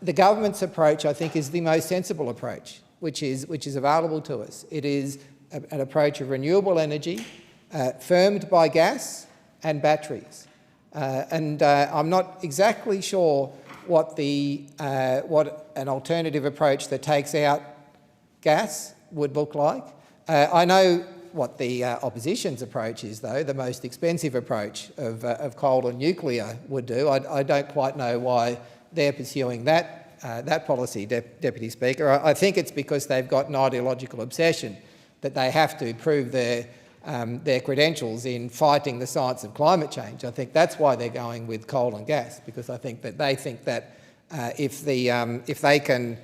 the government's approach, I think, is the most sensible approach, which is available to us. It is an approach of renewable energy, firmed by gas and batteries. I'm not exactly sure what an alternative approach that takes out gas would look like. I know what the opposition's approach is, though, the most expensive approach of coal and nuclear would do. I don't quite know why they're pursuing that policy, Deputy Speaker. I think it's because they've got an ideological obsession that they have to prove their credentials in fighting the science of climate change. I think that's why they're going with coal and gas, because I think that they think that if they can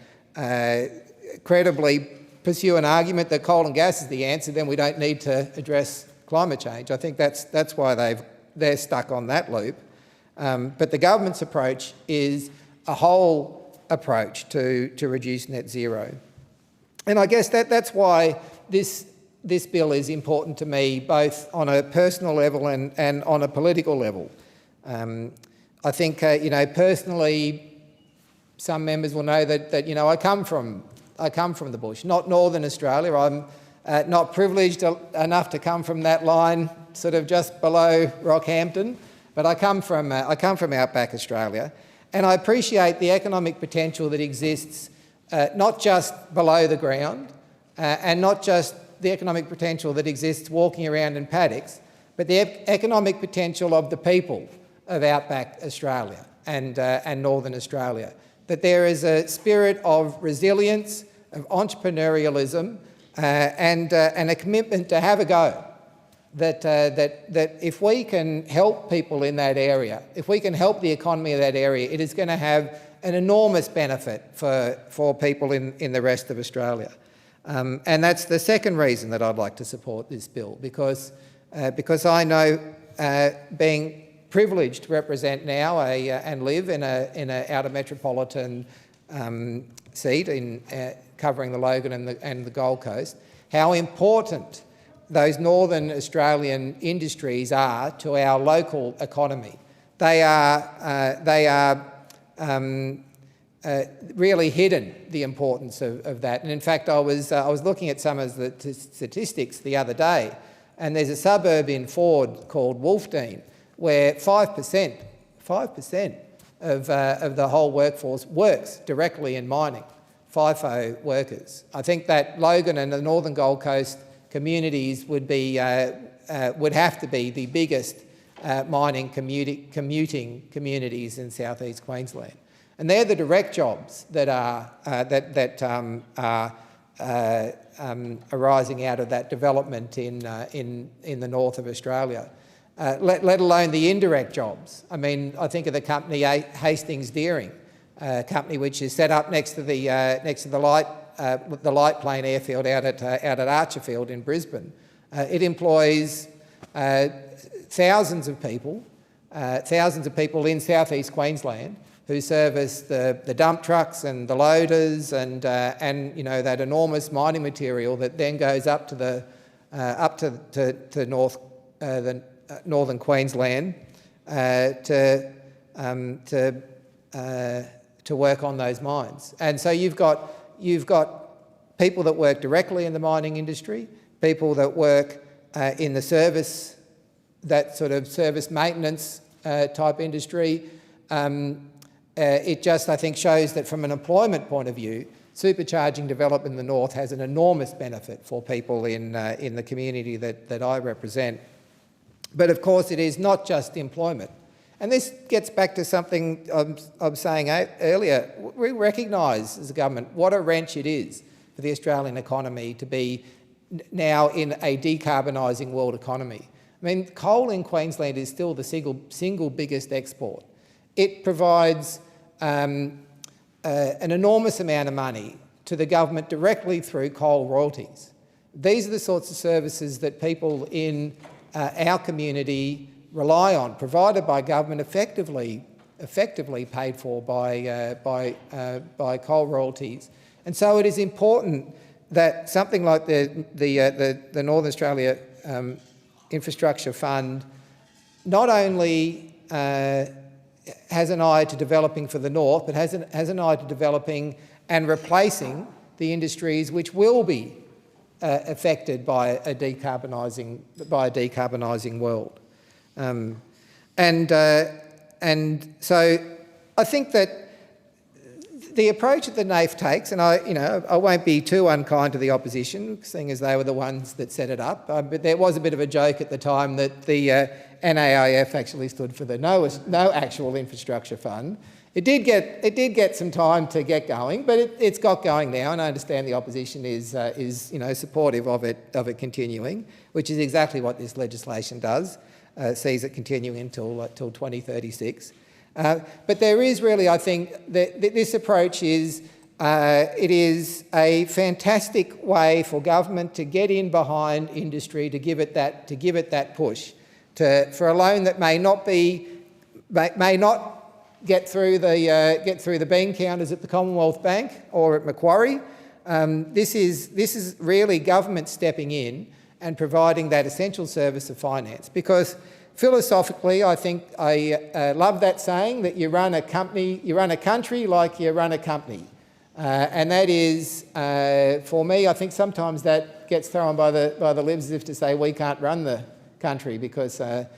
credibly pursue an argument that coal and gas is the answer, then we don't need to address climate change. I think that's why they're stuck on that loop. But the government's approach is a whole approach to reduce net zero. And I guess that's why this bill is important to me, both on a personal level and on a political level. I think, you know, personally, some members will know that you know, I come from the bush, not Northern Australia. I'm not privileged enough to come from that line, sort of just below Rockhampton, but I come from outback Australia, and I appreciate the economic potential that exists not just below the ground, and not just the economic potential that exists walking around in paddocks, but the economic potential of the people of outback Australia and Northern Australia. That there is a spirit of resilience, of entrepreneurialism, and a commitment to have a go. That if we can help people in that area, if we can help the economy of that area, it is going to have an enormous benefit for people in the rest of Australia. And that's the second reason that I'd like to support this bill, because I know, being privileged to represent now and live in a outer metropolitan seat covering the Logan and the Gold Coast, how important those Northern Australian industries are to our local economy. They are really hidden, the importance of that. And in fact, I was looking at some of the statistics the other day, and there's a suburb in Ford called Wolfdean, where 5% of the whole workforce works directly in mining, FIFO workers. I think that Logan and the Northern Gold Coast communities would have to be the biggest mining commuting communities in southeast Queensland, and they're the direct jobs that are arising out of that development in the north of Australia. Let alone the indirect jobs. I mean, I think of the company Hastings Deering, a company which is set up next to the light plane airfield out at Archerfield in Brisbane. It employs thousands of people in southeast Queensland who service the dump trucks and the loaders and you know, that enormous mining material that then goes up to the northern Queensland to work on those mines. And so you've got people that work directly in the mining industry, people that work in the service, that sort of service maintenance type industry. It just, I think, shows that from an employment point of view, supercharging development in the north has an enormous benefit for people in the community that I represent. But of course, it is not just employment. And this gets back to something I was saying earlier. We recognise as a government what a wrench it is for the Australian economy to be now in a decarbonising world economy. I mean, coal in Queensland is still the single biggest export. It provides an enormous amount of money to the government directly through coal royalties. These are the sorts of services that people in our community rely on, provided by government, effectively paid for by coal royalties. And so it is important that something like the Northern Australia Infrastructure Fund not only has an eye to developing for the north, but has an eye to developing and replacing the industries which will be affected by a decarbonising world. And so I think that the approach that the NAIF takes, and I won't be too unkind to the opposition, seeing as they were the ones that set it up, but there was a bit of a joke at the time that the NAIF actually stood for the no actual infrastructure fund. It did get some time to get going, but it's got going now, and I understand the opposition is supportive of it continuing, which is exactly what this legislation does, sees it continuing until 2036. But there is really, I think, that this approach is it is a fantastic way for government to get in behind industry, to give it that push, for a loan that may not get through the bean counters at the Commonwealth Bank or at Macquarie. This is really government stepping in and providing that essential service of finance, because philosophically, I think I love that saying that you run a country like you run a company. And that is, for me, I think sometimes that gets thrown by the libs as if to say we can't run the country because there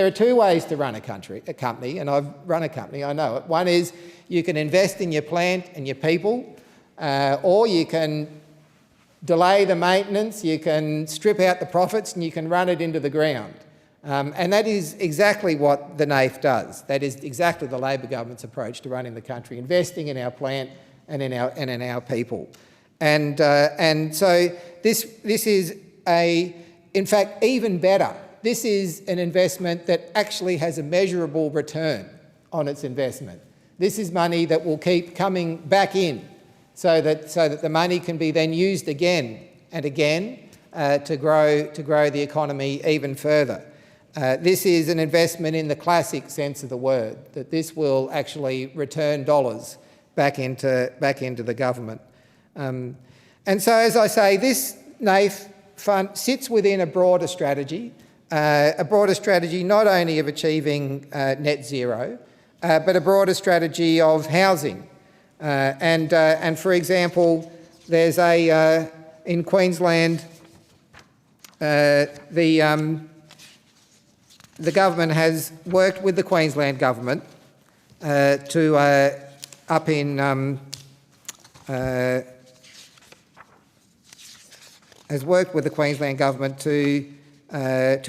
are two ways to run a company, and I've run a company, I know it. One is you can invest in your plant and your people, or you can delay the maintenance, you can strip out the profits, and you can run it into the ground. And that is exactly what the NAIF does. That is exactly the Labor government's approach to running the country, investing in our plant and in our people. And so this is in fact, even better. This is an investment that actually has a measurable return on its investment. This is money that will keep coming back in, so that the money can be then used again and again to grow the economy even further. This is an investment in the classic sense of the word, that this will actually return dollars back into the government. And so, as I say, this NAIF fund sits within a broader strategy not only of achieving net zero, but a broader strategy of housing. And for example, there's in Queensland, the government has worked with the Queensland government to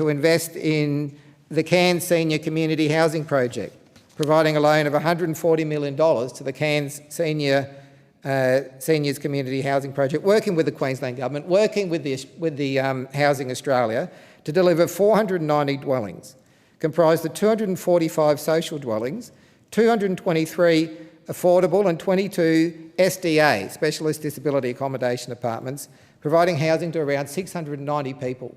invest in the Cairns Senior Community Housing Project, providing a loan of $140 million to the Cairns Seniors Community Housing Project, working with the Queensland Government, working with the Housing Australia to deliver 490 dwellings, comprised of 245 social dwellings, 223 affordable and 22 SDA, Specialist Disability Accommodation Apartments, providing housing to around 690 people.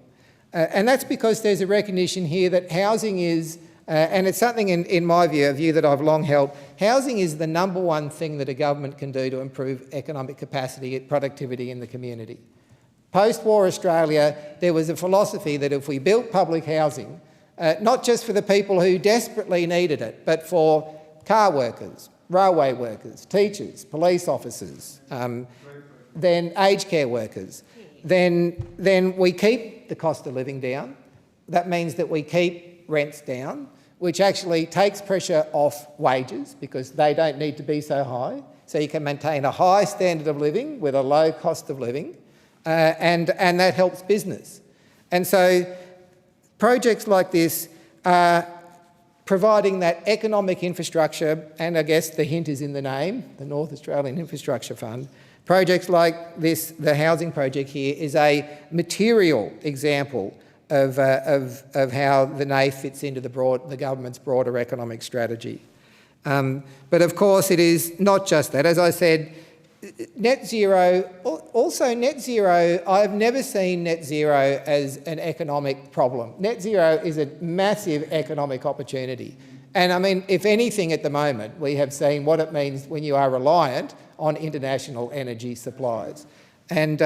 And that's because there's a recognition here that housing is, and it's something in my view, a view that I've long held, housing is the number one thing that a government can do to improve economic capacity and productivity in the community. Post-war Australia, there was a philosophy that if we built public housing, not just for the people who desperately needed it, but for car workers, railway workers, teachers, police officers, then aged care workers, then we keep the cost of living down. That means that we keep rents down, which actually takes pressure off wages because they don't need to be so high. So you can maintain a high standard of living with a low cost of living, and that helps business. And so projects like this are providing that economic infrastructure, and I guess the hint is in the name, the North Australian Infrastructure Fund. Projects like this, the housing project here, is a material example of how the NAIF fits into the government's broader economic strategy. But of course it is not just that. As I said, net zero, I've never seen net zero as an economic problem. Net zero is a massive economic opportunity. And I mean, if anything at the moment, we have seen what it means when you are reliant on international energy supplies. And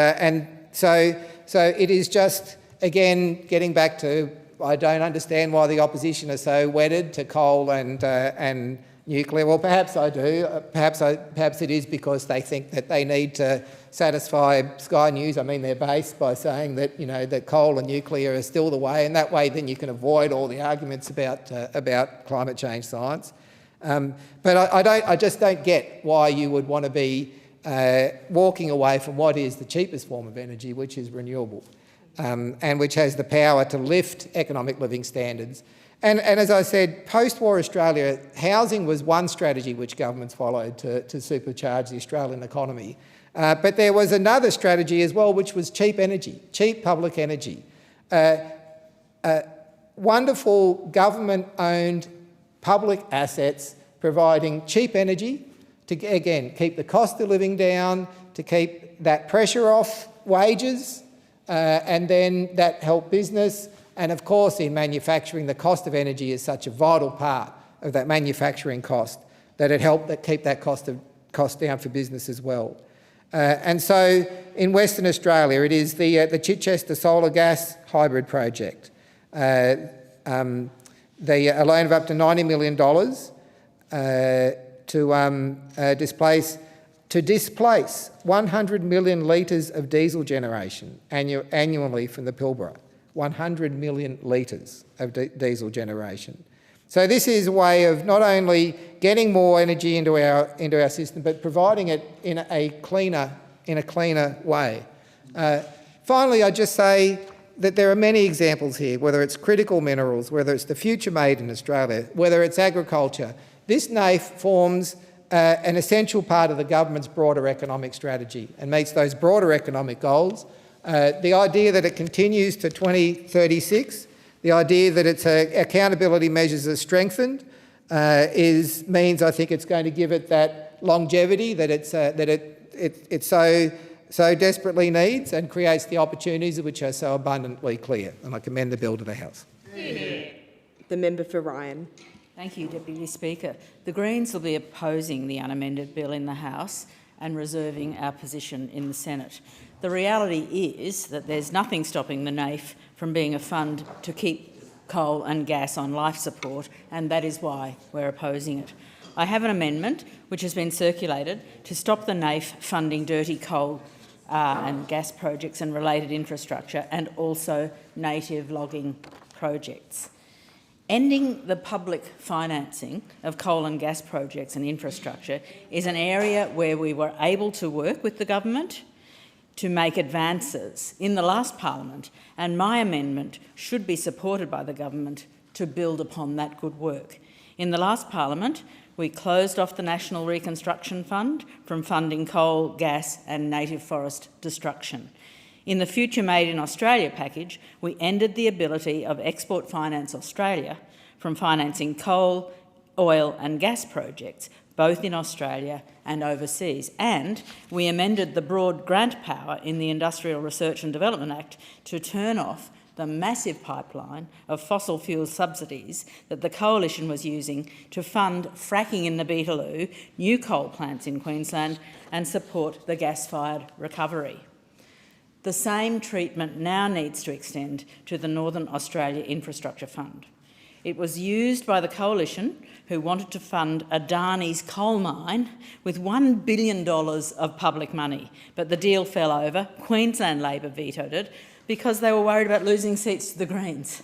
so it is just, again, getting back to, I don't understand why the opposition are so wedded to coal and nuclear. Well, perhaps I do. Perhaps it is because they think that they need to satisfy Sky News, their base, by saying that, that coal and nuclear are still the way, and that way then you can avoid all the arguments about climate change science. But I just don't get why you would want to be walking away from what is the cheapest form of energy, which is renewable, and which has the power to lift economic living standards. And as I said, post-war Australia, housing was one strategy which governments followed to supercharge the Australian economy. But there was another strategy as well, which was cheap energy, cheap public energy. Wonderful government-owned public assets providing cheap energy to, again, keep the cost of living down, to keep that pressure off wages, and then that helped business. And of course, in manufacturing, the cost of energy is such a vital part of that manufacturing cost that it helped keep that cost down for business as well. And so in Western Australia, it is the Chichester Solar Gas Hybrid Project. A loan of up to $90 million to displace 100 million litres of diesel generation annually from the Pilbara. 100 million litres of diesel generation. So this is a way of not only getting more energy into our system, but providing it in a cleaner way. Finally, I just say that there are many examples here, whether it's critical minerals, whether it's the future made in Australia, whether it's agriculture. This NAIF forms an essential part of the government's broader economic strategy and meets those broader economic goals. The idea that it continues to 2036, the idea that its accountability measures are strengthened, means I think it's going to give it that longevity that it so desperately needs, and creates the opportunities which are so abundantly clear. And I commend the bill to the House. The member for Ryan. Thank you, Deputy Speaker. The Greens will be opposing the unamended bill in the House and reserving our position in the Senate. The reality is that there's nothing stopping the NAIF from being a fund to keep coal and gas on life support, and that is why we're opposing it. I have an amendment which has been circulated to stop the NAIF funding dirty coal and gas projects and related infrastructure, and also native logging projects. Ending the public financing of coal and gas projects and infrastructure is an area where we were able to work with the government to make advances in the last Parliament, and my amendment should be supported by the government to build upon that good work. In the last Parliament, we closed off the National Reconstruction Fund from funding coal, gas and native forest destruction. In the Future Made in Australia package, we ended the ability of Export Finance Australia from financing coal, oil and gas projects, both in Australia and overseas. And we amended the broad grant power in the Industrial Research and Development Act to turn off the massive pipeline of fossil fuel subsidies that the Coalition was using to fund fracking in the Beetaloo, new coal plants in Queensland and support the gas-fired recovery. The same treatment now needs to extend to the Northern Australia Infrastructure Fund. It was used by the Coalition, who wanted to fund Adani's coal mine with $1 billion of public money, but the deal fell over. Queensland Labor vetoed it because they were worried about losing seats to the Greens.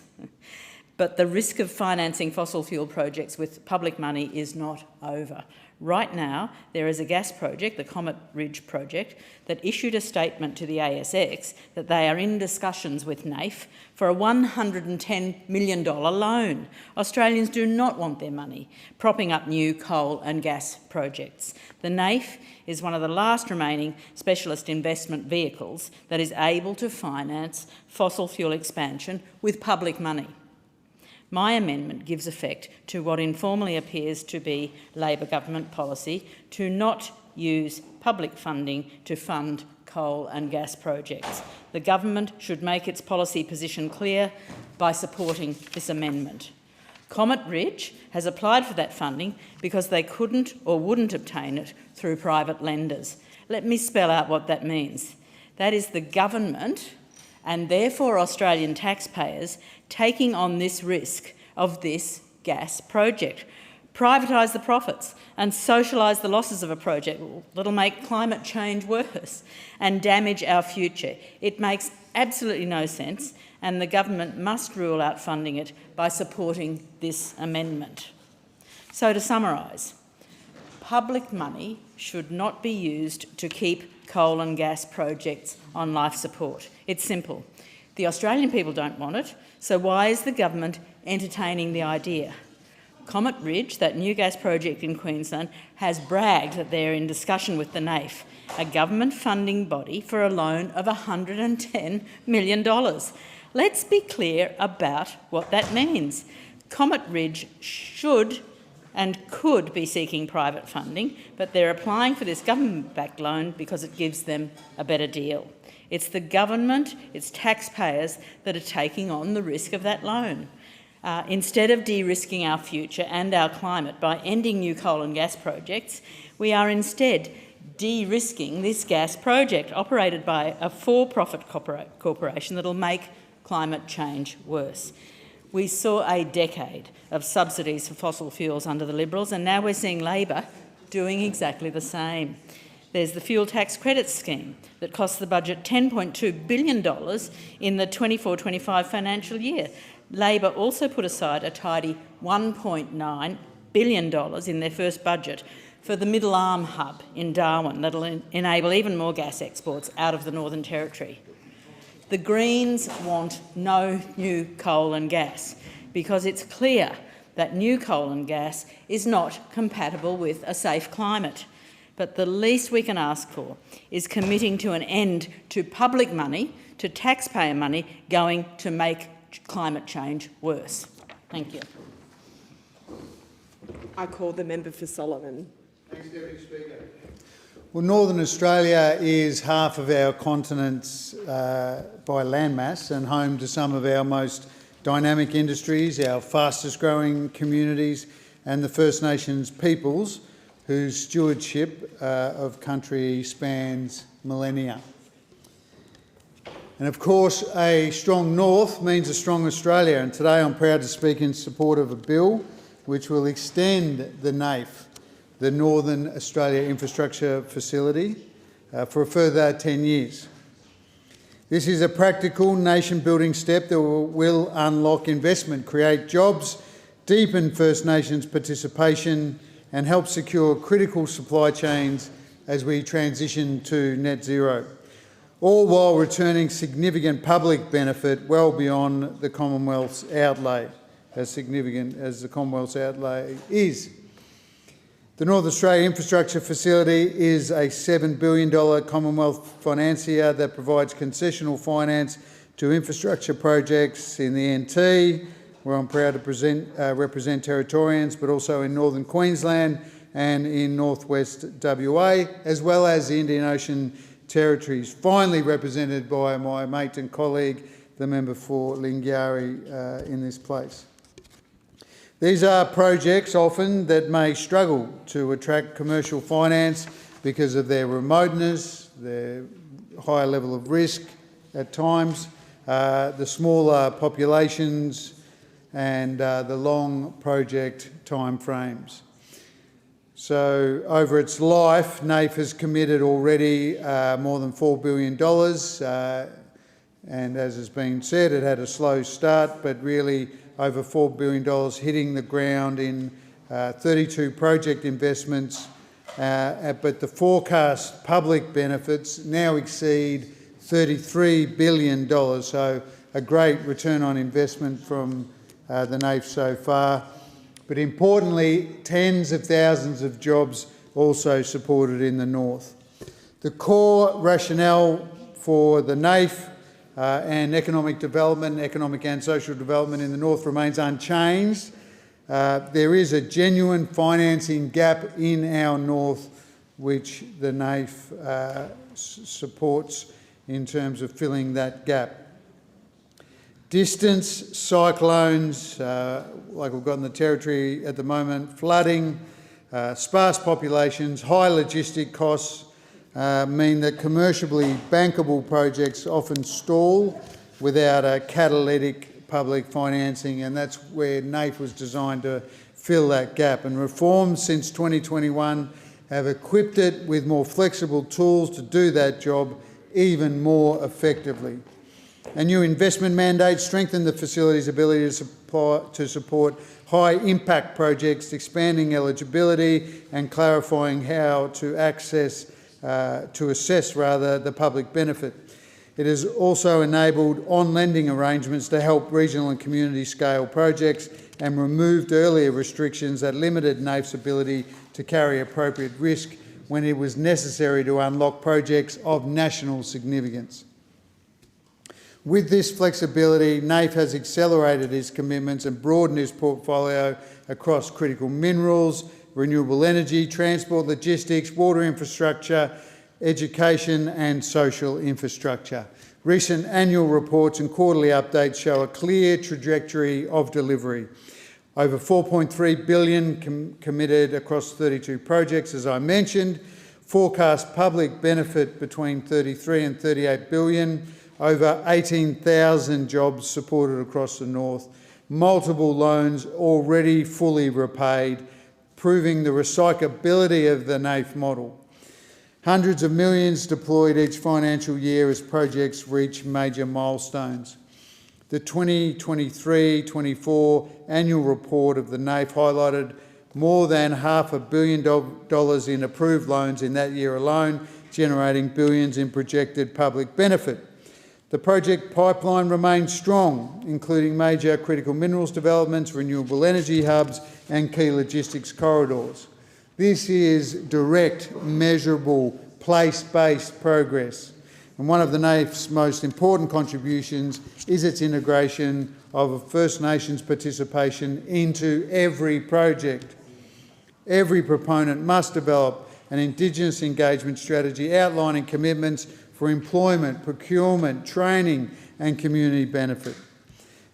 But the risk of financing fossil fuel projects with public money is not over. Right now, there is a gas project, the Comet Ridge project, that issued a statement to the ASX that they are in discussions with NAIF for a $110 million loan. Australians do not want their money propping up new coal and gas projects. The NAIF is one of the last remaining specialist investment vehicles that is able to finance fossil fuel expansion with public money. My amendment gives effect to what informally appears to be Labor government policy to not use public funding to fund coal and gas projects. The government should make its policy position clear by supporting this amendment. Comet Ridge has applied for that funding because they couldn't or wouldn't obtain it through private lenders. Let me spell out what that means. That is the government, and therefore Australian taxpayers, taking on this risk of this gas project. Privatise the profits and socialise the losses of a project that'll make climate change worse and damage our future. It makes absolutely no sense, and the government must rule out funding it by supporting this amendment. So to summarise, public money should not be used to keep coal and gas projects on life support. It's simple. The Australian people don't want it, so why is the government entertaining the idea? Comet Ridge, that new gas project in Queensland, has bragged that they're in discussion with the NAIF, a government funding body, for a loan of $110 million. Let's be clear about what that means. Comet Ridge should and could be seeking private funding, but they're applying for this government-backed loan because it gives them a better deal. It's the government, it's taxpayers that are taking on the risk of that loan. Instead of de-risking our future and our climate by ending new coal and gas projects, we are instead de-risking this gas project operated by a for-profit corporation that will make climate change worse. We saw a decade of subsidies for fossil fuels under the Liberals, and now we're seeing Labor doing exactly the same. There's the fuel tax credit scheme that cost the budget $10.2 billion in the 24-25 financial year. Labor also put aside a tidy $1.9 billion in their first budget for the Middle Arm hub in Darwin that'll enable even more gas exports out of the Northern Territory. The Greens want no new coal and gas because it's clear that new coal and gas is not compatible with a safe climate. But the least we can ask for is committing to an end to public money, to taxpayer money, going to make climate change worse. Thank you. I call the member for Solomon. Thanks, Deputy Speaker. Well, Northern Australia is half of our continent's by landmass and home to some of our most dynamic industries, our fastest growing communities and the First Nations peoples whose stewardship of country spans millennia. And of course, a strong north means a strong Australia, and today I'm proud to speak in support of a bill which will extend the NAIF, the Northern Australia Infrastructure Facility, for a further 10 years. This is a practical nation-building step that will unlock investment, create jobs, deepen First Nations participation and help secure critical supply chains as we transition to net zero, all while returning significant public benefit well beyond the Commonwealth's outlay, as significant as the Commonwealth's outlay is. The North Australia Infrastructure Facility is a $7 billion Commonwealth financier that provides concessional finance to infrastructure projects in the NT, where I'm proud to represent Territorians, but also in Northern Queensland and in Northwest WA, as well as the Indian Ocean Territories, finally represented by my mate and colleague, the member for Lingiari in this place. These are projects often that may struggle to attract commercial finance because of their remoteness, their higher level of risk at times, the smaller populations and the long project timeframes. So over its life, NAIF has committed already more than $4 billion and as has been said, it had a slow start, but really over $4 billion hitting the ground in 32 project investments, but the forecast public benefits now exceed $33 billion, so a great return on investment from the NAIF so far. But importantly, tens of thousands of jobs also supported in the north. The core rationale for the NAIF and economic development, economic and social development in the north remains unchanged. There is a genuine financing gap in our north which the NAIF supports in terms of filling that gap. Distance, cyclones, like we've got in the Territory at the moment, flooding, sparse populations, high logistic costs mean that commercially bankable projects often stall without a catalytic public financing, and that's where NAIF was designed to fill that gap. And reforms since 2021 have equipped it with more flexible tools to do that job even more effectively. A new investment mandate strengthened the facility's ability to support high-impact projects, expanding eligibility and clarifying how to assess the public benefit. It has also enabled on-lending arrangements to help regional and community scale projects and removed earlier restrictions that limited NAIF's ability to carry appropriate risk when it was necessary to unlock projects of national significance. With this flexibility, NAIF has accelerated its commitments and broadened its portfolio across critical minerals, renewable energy, transport, logistics, water infrastructure, education and social infrastructure. Recent annual reports and quarterly updates show a clear trajectory of delivery. Over $4.3 billion committed across 32 projects, as I mentioned. Forecast public benefit between 33 and 38 billion. Over 18,000 jobs supported across the north. Multiple loans already fully repaid, proving the recyclability of the NAIF model. Hundreds of millions deployed each financial year as projects reach major milestones. The 2023-24 annual report of the NAIF highlighted more than $500 million in approved loans in that year alone, generating billions in projected public benefit. The project pipeline remains strong, including major critical minerals developments, renewable energy hubs and key logistics corridors. This is direct, measurable, place-based progress. And one of the NAIF's most important contributions is its integration of First Nations participation into every project. Every proponent must develop an Indigenous engagement strategy outlining commitments for employment, procurement, training and community benefit.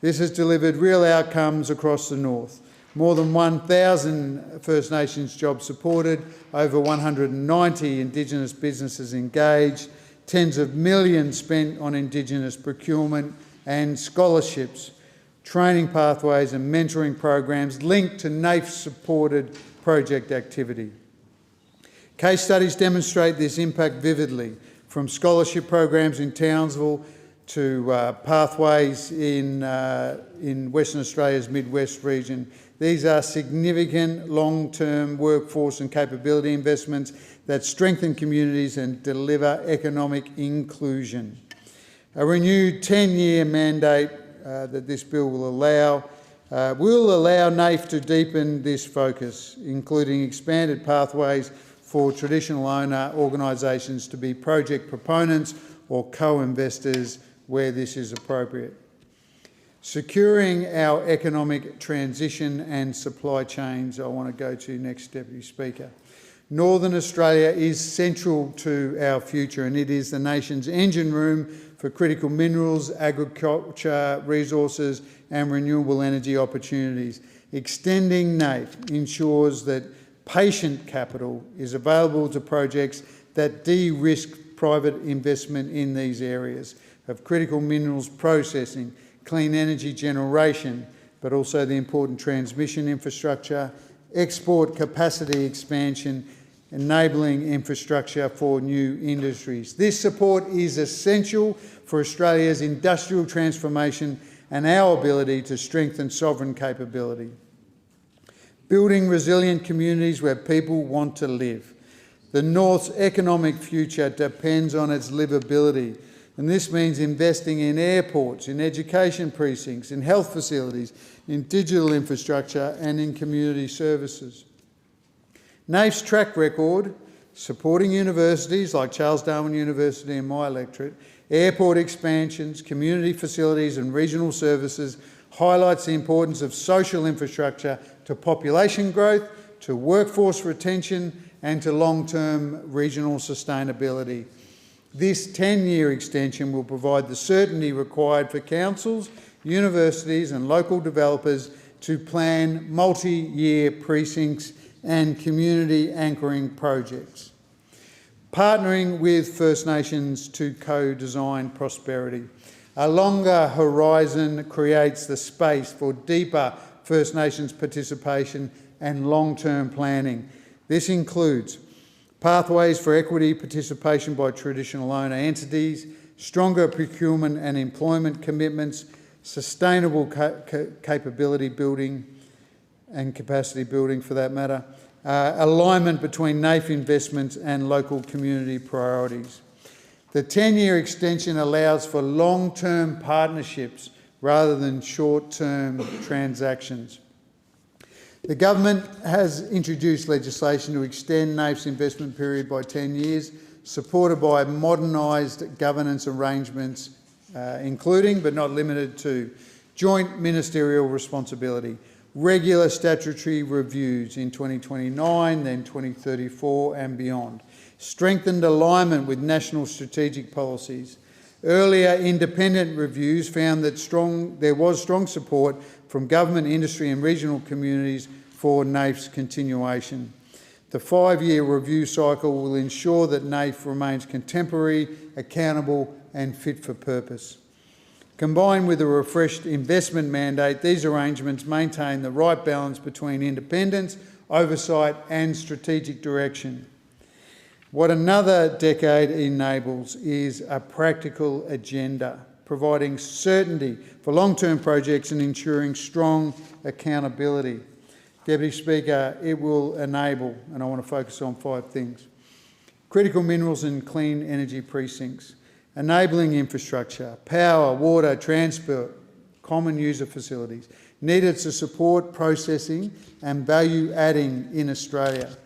This has delivered real outcomes across the north. More than 1,000 First Nations jobs supported, over 190 Indigenous businesses engaged, tens of millions spent on Indigenous procurement and scholarships, training pathways and mentoring programs linked to NAIF-supported project activity. Case studies demonstrate this impact vividly, from scholarship programs in Townsville to pathways in Western Australia's Midwest region. These are significant long-term workforce and capability investments that strengthen communities and deliver economic inclusion. A renewed 10-year mandate that this bill will allow NAIF to deepen this focus, including expanded pathways for traditional owner organisations to be project proponents or co-investors where this is appropriate. Securing our economic transition and supply chains, I want to go to next, Deputy Speaker. Northern Australia is central to our future and it is the nation's engine room for critical minerals, agriculture, resources and renewable energy opportunities. Extending NAIF ensures that patient capital is available to projects that de-risk private investment in these areas of critical minerals processing, clean energy generation, but also the important transmission infrastructure, export capacity expansion, enabling infrastructure for new industries. This support is essential for Australia's industrial transformation and our ability to strengthen sovereign capability. Building resilient communities where people want to live. The North's economic future depends on its livability, and this means investing in airports, in education precincts, in health facilities, in digital infrastructure and in community services. NAIF's track record supporting universities like Charles Darwin University and my electorate, airport expansions, community facilities and regional services highlights the importance of social infrastructure to population growth, to workforce retention and to long-term regional sustainability. This 10-year extension will provide the certainty required for councils universities and local developers to plan multi-year precincts and community anchoring projects. Partnering with First Nations to co-design prosperity. A longer horizon creates the space for deeper First Nations participation and long-term planning. This includes pathways for equity participation by traditional owner entities, stronger procurement and employment commitments, sustainable capability building and capacity building for that matter, alignment between NAIF investments and local community priorities. The 10-year extension allows for long-term partnerships rather than short-term transactions. The government has introduced legislation to extend NAIF's investment period by 10 years, supported by modernised governance arrangements, including, but not limited to, joint ministerial responsibility, regular statutory reviews in 2029, then 2034 and beyond, strengthened alignment with national strategic policies. Earlier independent reviews found that there was strong support from government, industry and regional communities for NAIF's continuation. The 5-year review cycle will ensure that NAIF remains contemporary, accountable and fit for purpose. Combined with a refreshed investment mandate, these arrangements maintain the right balance between independence, oversight and strategic direction. What another decade enables is a practical agenda, providing certainty for long-term projects and ensuring strong accountability. Deputy Speaker, it will enable, and I want to focus on 5 things: critical minerals and clean energy precincts, enabling infrastructure, power, water, transport, common user facilities, needed to support processing and value adding in Australia.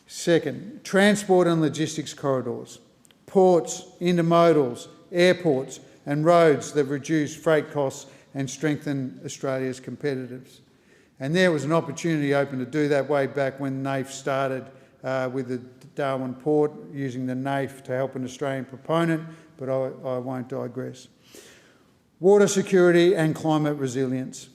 Second, transport and logistics corridors, ports, intermodals, airports and roads that reduce freight costs and strengthen Australia's competitiveness. And there was an opportunity open to do that way back when NAIF started with the Darwin port, using the NAIF to help an Australian proponent, but I won't digress. Water security and climate resilience.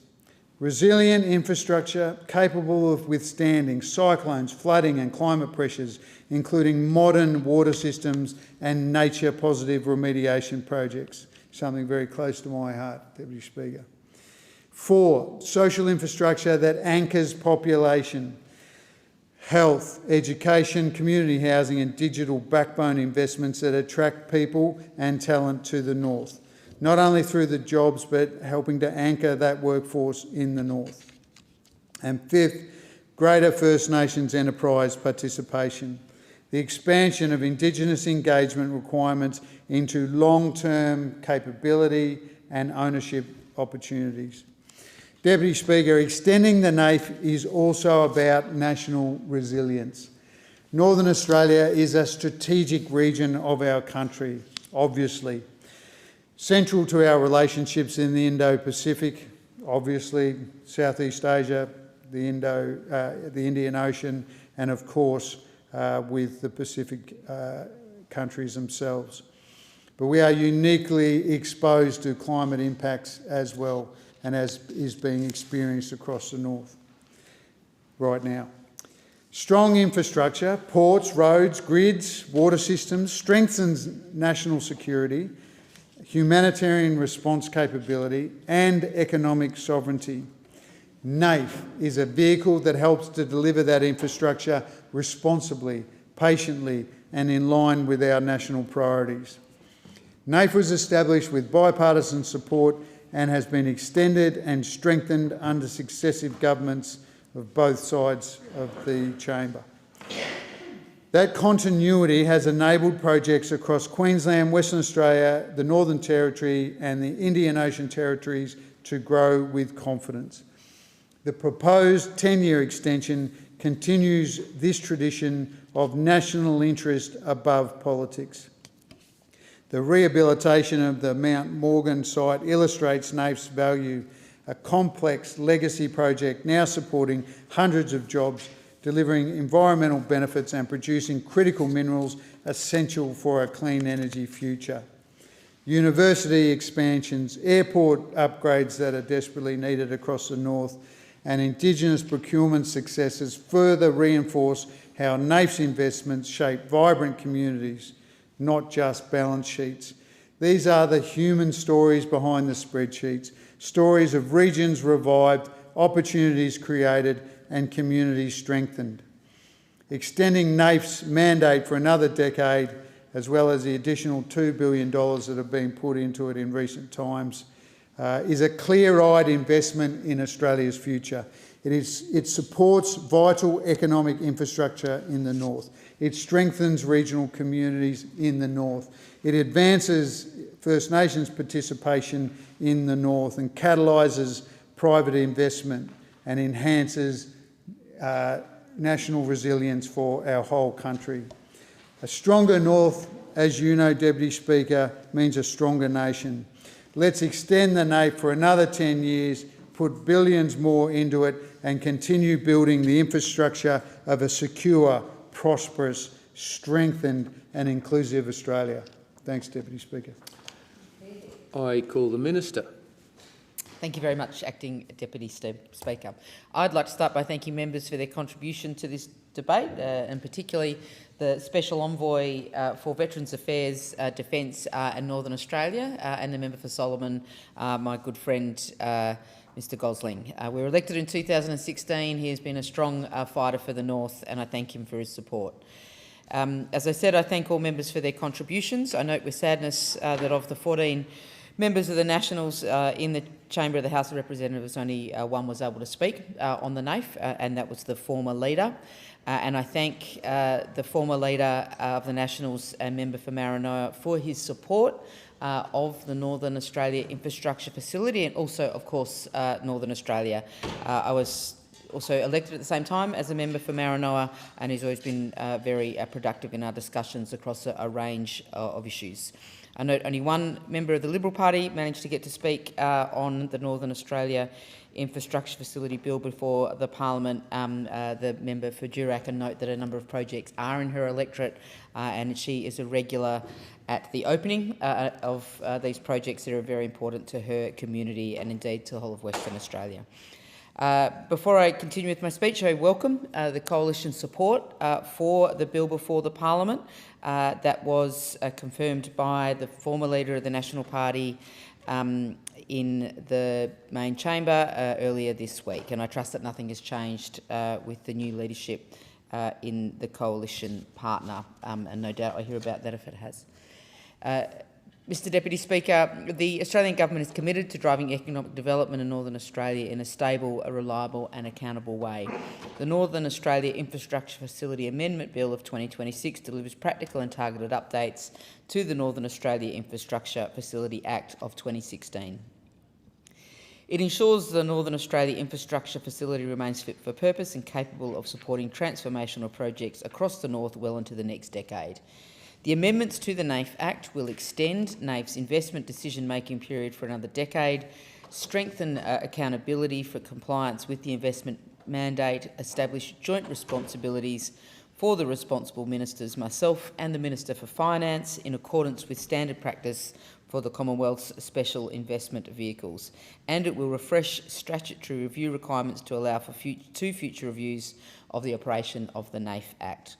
Resilient infrastructure capable of withstanding cyclones, flooding and climate pressures, including modern water systems and nature-positive remediation projects. Something very close to my heart, Deputy Speaker. 4, social infrastructure that anchors population. Health, education, community housing and digital backbone investments that attract people and talent to the north, not only through the jobs but helping to anchor that workforce in the north. And 5th, greater First Nations enterprise participation, the expansion of Indigenous engagement requirements into long-term capability and ownership opportunities. Deputy Speaker, extending the NAIF is also about national resilience. Northern Australia is a strategic region of our country, obviously. Central to our relationships in the Indo-Pacific, obviously, Southeast Asia, the Indian Ocean, and of course with the Pacific countries themselves. But we are uniquely exposed to climate impacts as well, and as is being experienced across the north right now. Strong infrastructure, ports, roads, grids, water systems, strengthens national security, humanitarian response capability and economic sovereignty. NAIF is a vehicle that helps to deliver that infrastructure responsibly, patiently and in line with our national priorities. NAIF was established with bipartisan support and has been extended and strengthened under successive governments of both sides of the chamber. That continuity has enabled projects across Queensland, Western Australia, the Northern Territory and the Indian Ocean territories to grow with confidence. The proposed 10-year extension continues this tradition of national interest above politics. The rehabilitation of the Mount Morgan site illustrates NAIF's value, a complex legacy project now supporting hundreds of jobs, delivering environmental benefits and producing critical minerals essential for a clean energy future. university expansions, airport upgrades that are desperately needed across the north, and Indigenous procurement successes further reinforce how NAIF's investments shape vibrant communities, not just balance sheets. These are the human stories behind the spreadsheets, stories of regions revived, opportunities created, and communities strengthened. Extending NAIF's mandate for another decade, as well as the additional $2 billion that have been put into it in recent times, is a clear-eyed investment in Australia's future. It supports vital economic infrastructure in the north. It strengthens regional communities in the north. It advances First Nations participation in the north and catalyses private investment and enhances national resilience for our whole country. A stronger north, as you know, Deputy Speaker, means a stronger nation. Let's extend the NAIF for another 10 years, put billions more into it, and continue building the infrastructure of a secure, prosperous, strengthened and inclusive Australia. Thanks, Deputy Speaker. I call the Minister. Thank you very much, Acting Deputy Speaker. I'd like to start by thanking members for their contribution to this debate, and particularly the Special Envoy for Veterans Affairs, Defence and Northern Australia, and the Member for Solomon, my good friend Mr Gosling. We were elected in 2016. He has been a strong fighter for the North, and I thank him for his support. As I said, I thank all members for their contributions. I note with sadness that of the 14 members of the Nationals in the Chamber of the House of Representatives, only one was able to speak on the NAIF, and that was the former leader. And I thank the former leader of the Nationals and member for Maranoa for his support of the Northern Australia Infrastructure Facility, and also, of course, Northern Australia. I was also elected at the same time as a member for Maranoa, and he's always been very productive in our discussions across a range of issues. I note only one member of the Liberal Party managed to get to speak on the Northern Australia Infrastructure Facility Bill before the Parliament, the member for Durack, and note that a number of projects are in her electorate, and she is a regular at the opening of these projects that are very important to her community and indeed to the whole of Western Australia. Before I continue with my speech, I welcome the Coalition support for the bill before the Parliament that was confirmed by the former leader of the National Party in the main chamber earlier this week, and I trust that nothing has changed with the new leadership in the Coalition partner, and no doubt I hear about that if it has. Mr Deputy Speaker, the Australian Government is committed to driving economic development in Northern Australia in a stable, a reliable and accountable way. The Northern Australia Infrastructure Facility Amendment Bill of 2026 delivers practical and targeted updates to the Northern Australia Infrastructure Facility Act of 2016. It ensures the Northern Australia Infrastructure Facility remains fit for purpose and capable of supporting transformational projects across the North well into the next decade. The amendments to the NAIF Act will extend NAIF's investment decision-making period for another decade, strengthen accountability for compliance with the investment mandate, establish joint responsibilities for the responsible ministers, myself and the Minister for Finance, in accordance with standard practice for the Commonwealth's special investment vehicles, and it will refresh statutory review requirements to allow for two future reviews of the operation of the NAIF Act.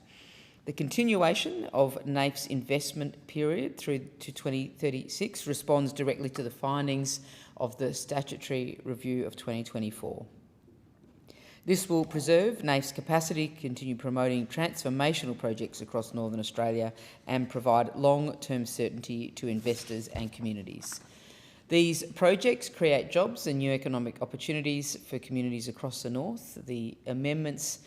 The continuation of NAIF's investment period through to 2036 responds directly to the findings of the statutory review of 2024. This will preserve NAIF's capacity to continue promoting transformational projects across Northern Australia and provide long-term certainty to investors and communities. These projects create jobs and new economic opportunities for communities across the North. The amendments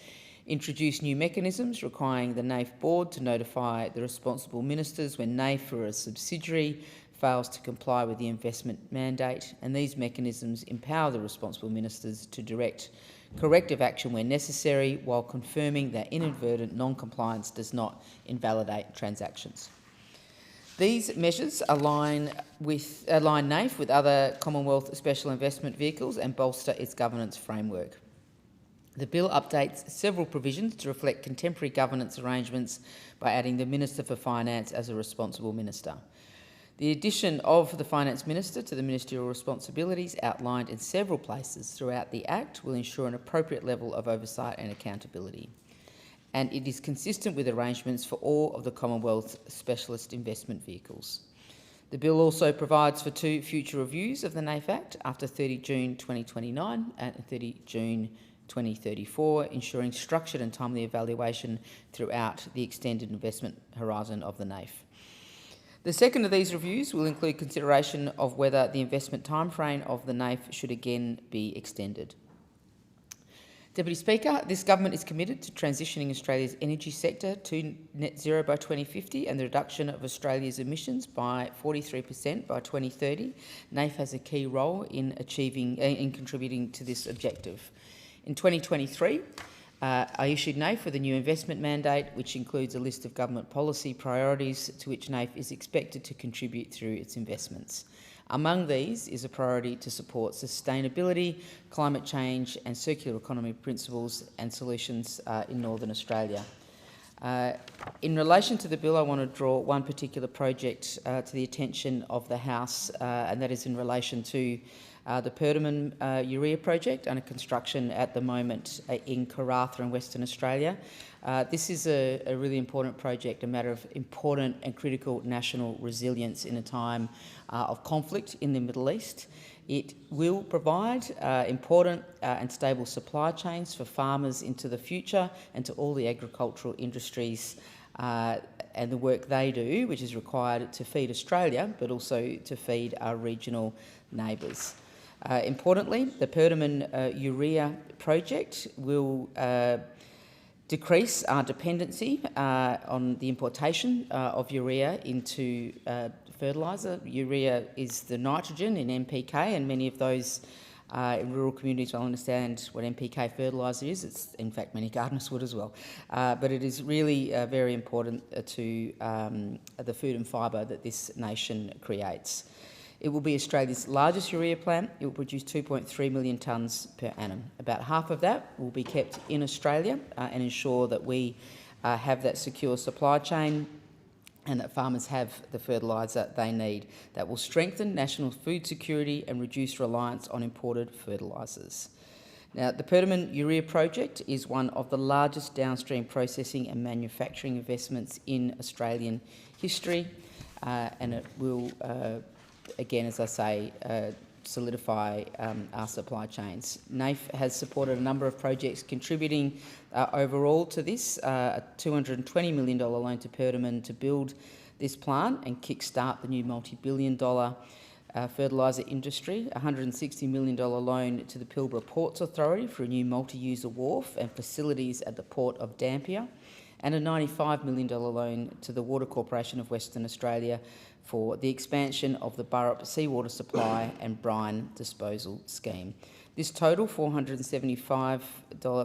introduce new mechanisms requiring the NAIF board to notify the responsible ministers when NAIF or a subsidiary fails to comply with the investment mandate, and these mechanisms empower the responsible ministers to direct corrective action where necessary, while confirming that inadvertent non-compliance does not invalidate transactions. These measures align NAIF with other Commonwealth special investment vehicles and bolster its governance framework. The bill updates several provisions to reflect contemporary governance arrangements by adding the Minister for Finance as a responsible minister. The addition of the Finance Minister to the ministerial responsibilities outlined in several places throughout the Act will ensure an appropriate level of oversight and accountability. And it is consistent with arrangements for all of the Commonwealth's specialist investment vehicles. The bill also provides for 2 future reviews of the NAIF Act after 30 June 2029 and 30 June 2034, ensuring structured and timely evaluation throughout the extended investment horizon of the NAIF. The second of these reviews will include consideration of whether the investment timeframe of the NAIF should again be extended. Deputy Speaker, this government is committed to transitioning Australia's energy sector to net zero by 2050 and the reduction of Australia's emissions by 43% by 2030. NAIF has a key role in contributing to this objective. In 2023, I issued NAIF with a new investment mandate, which includes a list of government policy priorities to which NAIF is expected to contribute through its investments. Among these is a priority to support sustainability, climate change and circular economy principles and solutions in Northern Australia. In relation to the bill, I want to draw one particular project to the attention of the House, and that is in relation to the Perdaman urea project under construction at the moment in Karratha in Western Australia. This is a really important project, a matter of important and critical national resilience in a time of conflict in the Middle East. It will provide important and stable supply chains for farmers into the future and to all the agricultural industries and the work they do, which is required to feed Australia, but also to feed our regional neighbours. Importantly, the Perdaman urea project will decrease our dependency on the importation of urea into fertiliser. Urea is the nitrogen in NPK, and many of those in rural communities will understand what NPK fertiliser is. It's, in fact, many gardeners would as well. But it is really very important to the food and fibre that this nation creates. It will be Australia's largest urea plant. It will produce 2.3 million tonnes per annum. About half of that will be kept in Australia and ensure that we have that secure supply chain and that farmers have the fertiliser they need. That will strengthen national food security and reduce reliance on imported fertilisers. Now, the Perdaman urea project is one of the largest downstream processing and manufacturing investments in Australian history, and it will again, as I say, solidify our supply chains. NAIF has supported a number of projects contributing overall to this, a $220 million loan to Perdaman to build this plant and kickstart the new multi-billion-dollar fertiliser industry, a $160 million loan to the Pilbara Ports Authority for a new multi-user wharf and facilities at the Port of Dampier, and a $95 million loan to the Water Corporation of Western Australia for the expansion of the Burrup seawater supply and brine disposal scheme. This total $475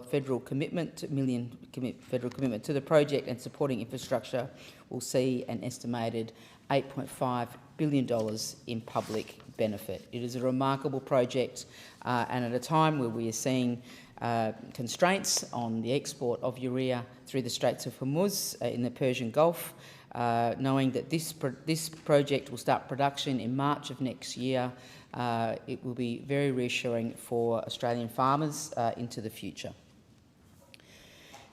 federal commitment to the project and supporting infrastructure will see an estimated $8.5 billion in public benefit. It is a remarkable project, and at a time where we are seeing constraints on the export of urea through the Straits of Hormuz in the Persian Gulf, knowing that this project will start production in March of next year, it will be very reassuring for Australian farmers into the future.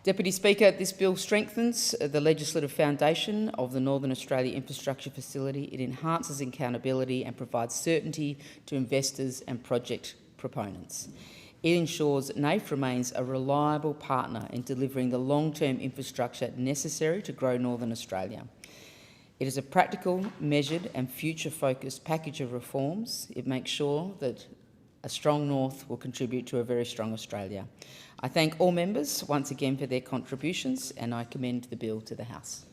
Deputy Speaker, this bill strengthens the legislative foundation of the Northern Australia Infrastructure Facility. It enhances accountability and provides certainty to investors and project proponents. It ensures NAIF remains a reliable partner in delivering the long-term infrastructure necessary to grow Northern Australia. It is a practical, measured and future-focused package of reforms. It makes sure that a strong North will contribute to a very strong Australia. I thank all members once again for their contributions, and I commend the bill to the House.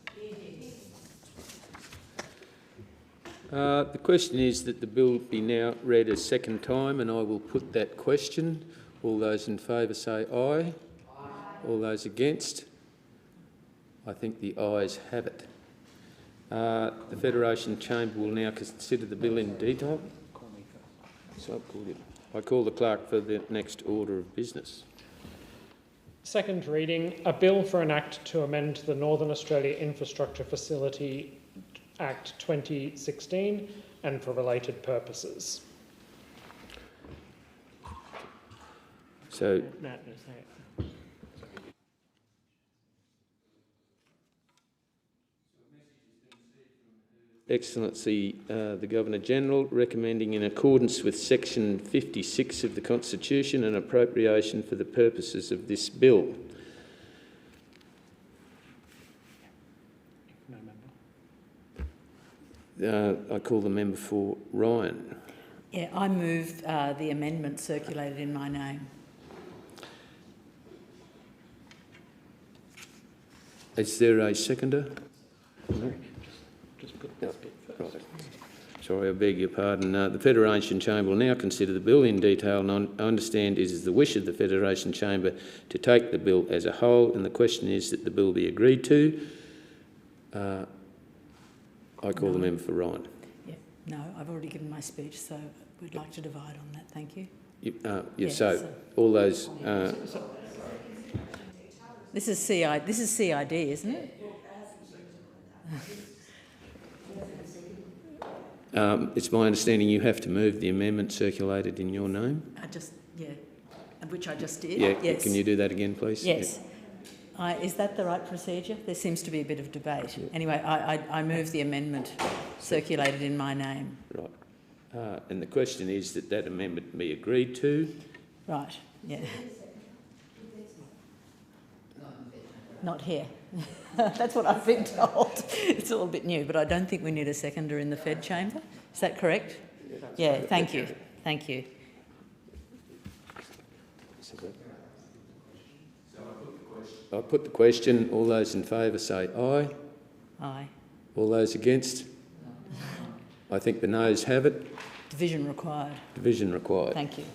The question is that the bill be now read a second time, and I will put that question. All those in favour say aye. All those against? I think the ayes have it. The Federation Chamber will now consider the bill in detail. So I call the clerk for the next order of business. Second reading, a bill for an act to amend the Northern Australia Infrastructure Facility Act 2016 and for related purposes. So, Excellency, the Governor-General, recommending in accordance with Section 56 of the Constitution an appropriation for the purposes of this bill. I call the member for Ryan. Yeah, I move the amendment circulated in my name. Is there a seconder? No. Right. Sorry, I beg your pardon. The Federation Chamber will now consider the bill in detail, and I understand it is the wish of the Federation Chamber to take the bill as a whole, and the question is that the bill be agreed to. I call the member for Ryan. Yeah, no, I've already given my speech, so we'd like to divide on that. Thank you. So all those. This is CID, isn't it? It's my understanding you have to move the amendment circulated in your name. Which I just did. Yeah, yes. Can you do that again, please? Yes. Is that the right procedure? There seems to be a bit of debate. Anyway, I move the amendment circulated in my name. Right. And the question is that that amendment be agreed to. Right, yeah. Not here. That's what I've been told. It's a little bit new, but I don't think we need a seconder in the Fed chamber. Is that correct? Yeah, thank you. Thank you. I put the question. All those in favour say aye. Aye. All those against? I think the noes have it. Division required. Division required. Thank you.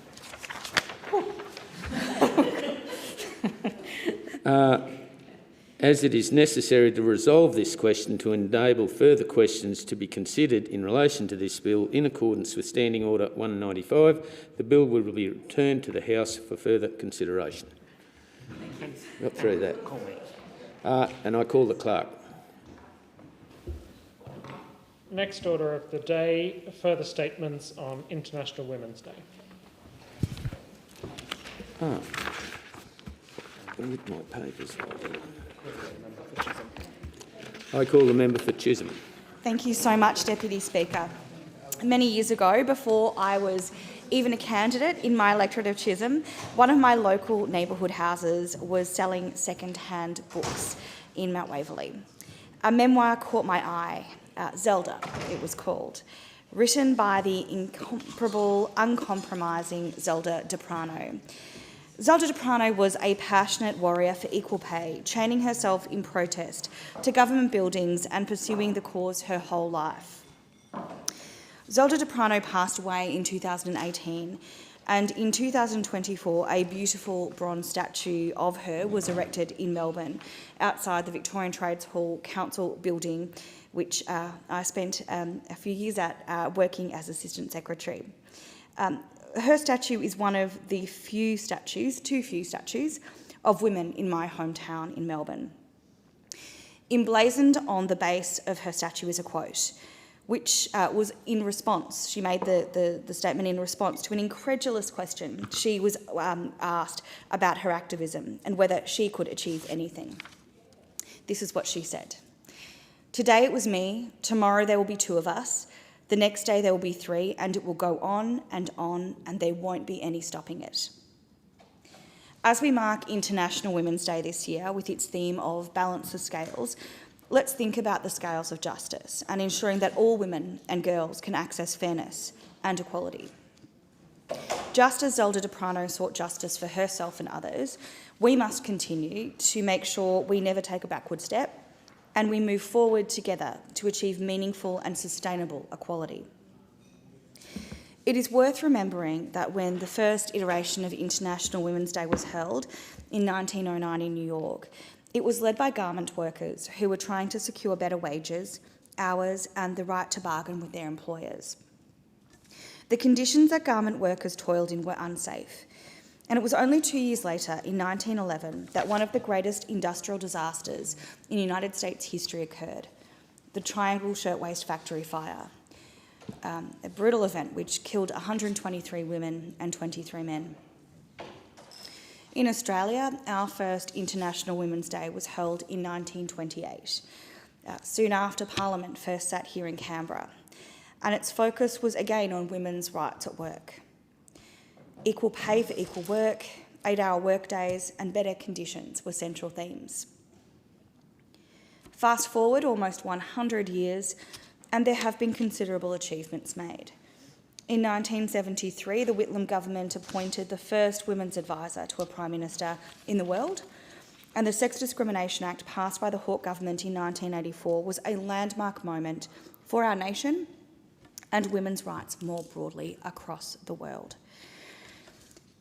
As it is necessary to resolve this question to enable further questions to be considered in relation to this bill in accordance with Standing Order 195, the bill will be returned to the House for further consideration. Got through that. And I call the clerk. Next order of the day, further statements on International Women's Day. I'll get my papers. I call the member for Chisholm. Thank you so much, Deputy Speaker. Many years ago, before I was even a candidate in my electorate of Chisholm, one of my local neighbourhood houses was selling second-hand books in Mount Waverley. A memoir caught my eye, Zelda, it was called, written by the incomparable, uncompromising Zelda Deprano. Zelda Deprano was a passionate warrior for equal pay, chaining herself in protest to government buildings and pursuing the cause her whole life. Zelda Deprano passed away in 2018, and in 2024 a beautiful bronze statue of her was erected in Melbourne outside the Victorian Trades Hall Council building, which I spent a few years at working as Assistant Secretary. Her statue is one of the too few statues of women in my hometown in Melbourne. Emblazoned on the base of her statue is a quote, which was in response, she made the statement in response to an incredulous question she was asked about her activism and whether she could achieve anything. This is what she said. "Today it was me, tomorrow there will be two of us, the next day there will be three, and it will go on, and there won't be any stopping it." As we mark International Women's Day this year with its theme of balance the scales, let's think about the scales of justice and ensuring that all women and girls can access fairness and equality. Just as Zelda Deprano sought justice for herself and others, we must continue to make sure we never take a backward step and we move forward together to achieve meaningful and sustainable equality. It is worth remembering that when the first iteration of International Women's Day was held in 1909 in New York, it was led by garment workers who were trying to secure better wages, hours, and the right to bargain with their employers. The conditions that garment workers toiled in were unsafe, and it was only 2 years later, in 1911, that one of the greatest industrial disasters in United States history occurred, the Triangle Shirtwaist Factory fire, a brutal event which killed 123 women and 23 men. In Australia, our first International Women's Day was held in 1928, soon after Parliament first sat here in Canberra, and its focus was again on women's rights at work. Equal pay for equal work, 8-hour workdays and better conditions were central themes. Fast forward almost 100 years and there have been considerable achievements made. In 1973, the Whitlam government appointed the first women's advisor to a Prime Minister in the world, and the Sex Discrimination Act passed by the Hawke government in 1984 was a landmark moment for our nation and women's rights more broadly across the world.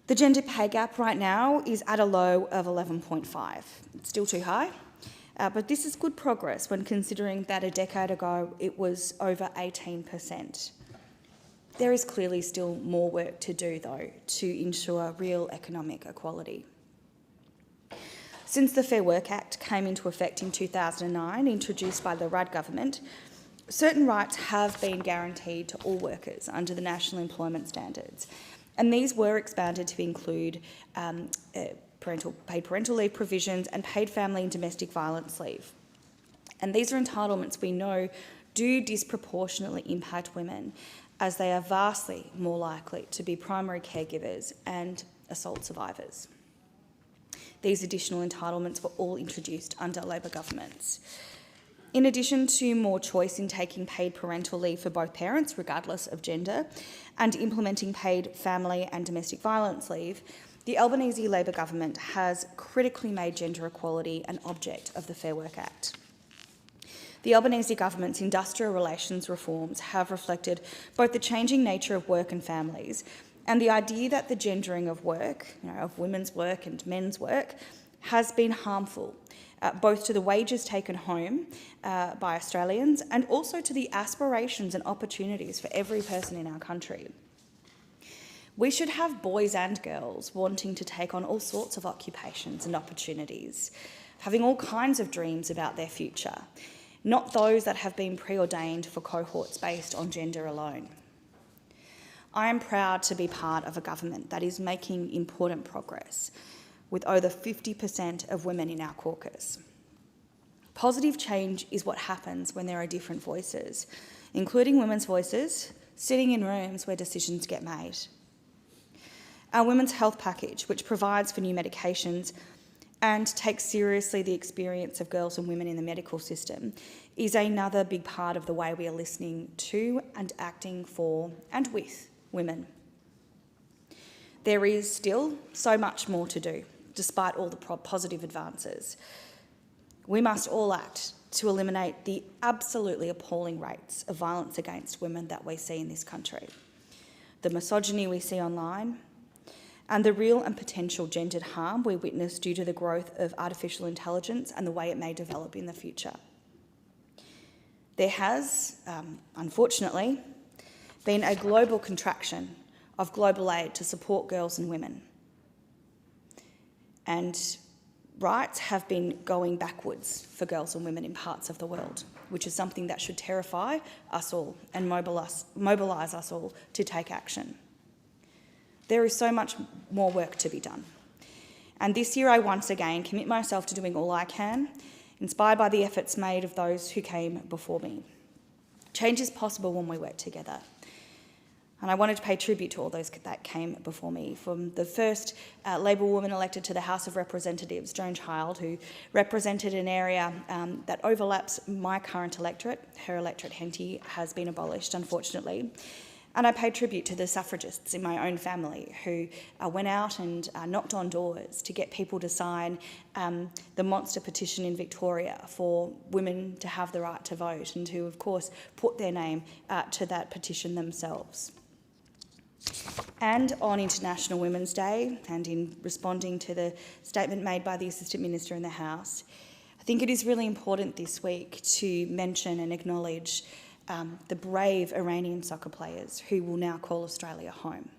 The gender pay gap right now is at a low of 11.5. It's still too high, but this is good progress when considering that a decade ago it was over 18%. There is clearly still more work to do, though, to ensure real economic equality. Since the Fair Work Act came into effect in 2009, introduced by the Rudd government, certain rights have been guaranteed to all workers under the National Employment Standards, and these were expanded to include paid parental leave provisions and paid family and domestic violence leave. And these are entitlements we know do disproportionately impact women, as they are vastly more likely to be primary caregivers and assault survivors. These additional entitlements were all introduced under Labor governments. In addition to more choice in taking paid parental leave for both parents, regardless of gender, and implementing paid family and domestic violence leave, the Albanese Labor government has critically made gender equality an object of the Fair Work Act. The Albanese government's industrial relations reforms have reflected both the changing nature of work and families and the idea that the gendering of work, of women's work and men's work, has been harmful, both to the wages taken home by Australians and also to the aspirations and opportunities for every person in our country. We should have boys and girls wanting to take on all sorts of occupations and opportunities, having all kinds of dreams about their future, not those that have been preordained for cohorts based on gender alone. I am proud to be part of a government that is making important progress, with over 50% of women in our caucus. Positive change is what happens when there are different voices, including women's voices, sitting in rooms where decisions get made. Our women's health package, which provides for new medications and takes seriously the experience of girls and women in the medical system, is another big part of the way we are listening to and acting for and with women. There is still so much more to do, despite all the positive advances. We must all act to eliminate the absolutely appalling rates of violence against women that we see in this country, the misogyny we see online, and the real and potential gendered harm we witness due to the growth of artificial intelligence and the way it may develop in the future. There has, unfortunately, been a global contraction of global aid to support girls and women. And rights have been going backwards for girls and women in parts of the world, which is something that should terrify us all and mobilise us all to take action. There is so much more work to be done. And this year I once again commit myself to doing all I can, inspired by the efforts made of those who came before me. Change is possible when we work together. And I wanted to pay tribute to all those that came before me, from the first Labor woman elected to the House of Representatives, Joan Child, who represented an area that overlaps my current electorate. Her electorate, Henty, has been abolished, unfortunately. And I paid tribute to the suffragists in my own family who went out and knocked on doors to get people to sign the monster petition in Victoria for women to have the right to vote, and who, of course, put their name to that petition themselves. And on International Women's Day, and in responding to the statement made by the Assistant Minister in the House, I think it is really important this week to mention and acknowledge the brave Iranian soccer players who will now call Australia home.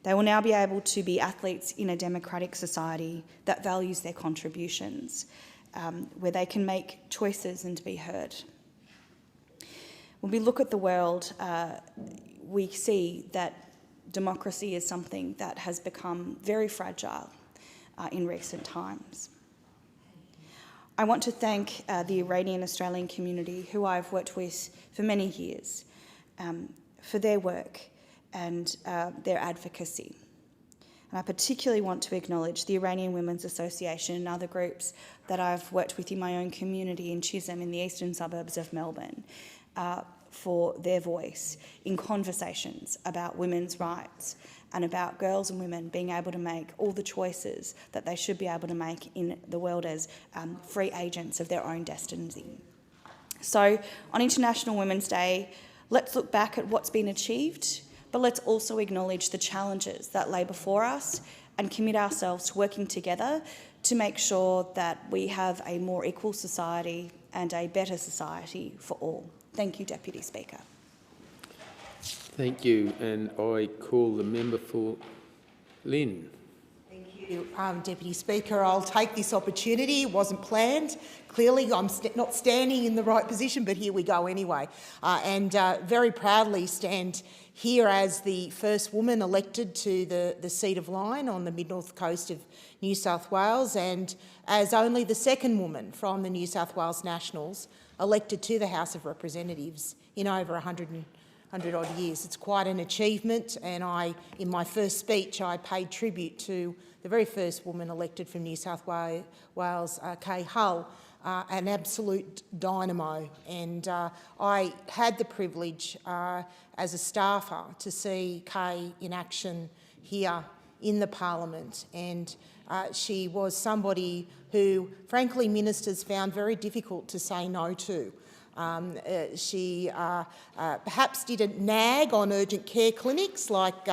They will now be able to be athletes in a democratic society that values their contributions, where they can make choices and be heard. When we look at the world, we see that democracy is something that has become very fragile in recent times. I want to thank the Iranian Australian community, who I've worked with for many years, for their work and their advocacy. And I particularly want to acknowledge the Iranian Women's Association and other groups that I've worked with in my own community in Chisholm, in the eastern suburbs of Melbourne, for their voice in conversations about women's rights and about girls and women being able to make all the choices that they should be able to make in the world as free agents of their own destiny. So on International Women's Day, let's look back at what's been achieved, but let's also acknowledge the challenges that lay before us and commit ourselves to working together to make sure that we have a more equal society and a better society for all. Thank you, Deputy Speaker. Thank you, and I call the member for Lynn. Thank you, Deputy Speaker. I'll take this opportunity. It wasn't planned. Clearly, I'm not standing in the right position, but here we go anyway. And very proudly stand here as the first woman elected to the seat of Lyne on the mid-north coast of New South Wales, and as only the second woman from the New South Wales Nationals elected to the House of Representatives in over 100 odd years. It's quite an achievement, and in my first speech, I paid tribute to the very first woman elected from New South Wales, Kay Hull, an absolute dynamo. And I had the privilege as a staffer to see Kay in action here in the Parliament, and she was somebody who, frankly, ministers found very difficult to say no to. She perhaps didn't nag on urgent care clinics like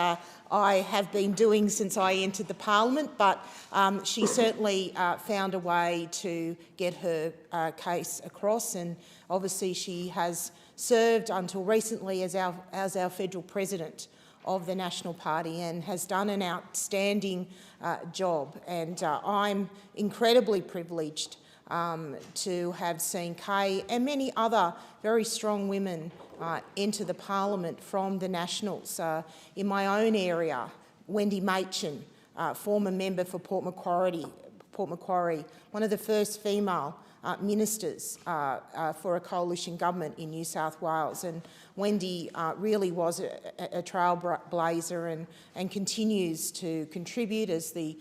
I have been doing since I entered the Parliament, but she certainly found a way to get her case across, and obviously she has served until recently as our federal president of the National Party and has done an outstanding job. And I'm incredibly privileged to have seen Kay and many other very strong women enter the Parliament from the Nationals. In my own area, Wendy Machin, former member for Port Macquarie, one of the first female ministers for a coalition government in New South Wales. And Wendy really was a trailblazer and continues to contribute as the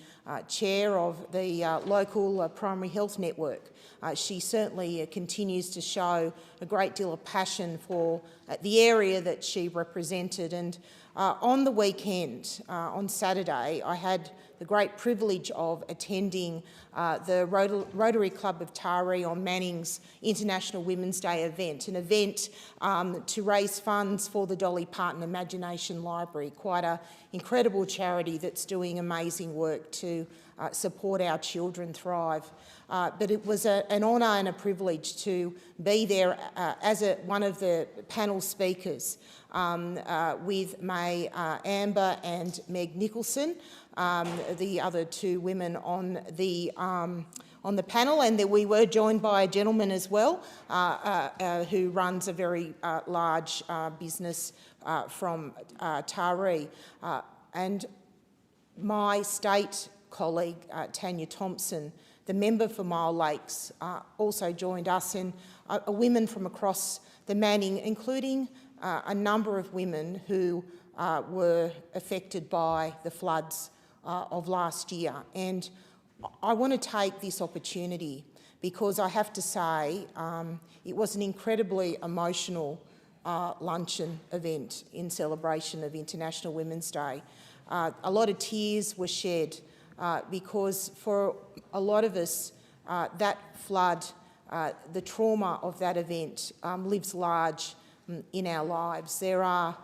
chair of the local primary health network. She certainly continues to show a great deal of passion for the area that she represented. And on the weekend, on Saturday, I had the great privilege of attending the Rotary Club of Taree on Manning's International Women's Day event, an event to raise funds for the Dolly Parton Imagination Library, quite an incredible charity that's doing amazing work to support our children thrive. But it was an honour and a privilege to be there as one of the panel speakers with May Amber and Meg Nicholson, the other two women on the panel, and that we were joined by a gentleman as well who runs a very large business from Taree. And my state colleague, Tanya Thompson, the member for Mile Lakes, also joined us, and women from across the Manning, including a number of women who were affected by the floods of last year. And I want to take this opportunity because I have to say it was an incredibly emotional luncheon event in celebration of International Women's Day. A lot of tears were shed because for a lot of us, that flood, the trauma of that event lives large in our lives. There are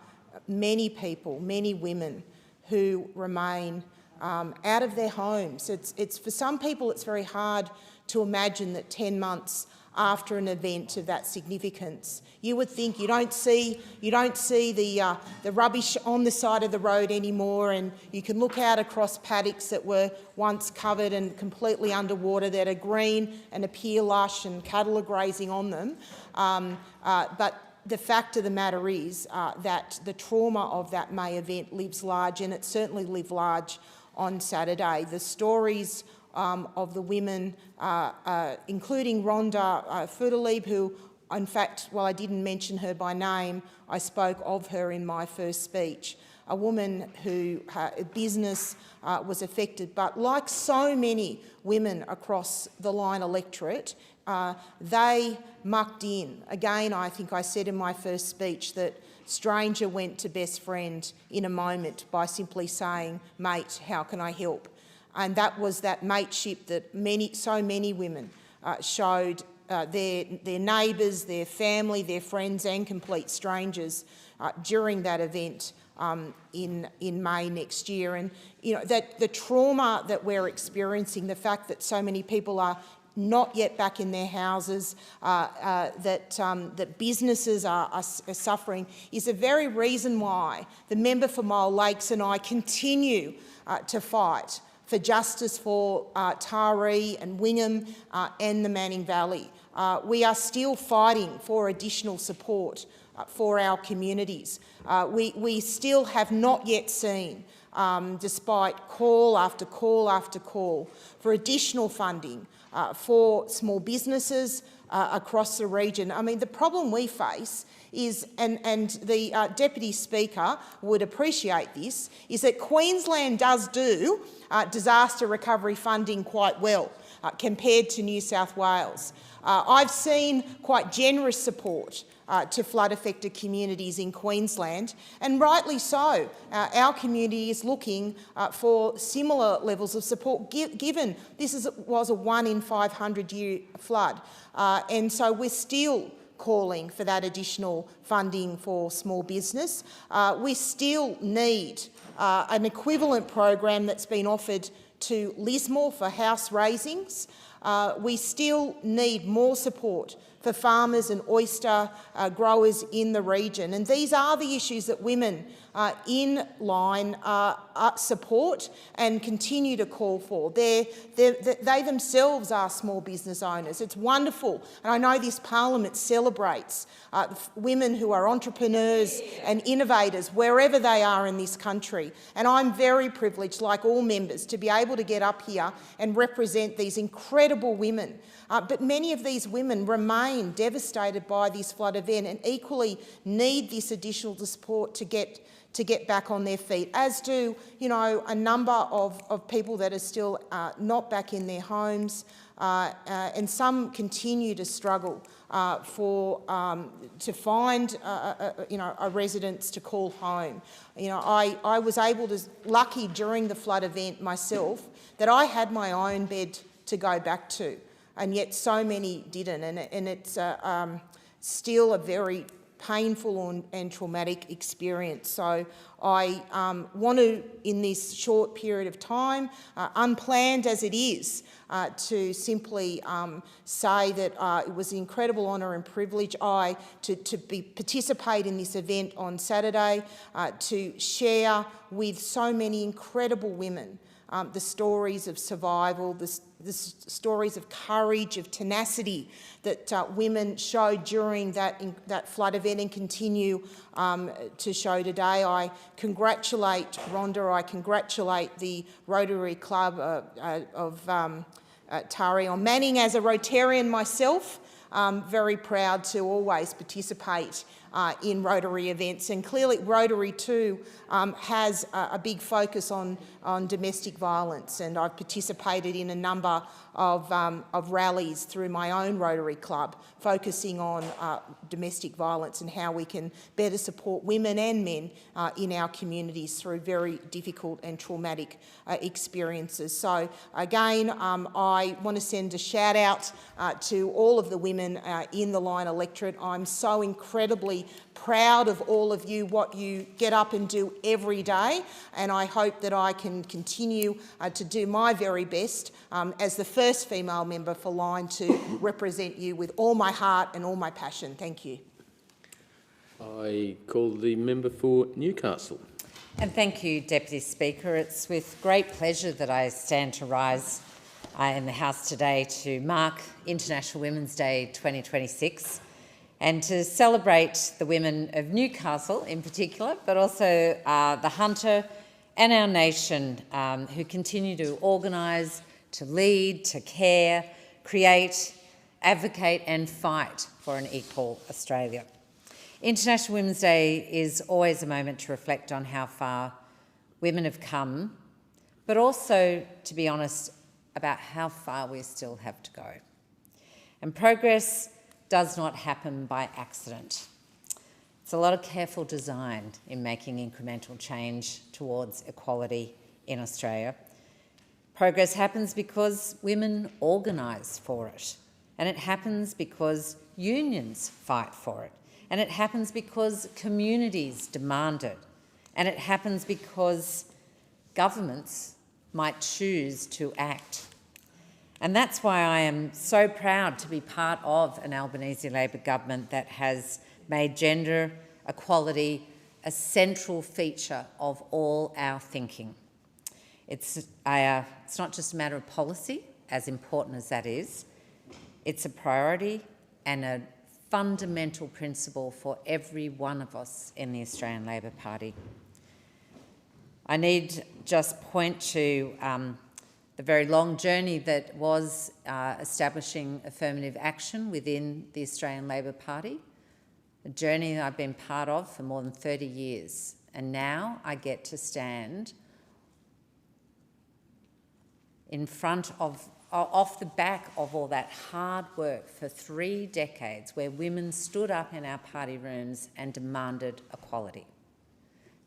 many people, many women who remain out of their homes. It's for some people it's very hard to imagine that 10 months after an event of that significance, you would think you don't see the rubbish on the side of the road anymore, and you can look out across paddocks that were once covered and completely underwater that are green and appear lush and cattle are grazing on them. But the fact of the matter is that the trauma of that May event lives large, and it certainly lived large on Saturday. The stories of the women, including Rhonda Futalib, who, in fact, while I didn't mention her by name, I spoke of her in my first speech, a woman whose business was affected. But like so many women across the Lyne electorate, they mucked in. Again, I think I said in my first speech that stranger went to best friend in a moment by simply saying, "Mate, how can I help?" And that was that mateship that so many women showed their neighbours, their family, their friends and complete strangers during that event in May next year. And that the trauma that we're experiencing, the fact that so many people are not yet back in their houses, that businesses are suffering, is the very reason why the member for Mole Lakes and I continue to fight for justice for Taree and Wingham and the Manning Valley. We are still fighting for additional support for our communities. We still have not yet seen, despite call after call after call, for additional funding for small businesses across the region. I mean, the problem we face is, and the Deputy Speaker would appreciate this, is that Queensland does do disaster recovery funding quite well compared to New South Wales. I've seen quite generous support to flood-affected communities in Queensland, and rightly so. Our community is looking for similar levels of support, given this was a 1 in 500-year flood. And so we're still calling for that additional funding for small business. We still need an equivalent program that's been offered to Lismore for house raisings. We still need more support for farmers and oyster growers in the region. And these are the issues that women in Lyne support and continue to call for. They themselves are small business owners. It's wonderful. And I know this parliament celebrates women who are entrepreneurs and innovators wherever they are in this country. And I'm very privileged, like all members, to be able to get up here and represent these incredible women. But many of these women remain devastated by this flood event and equally need this additional support to get back on their feet, as do, a number of people that are still not back in their homes, and some continue to struggle to find a residence to call home. I was lucky during the flood event myself that I had my own bed to go back to, and yet so many didn't, and it's still a very painful and traumatic experience. So I want to, in this short period of time, unplanned as it is, to simply say that it was an incredible honour and privilege to participate in this event on Saturday, to share with so many incredible women the stories of survival, the stories of courage, of tenacity that women showed during that flood event and continue to show today. I congratulate Rhonda, I congratulate the Rotary Club of Taree on Manning. As a Rotarian myself, very proud to always participate in Rotary events, and clearly Rotary too has a big focus on domestic violence, and I've participated in a number of rallies through my own Rotary Club focusing on domestic violence and how we can better support women and men in our communities through very difficult and traumatic experiences. So again, I want to send a shout out to all of the women in the Lyne electorate. I'm so incredibly proud of all of you, what you get up and do every day, and I hope that I can continue to do my very best as the first female member for Lyne to represent you with all my heart and all my passion. Thank you. I call the member for Newcastle. And thank you, Deputy Speaker. It's with great pleasure that I stand to rise in the House today to mark International Women's Day 2026. and to celebrate the women of Newcastle in particular, but also the Hunter and our nation who continue to organise, to lead, to care, create, advocate and fight for an equal Australia. International Women's Day is always a moment to reflect on how far women have come, but also, to be honest, about how far we still have to go. And progress does not happen by accident. It's a lot of careful design in making incremental change towards equality in Australia. Progress happens because women organise for it, and it happens because unions fight for it, and it happens because communities demand it, and it happens because governments might choose to act. And that's why I am so proud to be part of an Albanese Labor government that has made gender equality a central feature of all our thinking. It's not just a matter of policy, as important as that is. It's a priority and a fundamental principle for every one of us in the Australian Labor Party. I need just point to the very long journey that was establishing affirmative action within the Australian Labor Party, a journey that I've been part of for more than 30 years. And now I get to stand in front of, off the back of all that hard work for 3 decades where women stood up in our party rooms and demanded equality,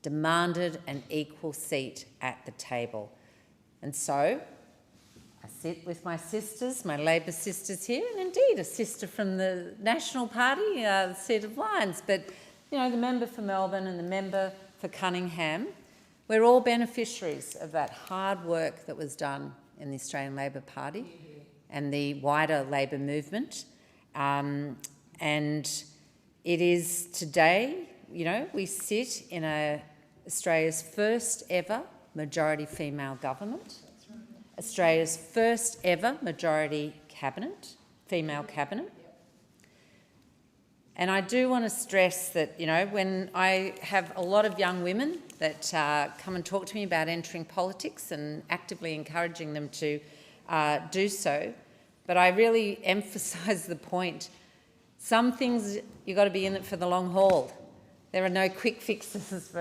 demanded an equal seat at the table. And so I sit with my sisters, my Labor sisters here, and indeed a sister from the National Party, the seat of Lyons, but you know, the member for Melbourne and the member for Cunningham, we're all beneficiaries of that hard work that was done in the Australian Labor Party and the wider Labor movement. And it is today, you know, we sit in Australia's first ever majority female government, Australia's first ever majority cabinet, female cabinet. And I do want to stress that, you know, when I have a lot of young women that come and talk to me about entering politics and actively encouraging them to do so, but I really emphasise the point, some things you've got to be in it for the long haul. There are no quick fixes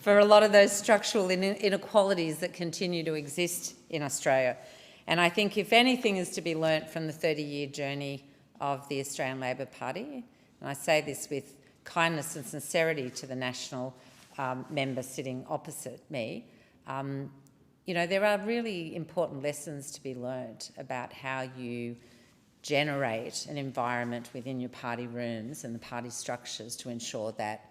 for a lot of those structural inequalities that continue to exist in Australia. And I think if anything is to be learnt from the 30-year journey of the Australian Labor Party, and I say this with kindness and sincerity to the national member sitting opposite me, you know, there are really important lessons to be learnt about how you generate an environment within your party rooms and the party structures to ensure that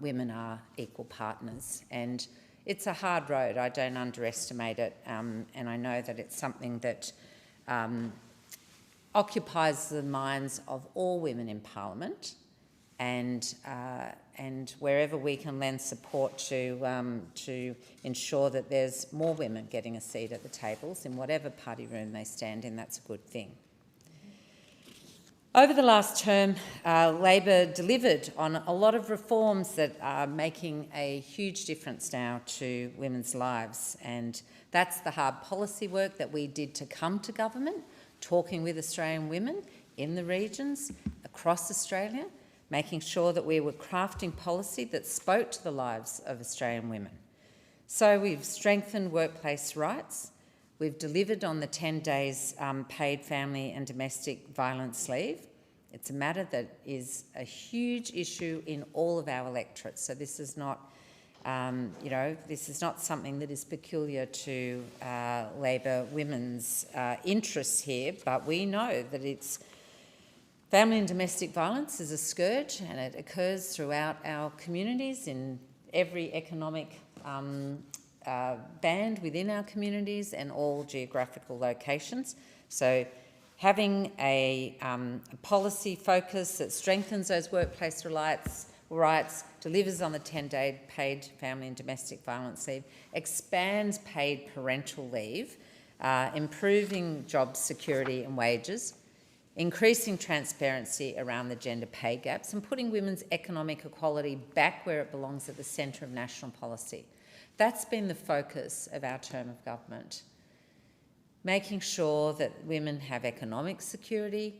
women are equal partners. And it's a hard road, I don't underestimate it, and I know that it's something that occupies the minds of all women in Parliament, and wherever we can lend support to ensure that there's more women getting a seat at the tables in whatever party room they stand in, that's a good thing. Over the last term, Labor delivered on a lot of reforms that are making a huge difference now to women's lives, and that's the hard policy work that we did to come to government, talking with Australian women in the regions across Australia, making sure that we were crafting policy that spoke to the lives of Australian women. So we've strengthened workplace rights, we've delivered on the 10 days paid family and domestic violence leave. It's a matter that is a huge issue in all of our electorates. So this is not, you know, this is not something that is peculiar to Labor women's interests here, but we know that it's family and domestic violence is a scourge, and it occurs throughout our communities in every economic band within our communities and all geographical locations. So having a policy focus that strengthens those workplace rights, delivers on the 10-day paid family and domestic violence leave, expands paid parental leave, improving job security and wages, increasing transparency around the gender pay gaps and putting women's economic equality back where it belongs at the centre of national policy. That's been the focus of our term of government. Making sure that women have economic security,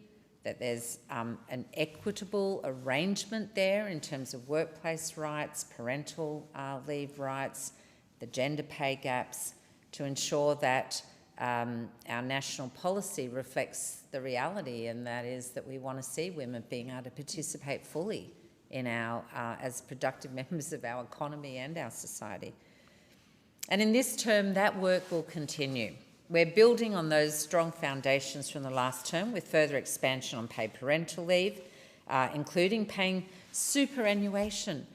that there's an equitable arrangement there in terms of workplace rights, parental leave rights, the gender pay gaps, to ensure that our national policy reflects the reality, and that is that we want to see women being able to participate fully in our, as productive members of our economy and our society. And in this term, that work will continue. We're building on those strong foundations from the last term with further expansion on paid parental leave, including paying superannuation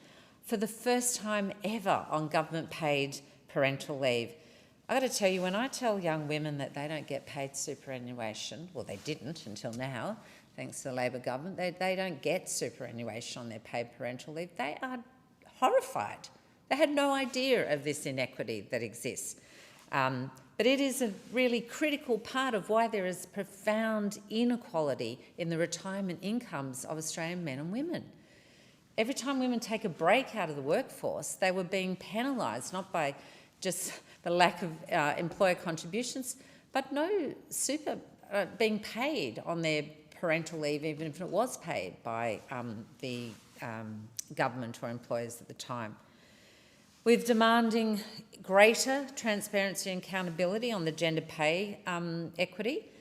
for the first time ever on government-paid parental leave. I've got to tell you, when I tell young women that they don't get paid superannuation, well, they didn't until now, thanks to the Labor government, they don't get superannuation on their paid parental leave, they are horrified. They had no idea of this inequity that exists. But it is a really critical part of why there is profound inequality in the retirement incomes of Australian men and women. Every time women take a break out of the workforce, they were being penalised, not by just the lack of employer contributions, but no super being paid on their parental leave, even if it was paid by the government or employers at the time. We're demanding greater transparency and accountability on the gender pay equity.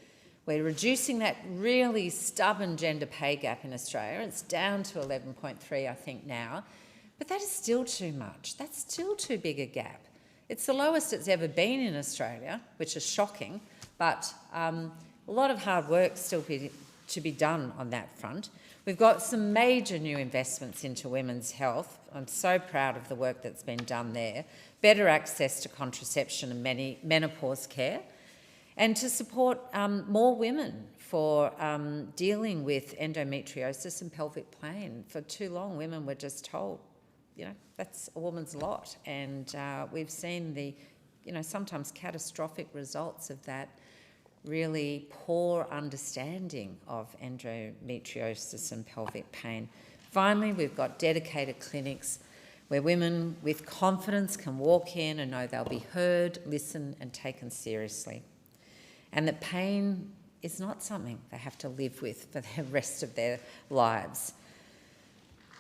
We're reducing that really stubborn gender pay gap in Australia. It's down to 11.3, I think, now. But that is still too much. That's still too big a gap. It's the lowest it's ever been in Australia, which is shocking, but a lot of hard work still to be done on that front. We've got some major new investments into women's health. I'm so proud of the work that's been done there. Better access to contraception and menopause care, and to support more women for dealing with endometriosis and pelvic pain. For too long, women were just told, you know, that's a woman's lot. And we've seen the, you know, sometimes catastrophic results of that really poor understanding of endometriosis and pelvic pain. Finally, we've got dedicated clinics where women with confidence can walk in and know they'll be heard, listened and taken seriously. And that pain is not something they have to live with for the rest of their lives.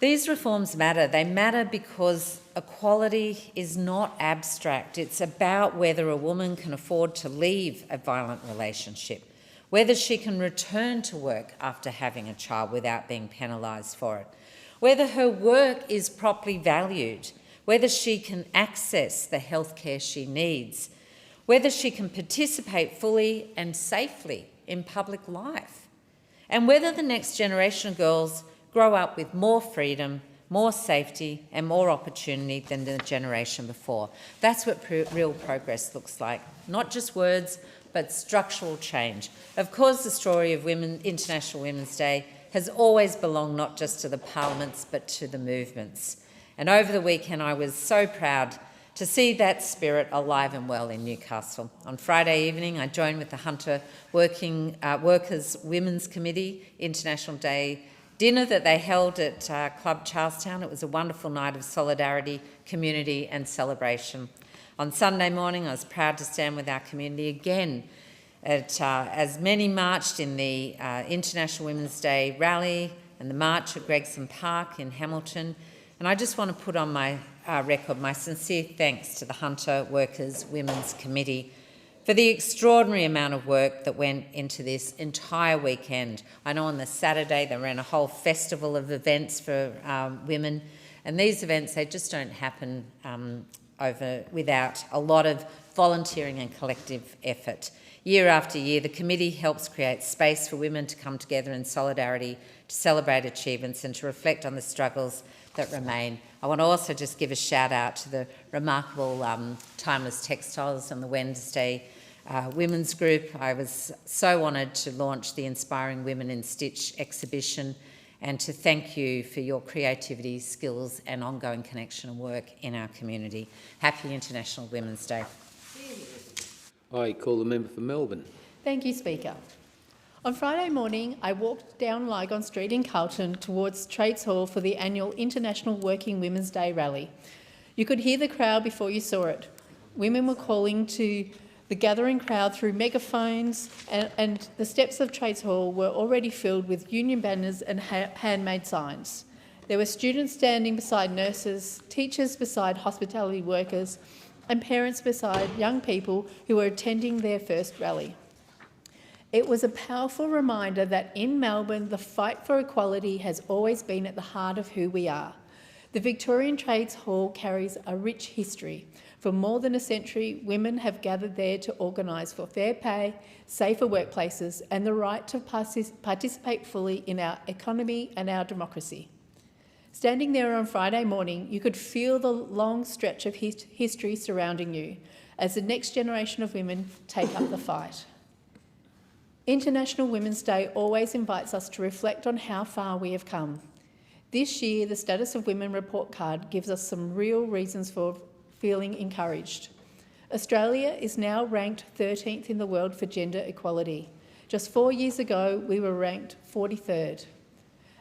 These reforms matter. They matter because equality is not abstract. It's about whether a woman can afford to leave a violent relationship, whether she can return to work after having a child without being penalised for it, whether her work is properly valued, whether she can access the healthcare she needs, whether she can participate fully and safely in public life, and whether the next generation of girls grow up with more freedom, more safety and more opportunity than the generation before. That's what real progress looks like. Not just words, but structural change. Of course, the story of International Women's Day has always belonged not just to the parliaments, but to the movements. And over the weekend, I was so proud to see that spirit alive and well in Newcastle. On Friday evening, I joined with the Hunter Workers Women's Committee International Day dinner that they held at Club Charlestown. It was a wonderful night of solidarity, community and celebration. On Sunday morning, I was proud to stand with our community again as many marched in the International Women's Day rally and the march at Gregson Park in Hamilton. And I just want to put on my record my sincere thanks to the Hunter Workers Women's Committee for the extraordinary amount of work that went into this entire weekend. I know on the Saturday they ran a whole festival of events for women, and these events, they just don't happen without a lot of volunteering and collective effort. Year after year, the committee helps create space for women to come together in solidarity, to celebrate achievements and to reflect on the struggles that remain. I want to also just give a shout out to the remarkable Timeless Textiles and the Wednesday Women's Group. I was so honoured to launch the Inspiring Women in Stitch exhibition and to thank you for your creativity, skills and ongoing connection and work in our community. Happy International Women's Day. I call the member for Melbourne. Thank you, Speaker. On Friday morning, I walked down Lygon Street in Carlton towards Trades Hall for the annual International Working Women's Day rally. You could hear the crowd before you saw it. Women were calling to the gathering crowd through megaphones, and the steps of Trades Hall were already filled with union banners and handmade signs. There were students standing beside nurses, teachers beside hospitality workers, and parents beside young people who were attending their first rally. It was a powerful reminder that in Melbourne, the fight for equality has always been at the heart of who we are. The Victorian Trades Hall carries a rich history. For more than a century, women have gathered there to organise for fair pay, safer workplaces, and the right to participate fully in our economy and our democracy. Standing there on Friday morning, you could feel the long stretch of history surrounding you as the next generation of women take up the fight. International Women's Day always invites us to reflect on how far we have come. This year, the Status of Women report card gives us some real reasons for feeling encouraged. Australia is now ranked 13th in the world for gender equality. Just 4 years ago, we were ranked 43rd.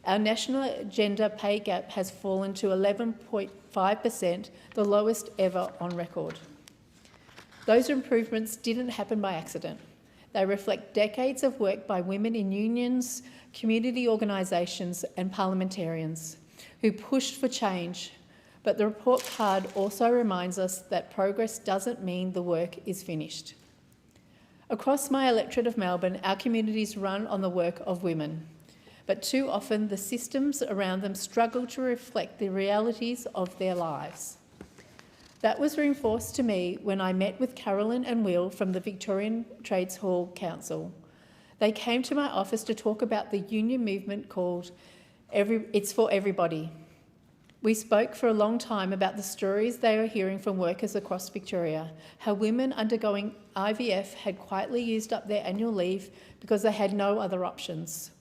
Our national gender pay gap has fallen to 11.5%, the lowest ever on record. Those improvements didn't happen by accident. They reflect decades of work by women in unions, community organisations and parliamentarians who pushed for change. But the report card also reminds us that progress doesn't mean the work is finished. Across my electorate of Melbourne, our communities run on the work of women, but too often the systems around them struggle to reflect the realities of their lives. That was reinforced to me when I met with Carolyn and Will from the Victorian Trades Hall Council. They came to my office to talk about the union movement called It's for Everybody. We spoke for a long time about the stories they were hearing from workers across Victoria, how women undergoing IVF had quietly used up their annual leave because they had no other options,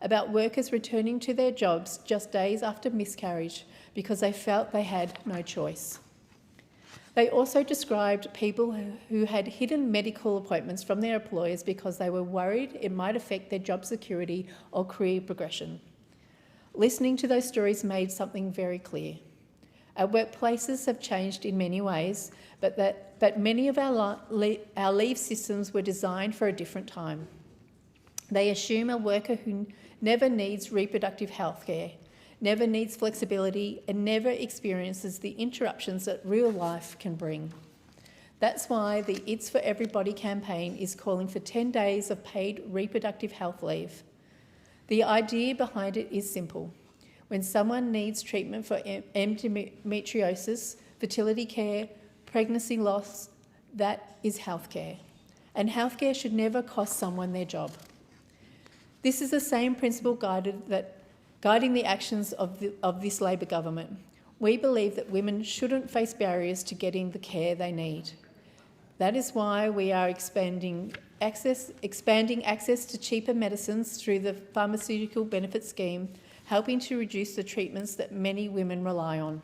about workers returning to their jobs just days after miscarriage because they felt they had no choice. They also described people who had hidden medical appointments from their employers because they were worried it might affect their job security or career progression. Listening to those stories made something very clear. Our workplaces have changed in many ways, but many of our leave systems were designed for a different time. They assume a worker who never needs reproductive health care, never needs flexibility, and never experiences the interruptions that real life can bring. That's why the It's for Everybody campaign is calling for 10 days of paid reproductive health leave. The idea behind it is simple. When someone needs treatment for endometriosis, fertility care, pregnancy loss, that is healthcare. And healthcare should never cost someone their job. This is the same principle guiding the actions of this Labor government. We believe that women shouldn't face barriers to getting the care they need. That is why we are expanding access to cheaper medicines through the Pharmaceutical Benefit Scheme, helping to reduce the treatments that many women rely on.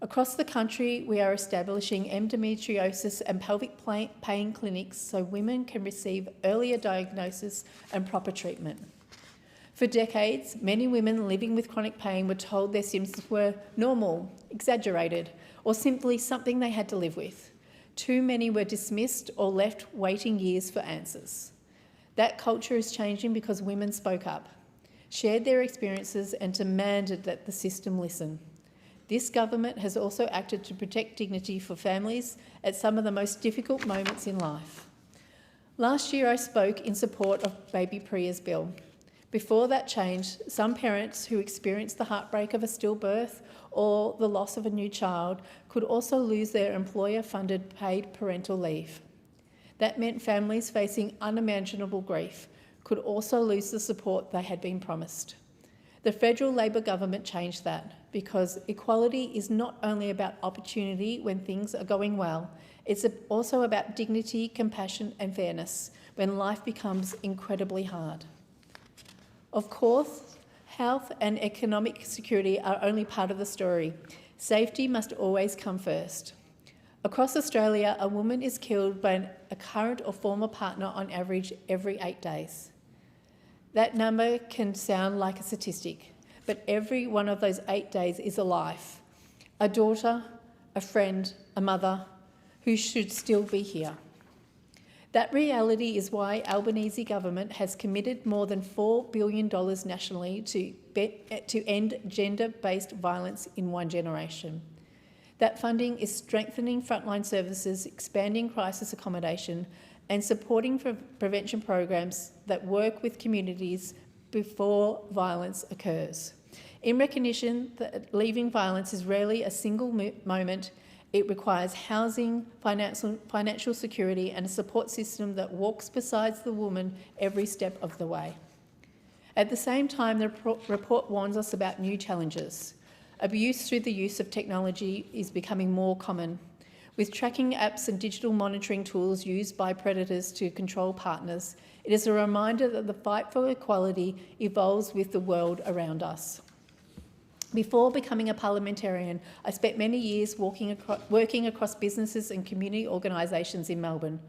Across the country, we are establishing endometriosis and pelvic pain clinics so women can receive earlier diagnosis and proper treatment. For decades, many women living with chronic pain were told their symptoms were normal, exaggerated, or simply something they had to live with. Too many were dismissed or left waiting years for answers. That culture is changing because women spoke up, shared their experiences and demanded that the system listen. This government has also acted to protect dignity for families at some of the most difficult moments in life. Last year I spoke in support of Baby Priya's bill. Before that change, some parents who experienced the heartbreak of a stillbirth or the loss of a new child could also lose their employer-funded paid parental leave. That meant families facing unimaginable grief could also lose the support they had been promised. The federal Labor government changed that because equality is not only about opportunity when things are going well, it's also about dignity, compassion and fairness when life becomes incredibly hard. Of course, health and economic security are only part of the story. Safety must always come first. Across Australia, a woman is killed by a current or former partner on average every 8 days. That number can sound like a statistic, but every one of those 8 days is a life, a daughter, a friend, a mother, who should still be here. That reality is why Albanese government has committed more than $4 billion nationally to end gender-based violence in one generation. That funding is strengthening frontline services, expanding crisis accommodation, and supporting prevention programs that work with communities before violence occurs. In recognition that leaving violence is rarely a single moment, it requires housing, financial security, and a support system that walks beside the woman every step of the way. At the same time, the report warns us about new challenges. Abuse through the use of technology is becoming more common, with tracking apps and digital monitoring tools used by predators to control partners. It is a reminder that the fight for equality evolves with the world around us. Before becoming a parliamentarian, I spent many years working across businesses and community organisations in Melbourne.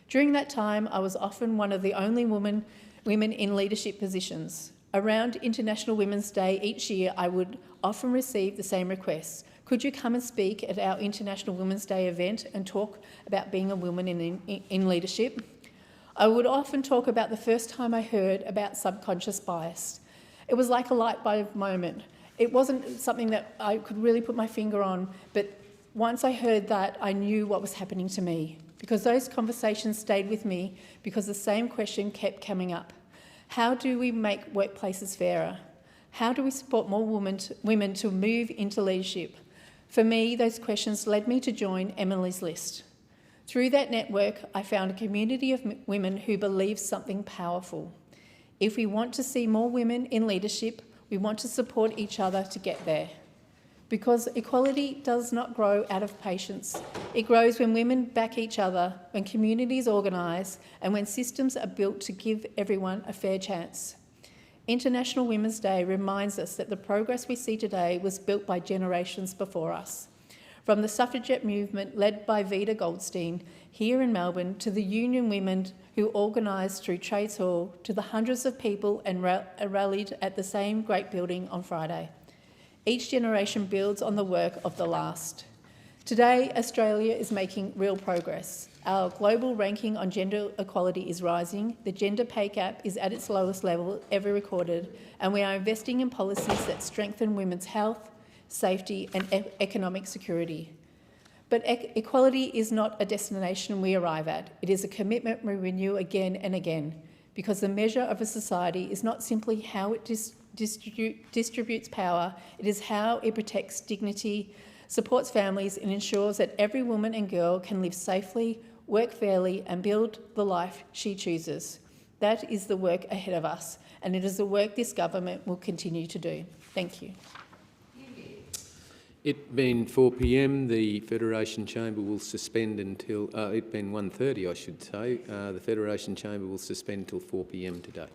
During that time, I was often one of the only women in leadership positions. Around International Women's Day each year, I would often receive the same requests. Could you come and speak at our International Women's Day event and talk about being a woman in leadership? I would often talk about the first time I heard about subconscious bias. It was like a light bulb moment. It wasn't something that I could really put my finger on, but once I heard that, I knew what was happening to me, because those conversations stayed with me because the same question kept coming up. How do we make workplaces fairer? How do we support more women to move into leadership? For me, those questions led me to join Emily's List. Through that network, I found a community of women who believe something powerful. If we want to see more women in leadership, we want to support each other to get there. Because equality does not grow out of patience. It grows when women back each other, when communities organise, and when systems are built to give everyone a fair chance. International Women's Day reminds us that the progress we see today was built by generations before us. From the suffragette movement led by Vida Goldstein here in Melbourne, to the union women who organised through Trades Hall, to the hundreds of people and rallied at the same great building on Friday. Each generation builds on the work of the last. Today, Australia is making real progress. Our global ranking on gender equality is rising, the gender pay gap is at its lowest level ever recorded, and we are investing in policies that strengthen women's health, safety and economic security. But equality is not a destination we arrive at. It is a commitment we renew again and again, because the measure of a society is not simply how it distributes power, it is how it protects dignity, supports families and ensures that every woman and girl can live safely, work fairly and build the life she chooses. That is the work ahead of us, and it is the work this government will continue to do. Thank you. It being 4 p.m, the Federation Chamber will suspend until, it being 1:30 I should say, the Federation Chamber will suspend until 4 p.m. today.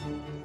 Thank you.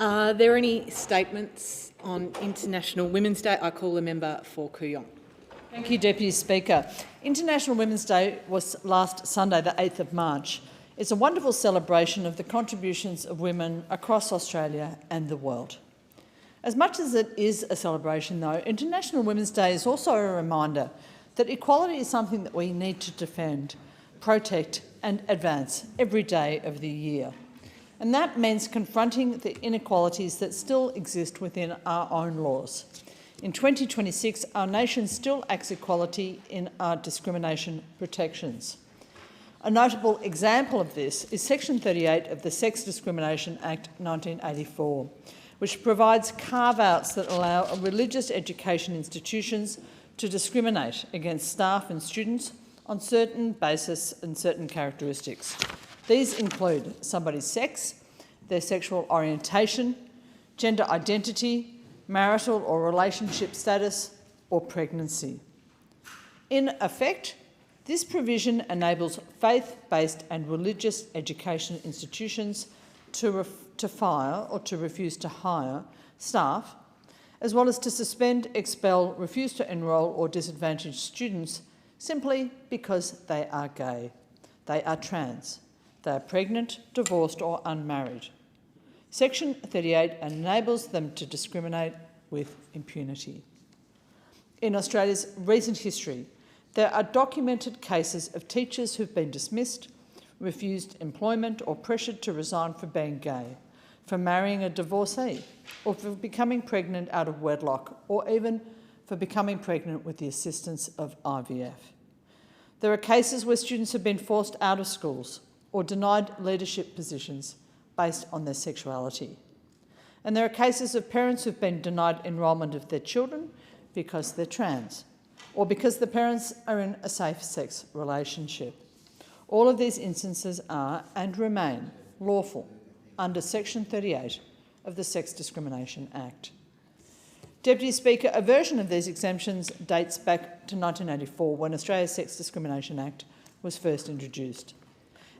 Are there any statements on International Women's Day? I call the member for Kooyong. Thank you, Deputy Speaker. International Women's Day was last Sunday, the 8th of March. It's a wonderful celebration of the contributions of women across Australia and the world. As much as it is a celebration, though, International Women's Day is also a reminder that equality is something that we need to defend, protect and advance every day of the year. And that means confronting the inequalities that still exist within our own laws. In 2026, our nation still lacks equality in our discrimination protections. A notable example of this is Section 38 of the Sex Discrimination Act 1984, which provides carve-outs that allow religious education institutions to discriminate against staff and students on certain basis and certain characteristics. These include somebody's sex, their sexual orientation, gender identity, marital or relationship status, or pregnancy. In effect, this provision enables faith-based and religious education institutions to fire or to refuse to hire staff, as well as to suspend, expel, refuse to enrol or disadvantage students simply because they are gay, they are trans, they are pregnant, divorced or unmarried. Section 38 enables them to discriminate with impunity. In Australia's recent history, there are documented cases of teachers who've been dismissed, refused employment or pressured to resign for being gay, for marrying a divorcee, or for becoming pregnant out of wedlock, or even for becoming pregnant with the assistance of IVF. There are cases where students have been forced out of schools or denied leadership positions based on their sexuality. And there are cases of parents who've been denied enrolment of their children because they're trans, or because the parents are in a safe-sex relationship. All of these instances are and remain lawful under Section 38 of the Sex Discrimination Act. Deputy Speaker, a version of these exemptions dates back to 1984, when Australia's Sex Discrimination Act was first introduced.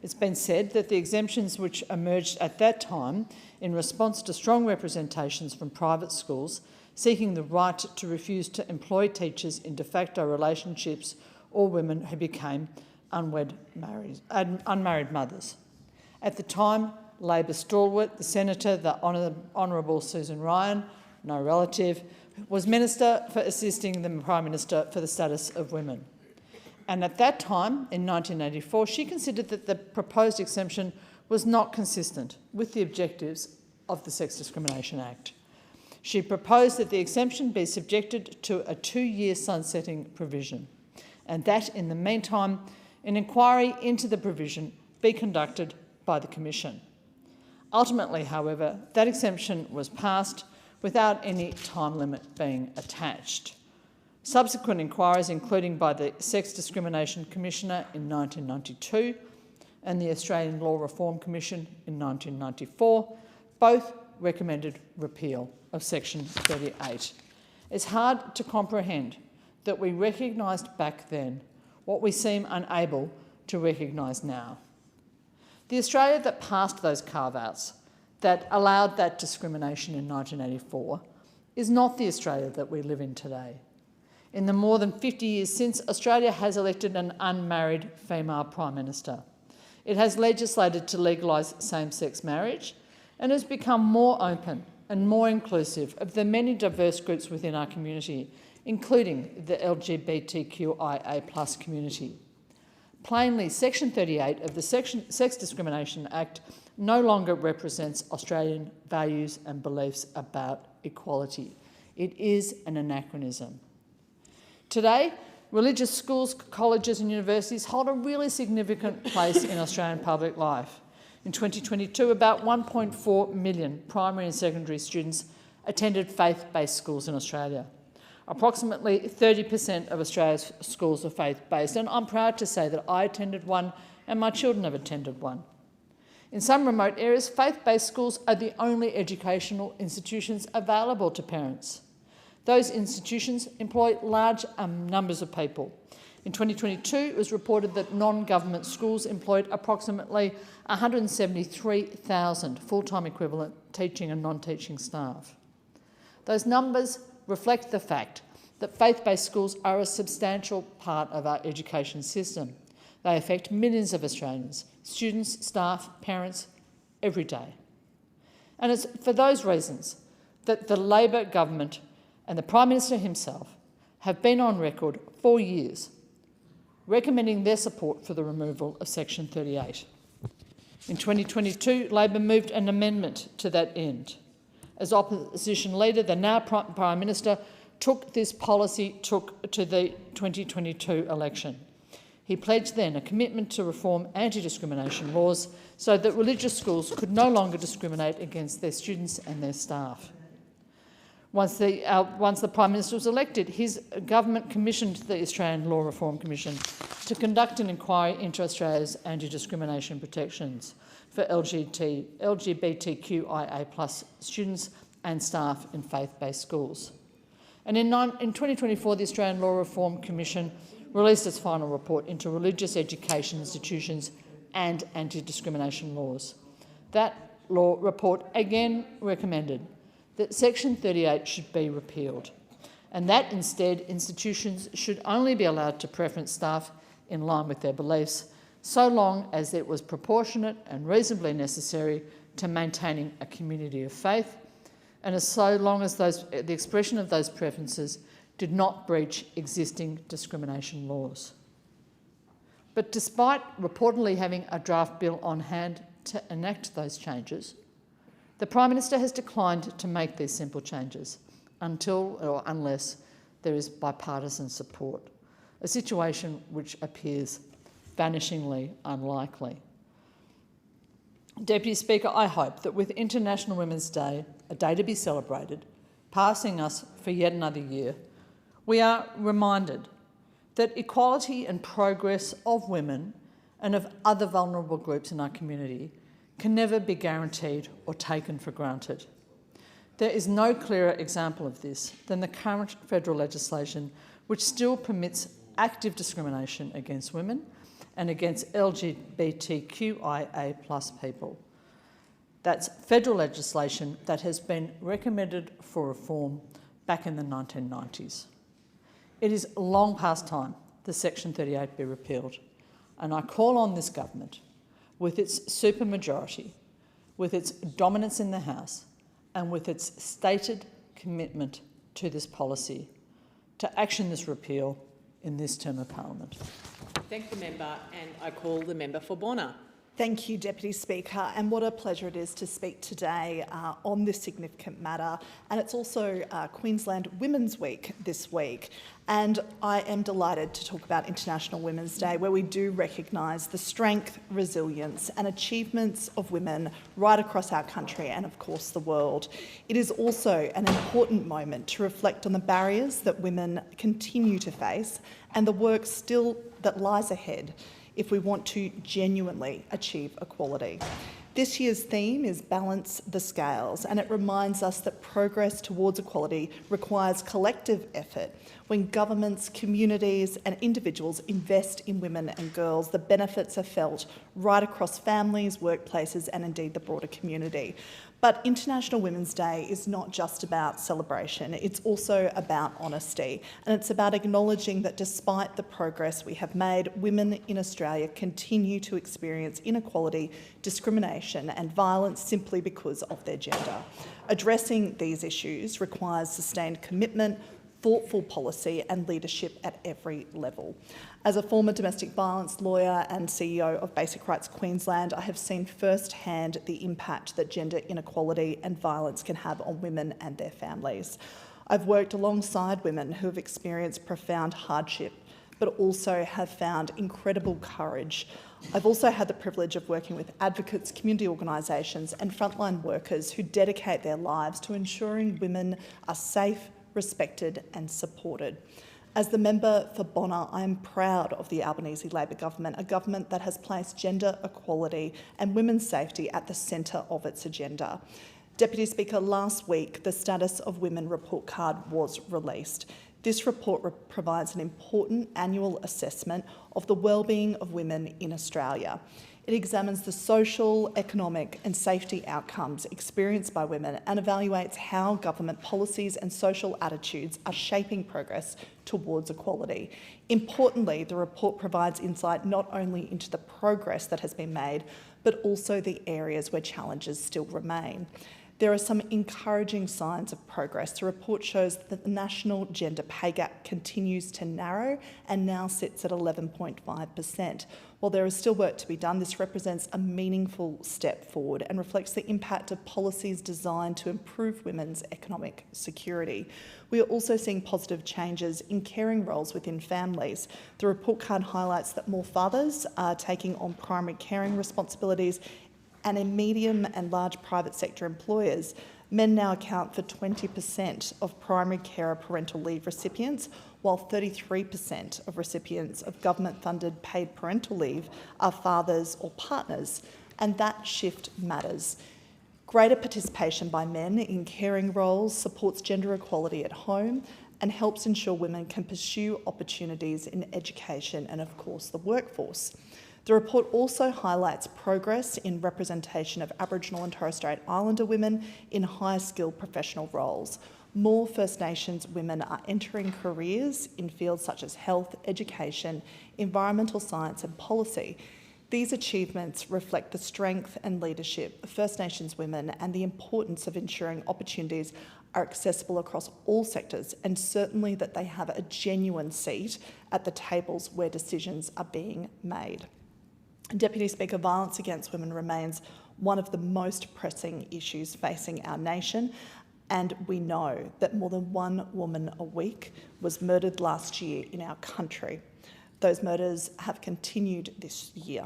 It's been said that the exemptions which emerged at that time in response to strong representations from private schools seeking the right to refuse to employ teachers in de facto relationships or women who became unmarried mothers. At the time, Labor stalwart, the Senator, the Honourable Susan Ryan, no relative, was Minister for assisting the Prime Minister for the status of women. And at that time, in 1984, she considered that the proposed exemption was not consistent with the objectives of the Sex Discrimination Act. She proposed that the exemption be subjected to a 2-year sunsetting provision, and that, in the meantime, an inquiry into the provision be conducted by the Commission. Ultimately, however, that exemption was passed without any time limit being attached. Subsequent inquiries, including by the Sex Discrimination Commissioner in 1992 and the Australian Law Reform Commission in 1994, both recommended repeal of Section 38. It's hard to comprehend that we recognised back then what we seem unable to recognise now. The Australia that passed those carve-outs, that allowed that discrimination in 1984, is not the Australia that we live in today. In the more than 50 years since, Australia has elected an unmarried female Prime Minister. It has legislated to legalise same-sex marriage and has become more open and more inclusive of the many diverse groups within our community, including the LGBTQIA+ community. Plainly, Section 38 of the Sex Discrimination Act no longer represents Australian values and beliefs about equality. It is an anachronism. Today, religious schools, colleges and universities hold a really significant place in Australian public life. In 2022, about 1.4 million primary and secondary students attended faith-based schools in Australia. Approximately 30% of Australia's schools are faith-based, and I'm proud to say that I attended one and my children have attended one. In some remote areas, faith-based schools are the only educational institutions available to parents. Those institutions employ large numbers of people, In 2022, it was reported that non-government schools employed approximately 173,000 full-time equivalent teaching and non-teaching staff. Those numbers reflect the fact that faith-based schools are a substantial part of our education system. They affect millions of Australians, students, staff, parents, every day. And it's for those reasons that the Labor government and the Prime Minister himself have been on record for years recommending their support for the removal of Section 38. In 2022, Labor moved an amendment to that end. As opposition leader, the now Prime Minister took this policy to the 2022 election. He pledged then a commitment to reform anti-discrimination laws so that religious schools could no longer discriminate against their students and their staff. Once the Prime Minister was elected, his government commissioned the Australian Law Reform Commission to conduct an inquiry into Australia's anti-discrimination protections for LGBTQIA+ students and staff in faith-based schools. And in 2024, the Australian Law Reform Commission released its final report into religious education institutions and anti-discrimination laws. That law report again recommended that Section 38 should be repealed, and that instead institutions should only be allowed to preference staff in line with their beliefs, so long as it was proportionate and reasonably necessary to maintaining a community of faith, and so long as the expression of those preferences did not breach existing discrimination laws. But despite reportedly having a draft bill on hand to enact those changes, the Prime Minister has declined to make these simple changes unless there is bipartisan support, a situation which appears vanishingly unlikely. Deputy Speaker, I hope that with International Women's Day, a day to be celebrated, passing us for yet another year, we are reminded that equality and progress of women and of other vulnerable groups in our community can never be guaranteed or taken for granted. There is no clearer example of this than the current federal legislation, which still permits active discrimination against women and against LGBTQIA+ people. That's federal legislation that has been recommended for reform back in the 1990s. It is long past time the Section 38 be repealed, and I call on this government, with its supermajority, with its dominance in the House, and with its stated commitment to this policy, to action this repeal in this term of Parliament. Thank the member, and I call the member for Bonner. Thank you, Deputy Speaker, and what a pleasure it is to speak today on this significant matter. And it's also Queensland Women's Week this week, and I am delighted to talk about International Women's Day, where we do recognise the strength, resilience and achievements of women right across our country and, of course, the world. It is also an important moment to reflect on the barriers that women continue to face and the work still that lies ahead if we want to genuinely achieve equality. This year's theme is Balance the Scales, and it reminds us that progress towards equality requires collective effort. When governments, communities and individuals invest in women and girls, the benefits are felt right across families, workplaces and indeed the broader community. But International Women's Day is not just about celebration, it's also about honesty, and it's about acknowledging that despite the progress we have made, women in Australia continue to experience inequality, discrimination and violence simply because of their gender. Addressing these issues requires sustained commitment, thoughtful policy and leadership at every level. As a former domestic violence lawyer and CEO of Basic Rights Queensland, I have seen firsthand the impact that gender inequality and violence can have on women and their families. I've worked alongside women who have experienced profound hardship, but also have found incredible courage. I've also had the privilege of working with advocates, community organisations and frontline workers who dedicate their lives to ensuring women are safe, respected and supported. As the member for Bonner, I am proud of the Albanese Labor government, a government that has placed gender equality and women's safety at the centre of its agenda. Deputy Speaker, last week the Status of Women report card was released. This report provides an important annual assessment of the wellbeing of women in Australia. It examines the social, economic and safety outcomes experienced by women and evaluates how government policies and social attitudes are shaping progress towards equality. Importantly, the report provides insight not only into the progress that has been made, but also the areas where challenges still remain. There are some encouraging signs of progress. The report shows that the national gender pay gap continues to narrow and now sits at 11.5%. While there is still work to be done, this represents a meaningful step forward and reflects the impact of policies designed to improve women's economic security. We are also seeing positive changes in caring roles within families. The report card highlights that more fathers are taking on primary caring responsibilities, and in medium and large private sector employers, men now account for 20% of primary carer parental leave recipients, while 33% of recipients of government-funded paid parental leave are fathers or partners, and that shift matters. Greater participation by men in caring roles supports gender equality at home and helps ensure women can pursue opportunities in education and, of course, the workforce. The report also highlights progress in representation of Aboriginal and Torres Strait Islander women in high-skilled professional roles. More First Nations women are entering careers in fields such as health, education, environmental science and policy. These achievements reflect the strength and leadership of First Nations women and the importance of ensuring opportunities are accessible across all sectors, and certainly that they have a genuine seat at the tables where decisions are being made. Deputy Speaker, violence against women remains one of the most pressing issues facing our nation, and we know that more than one woman a week was murdered last year in our country. Those murders have continued this year.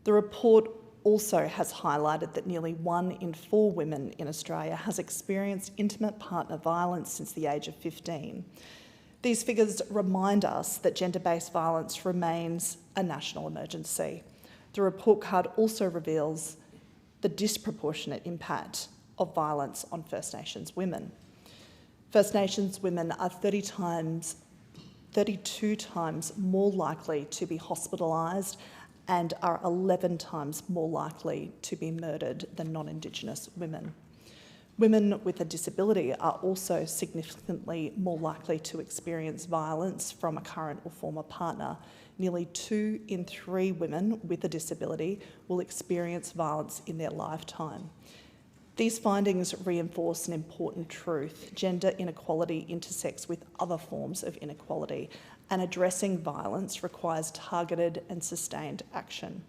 The report also has highlighted that nearly 1 in 4 women in Australia has experienced intimate partner violence since the age of 15. These figures remind us that gender-based violence remains a national emergency. The report card also reveals the disproportionate impact of violence on First Nations women. First Nations women are 32 times more likely to be hospitalised and are 11 times more likely to be murdered than non-Indigenous women. Women with a disability are also significantly more likely to experience violence from a current or former partner. Nearly 2 in 3 women with a disability will experience violence in their lifetime. These findings reinforce an important truth. Gender inequality intersects with other forms of inequality, and addressing violence requires targeted and sustained action.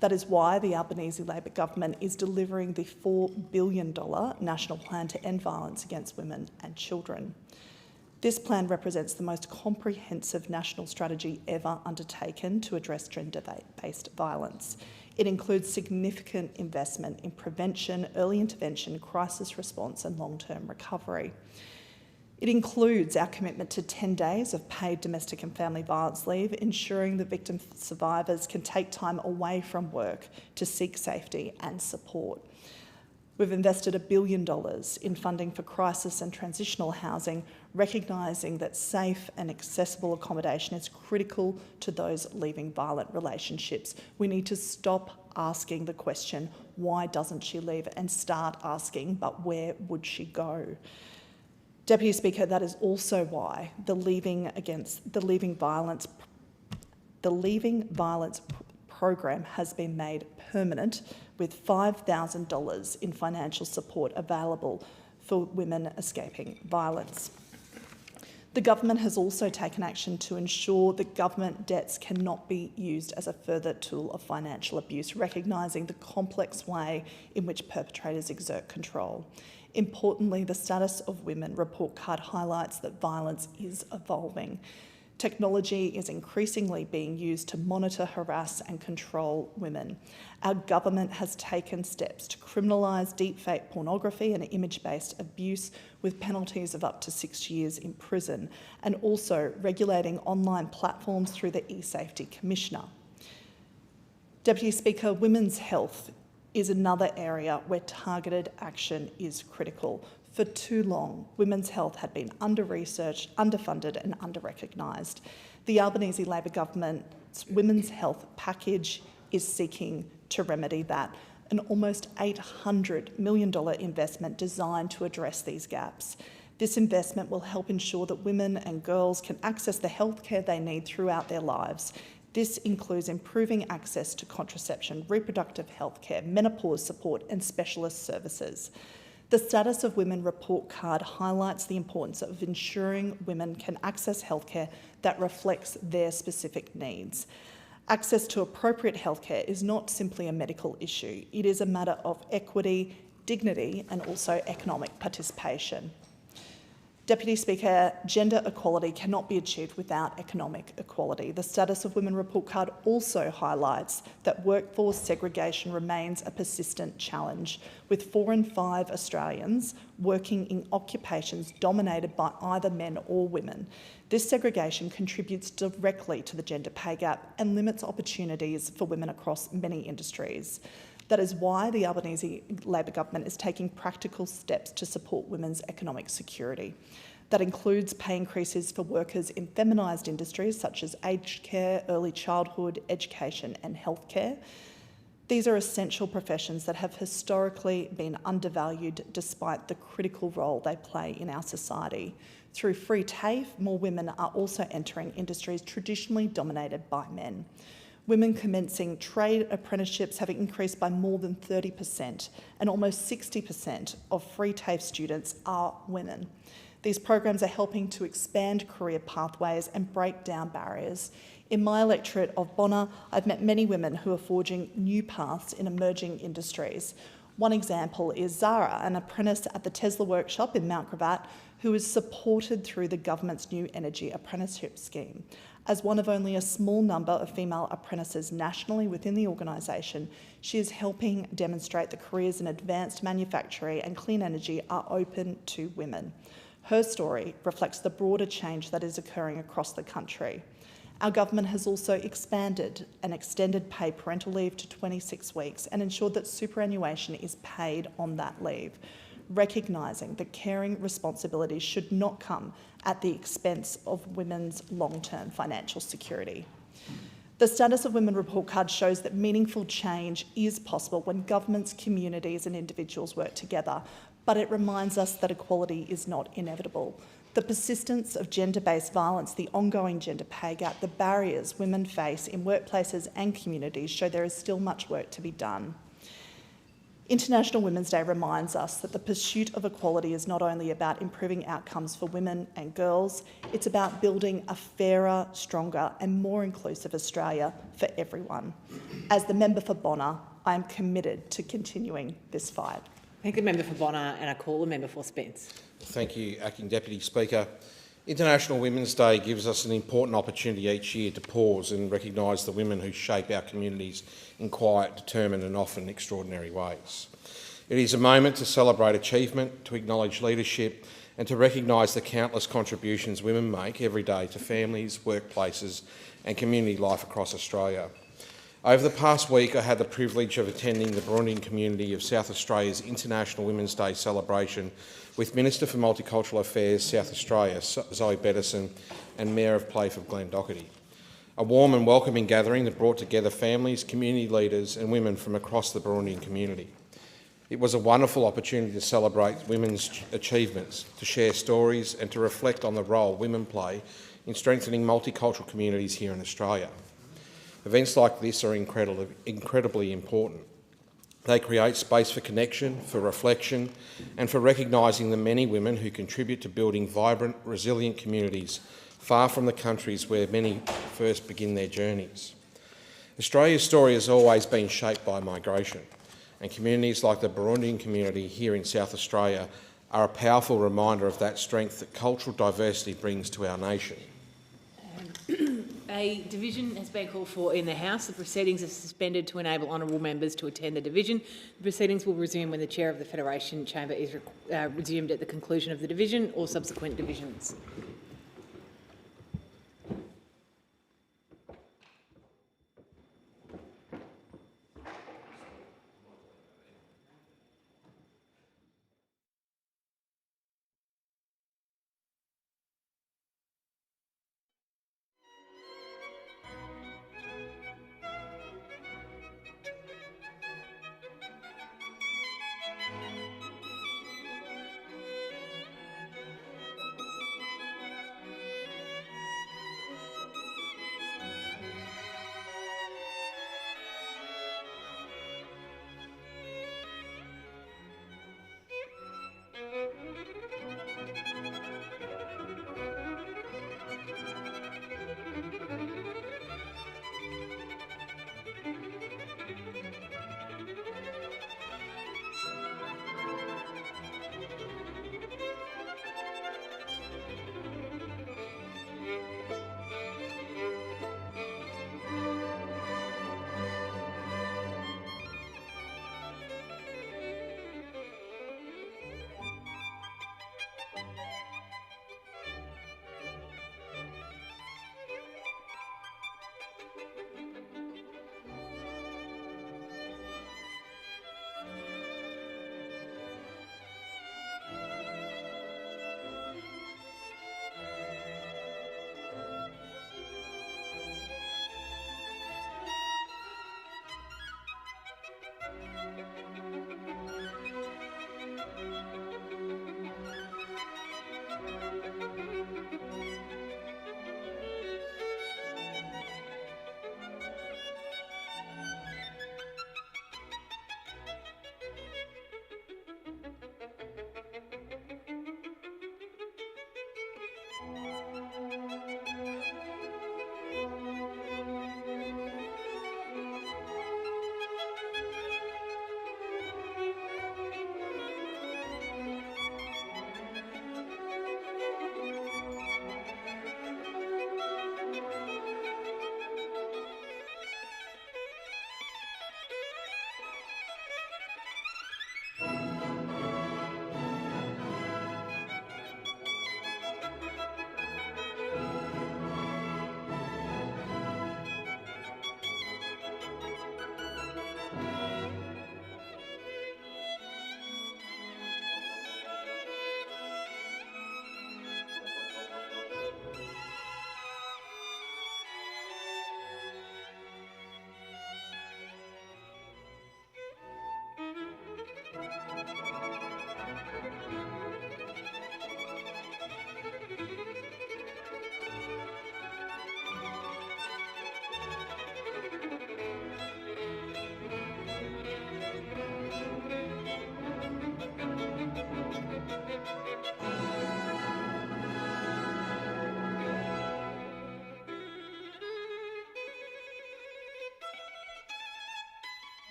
That is why the Albanese Labor government is delivering the $4 billion National Plan to End Violence Against Women and Children. This plan represents the most comprehensive national strategy ever undertaken to address gender-based violence. It includes significant investment in prevention, early intervention, crisis response and long-term recovery. It includes our commitment to 10 days of paid domestic and family violence leave, ensuring that victim survivors can take time away from work to seek safety and support. We've invested $1 billion in funding for crisis and transitional housing, recognising that safe and accessible accommodation is critical to those leaving violent relationships. We need to stop asking the question, why doesn't she leave, and start asking, but where would she go? Deputy Speaker, that is also why the Leaving Violence program has been made permanent, with $5,000 in financial support available for women escaping violence. The government has also taken action to ensure that government debts cannot be used as a further tool of financial abuse, recognising the complex way in which perpetrators exert control. Importantly, the Status of Women report card highlights that violence is evolving. Technology is increasingly being used to monitor, harass and control women. Our government has taken steps to criminalise deepfake pornography and image-based abuse with penalties of up to 6 years in prison, and also regulating online platforms through the eSafety Commissioner. Deputy Speaker, women's health is another area where targeted action is critical. For too long, women's health had been under-researched, underfunded and under-recognised. The Albanese Labor government's women's health package is seeking to remedy that, an almost $800 million investment designed to address these gaps. This investment will help ensure that women and girls can access the healthcare they need throughout their lives. This includes improving access to contraception, reproductive healthcare, menopause support and specialist services. The Status of Women report card highlights the importance of ensuring women can access healthcare that reflects their specific needs. Access to appropriate healthcare is not simply a medical issue. It is a matter of equity, dignity and also economic participation. Deputy Speaker, gender equality cannot be achieved without economic equality. The Status of Women report card also highlights that workforce segregation remains a persistent challenge, with 4 in 5 Australians working in occupations dominated by either men or women. This segregation contributes directly to the gender pay gap and limits opportunities for women across many industries. That is why the Albanese Labor government is taking practical steps to support women's economic security. That includes pay increases for workers in feminised industries such as aged care, early childhood, education and healthcare. These are essential professions that have historically been undervalued despite the critical role they play in our society. Through free TAFE, more women are also entering industries traditionally dominated by men. Women commencing trade apprenticeships have increased by more than 30%, and almost 60% of free TAFE students are women. These programs are helping to expand career pathways and break down barriers. In my electorate of Bonna, I've met many women who are forging new paths in emerging industries. One example is Zara, an apprentice at the Tesla workshop in Mount Gravatt, who is supported through the government's new energy apprenticeship scheme. As one of only a small number of female apprentices nationally within the organisation, she is helping demonstrate that careers in advanced manufacturing and clean energy are open to women. Her story reflects the broader change that is occurring across the country. Our government has also expanded and extended paid parental leave to 26 weeks and ensured that superannuation is paid on that leave, recognising that caring responsibilities should not come at the expense of women's long-term financial security. The Status of Women report card shows that meaningful change is possible when governments, communities and individuals work together, but it reminds us that equality is not inevitable. The persistence of gender-based violence, the ongoing gender pay gap, the barriers women face in workplaces and communities show there is still much work to be done. International Women's Day reminds us that the pursuit of equality is not only about improving outcomes for women and girls, it's about building a fairer, stronger and more inclusive Australia for everyone. As the member for Bonna, I am committed to continuing this fight. Thank the member for Bonna, and I call the member for Spence. Thank you, Acting Deputy Speaker. International Women's Day gives us an important opportunity each year to pause and recognise the women who shape our communities in quiet, determined and often extraordinary ways. It is a moment to celebrate achievement, to acknowledge leadership and to recognise the countless contributions women make every day to families, workplaces and community life across Australia. Over the past week, I had the privilege of attending the Burundian community of South Australia's International Women's Day celebration with Minister for Multicultural Affairs South Australia, Zoe Bettison, and Mayor of Playford, Glenn Doherty. A warm and welcoming gathering that brought together families, community leaders and women from across the Burundian community. It was a wonderful opportunity to celebrate women's achievements, to share stories and to reflect on the role women play in strengthening multicultural communities here in Australia. Events like this are incredibly important. They create space for connection, for reflection and for recognising the many women who contribute to building vibrant, resilient communities far from the countries where many first begin their journeys. Australia's story has always been shaped by migration, and communities like the Burundian community here in South Australia are a powerful reminder of that strength that cultural diversity brings to our nation. A division has been called for in the House. The proceedings are suspended to enable honourable members to attend the division. The proceedings will resume when the Chair of the Federation Chamber is resumed at the conclusion of the division or subsequent divisions.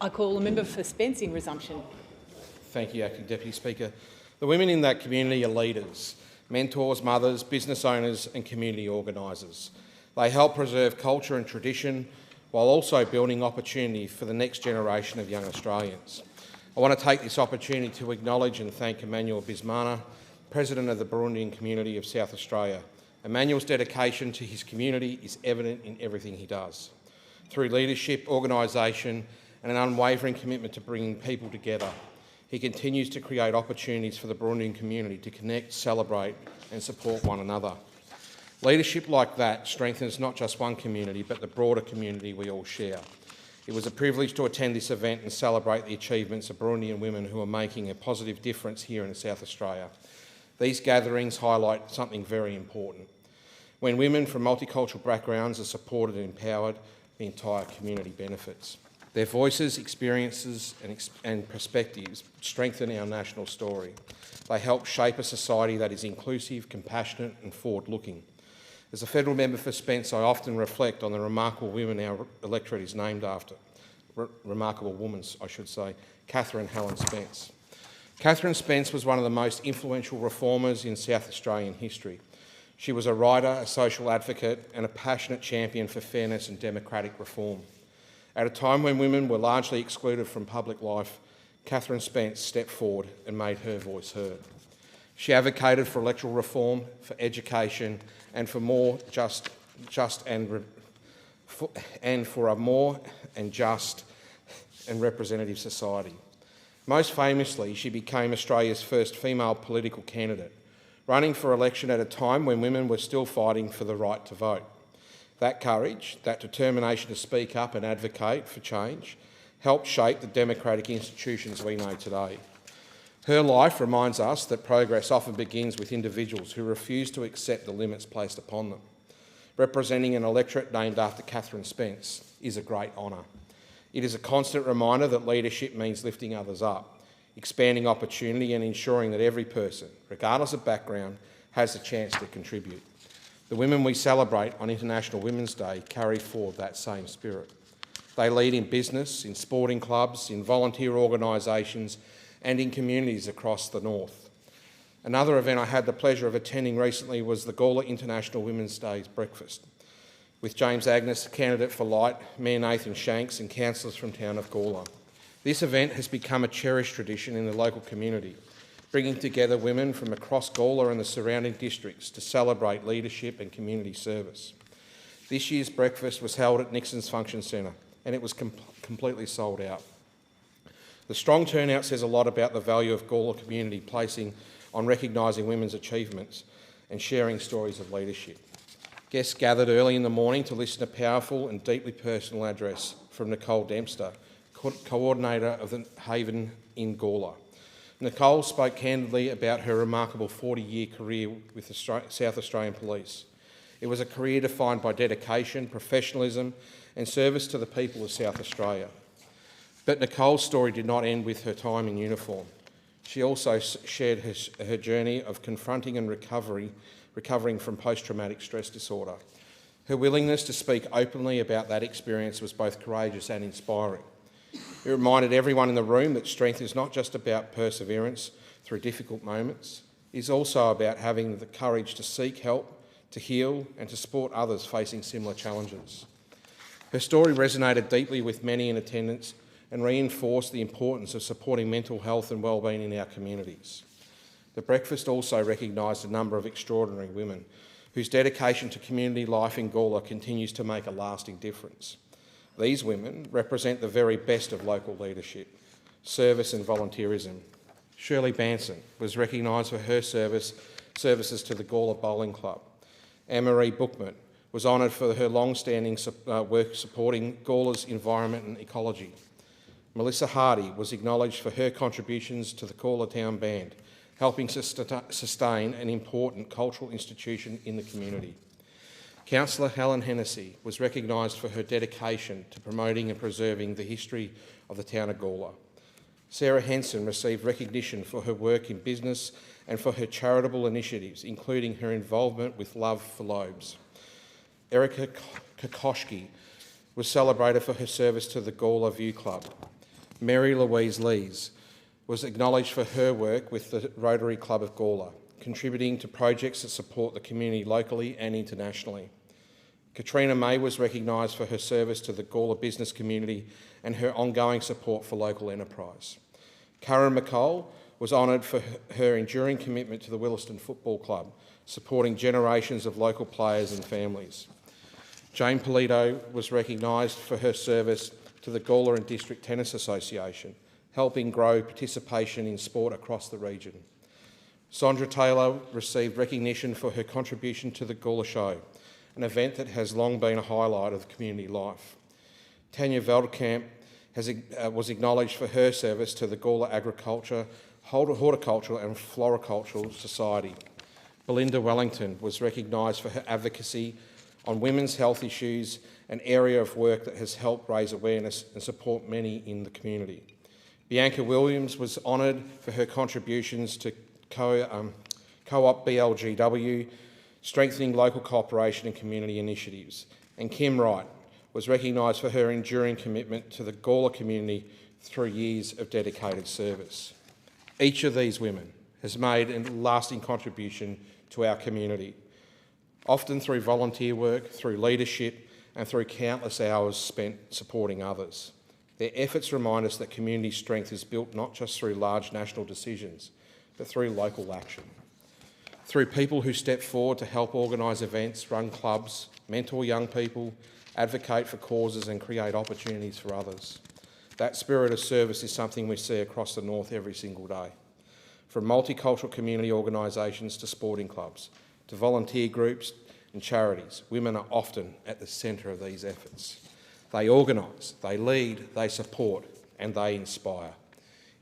I call the member for Spence in resumption. Thank you, Acting Deputy Speaker. The women in that community are leaders, mentors, mothers, business owners and community organisers. They help preserve culture and tradition while also building opportunity for the next generation of young Australians. I want to take this opportunity to acknowledge and thank Emmanuel Bismana, President of the Burundian Community of South Australia. Emmanuel's dedication to his community is evident in everything he does. Through leadership, organisation and an unwavering commitment to bringing people together, he continues to create opportunities for the Burundian community to connect, celebrate and support one another. Leadership like that strengthens not just one community but the broader community we all share. It was a privilege to attend this event and celebrate the achievements of Burundian women who are making a positive difference here in South Australia. These gatherings highlight something very important. When women from multicultural backgrounds are supported and empowered, the entire community benefits. Their voices, experiences and perspectives strengthen our national story. They help shape a society that is inclusive, compassionate and forward-looking. As a federal member for Spence, I often reflect on the remarkable women our electorate is named after. Remarkable women, I should say, Catherine Helen Spence. Catherine Spence was one of the most influential reformers in South Australian history. She was a writer, a social advocate and a passionate champion for fairness and democratic reform. At a time when women were largely excluded from public life, Catherine Spence stepped forward and made her voice heard. She advocated for electoral reform, for education and for more just and for a more and just and representative society. Most famously, she became Australia's first female political candidate, running for election at a time when women were still fighting for the right to vote. That courage, that determination to speak up and advocate for change, helped shape the democratic institutions we know today. Her life reminds us that progress often begins with individuals who refuse to accept the limits placed upon them. Representing an electorate named after Catherine Spence is a great honour. It is a constant reminder that leadership means lifting others up, expanding opportunity and ensuring that every person, regardless of background, has a chance to contribute. The women we celebrate on International Women's Day carry forward that same spirit. They lead in business, in sporting clubs, in volunteer organisations and in communities across the north. Another event I had the pleasure of attending recently was the Gawler International Women's Day breakfast with James Agnes, candidate for Light, Mayor Nathan Shanks and councillors from town of Gawler. This event has become a cherished tradition in the local community, bringing together women from across Gawler and the surrounding districts to celebrate leadership and community service. This year's breakfast was held at Nixon's Function Centre and it was completely sold out. The strong turnout says a lot about the value of Gawler community placing on recognising women's achievements and sharing stories of leadership. Guests gathered early in the morning to listen to a powerful and deeply personal address from Nicole Dempster, coordinator of the Haven in Gawler. Nicole spoke candidly about her remarkable 40-year career with the South Australian Police. It was a career defined by dedication, professionalism and service to the people of South Australia. But Nicole's story did not end with her time in uniform. She also shared her journey of confronting and recovering from post-traumatic stress disorder. Her willingness to speak openly about that experience was both courageous and inspiring. It reminded everyone in the room that strength is not just about perseverance through difficult moments. It is also about having the courage to seek help, to heal and to support others facing similar challenges. Her story resonated deeply with many in attendance and reinforced the importance of supporting mental health and wellbeing in our communities. The breakfast also recognised a number of extraordinary women whose dedication to community life in Gawler continues to make a lasting difference. These women represent the very best of local leadership, service and volunteerism. Shirley Banson was recognised for her services to the Gawler Bowling Club. Anne-Marie Bookman was honoured for her long-standing work supporting Gawler's environment and ecology. Melissa Hardy was acknowledged for her contributions to the Gawler Town Band, helping sustain an important cultural institution in the community. Councillor Helen Hennessy was recognised for her dedication to promoting and preserving the history of the town of Gawler. Sarah Henson received recognition for her work in business and for her charitable initiatives, including her involvement with Love for Lobes. Erica Kokoschki was celebrated for her service to the Gawler View Club. Mary Louise Lees, was acknowledged for her work with the Rotary Club of Gawler, contributing to projects that support the community locally and internationally. Katrina May was recognised for her service to the Gawler business community and her ongoing support for local enterprise. Karen McCall was honoured for her enduring commitment to the Williston Football Club, supporting generations of local players and families. Jane Polito was recognised for her service to the Gawler and District Tennis Association, helping grow participation in sport across the region. Sondra Taylor received recognition for her contribution to the Gawler Show, an event that has long been a highlight of community life. Tanya Veldkamp was acknowledged for her service to the Gawler Agriculture, Horticultural and Floricultural Society. Belinda Wellington was recognised for her advocacy on women's health issues, an area of work that has helped raise awareness and support many in the community. Bianca Williams was honoured for her contributions to Co-op BLGW, strengthening local cooperation and community initiatives. And Kim Wright was recognised for her enduring commitment to the Gawler community through years of dedicated service. Each of these women has made a lasting contribution to our community, often through volunteer work, through leadership, and through countless hours spent supporting others. Their efforts remind us that community strength is built not just through large national decisions, but through local action. Through people who step forward to help organise events, run clubs, mentor young people, advocate for causes and create opportunities for others. That spirit of service is something we see across the north every single day. From multicultural community organisations to sporting clubs, to volunteer groups and charities, women are often at the centre of these efforts. They organise, they lead, they support, and they inspire.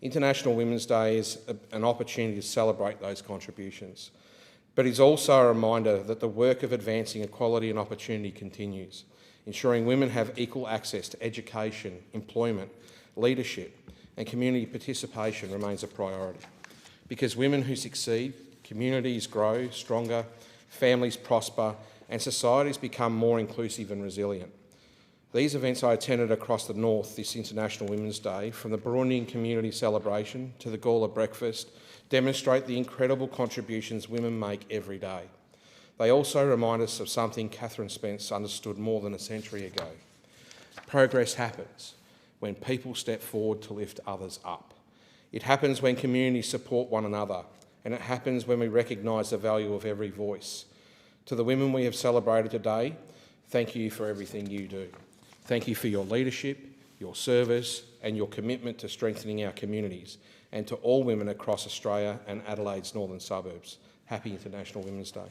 International Women's Day is an opportunity to celebrate those contributions, but it's also a reminder that the work of advancing equality and opportunity continues, ensuring women have equal access to education, employment, leadership, and community participation remains a priority. Because women who succeed, communities grow stronger, families prosper, and societies become more inclusive and resilient. These events I attended across the north this International Women's Day, from the Burundian community celebration to the Gawler breakfast, demonstrate the incredible contributions women make every day. They also remind us of something Catherine Spence understood more than a century ago. Progress happens when people step forward to lift others up. It happens when communities support one another, and it happens when we recognise the value of every voice. To the women we have celebrated today, thank you for everything you do. Thank you for your leadership, your service, and your commitment to strengthening our communities, and to all women across Australia and Adelaide's northern suburbs. Happy International Women's Day.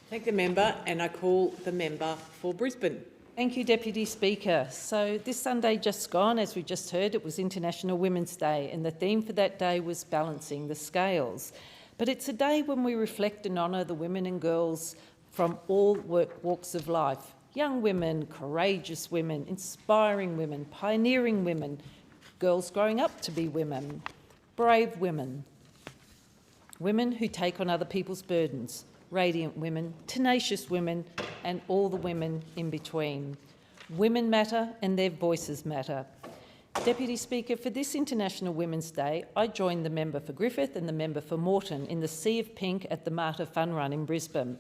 Thank the member, and I call the member for Brisbane. Thank you, Deputy Speaker. So this Sunday just gone, as we just heard, it was International Women's Day, and the theme for that day was balancing the scales. But it's a day when we reflect and honour the women and girls from all walks of life. Young women, courageous women, inspiring women, pioneering women, girls growing up to be women, brave women, women who take on other people's burdens, radiant women, tenacious women, and all the women in between. Women matter and their voices matter. Deputy Speaker, for this International Women's Day, I joined the member for Griffith and the member for Moreton in the Sea of Pink at the Marta Fun Run in Brisbane.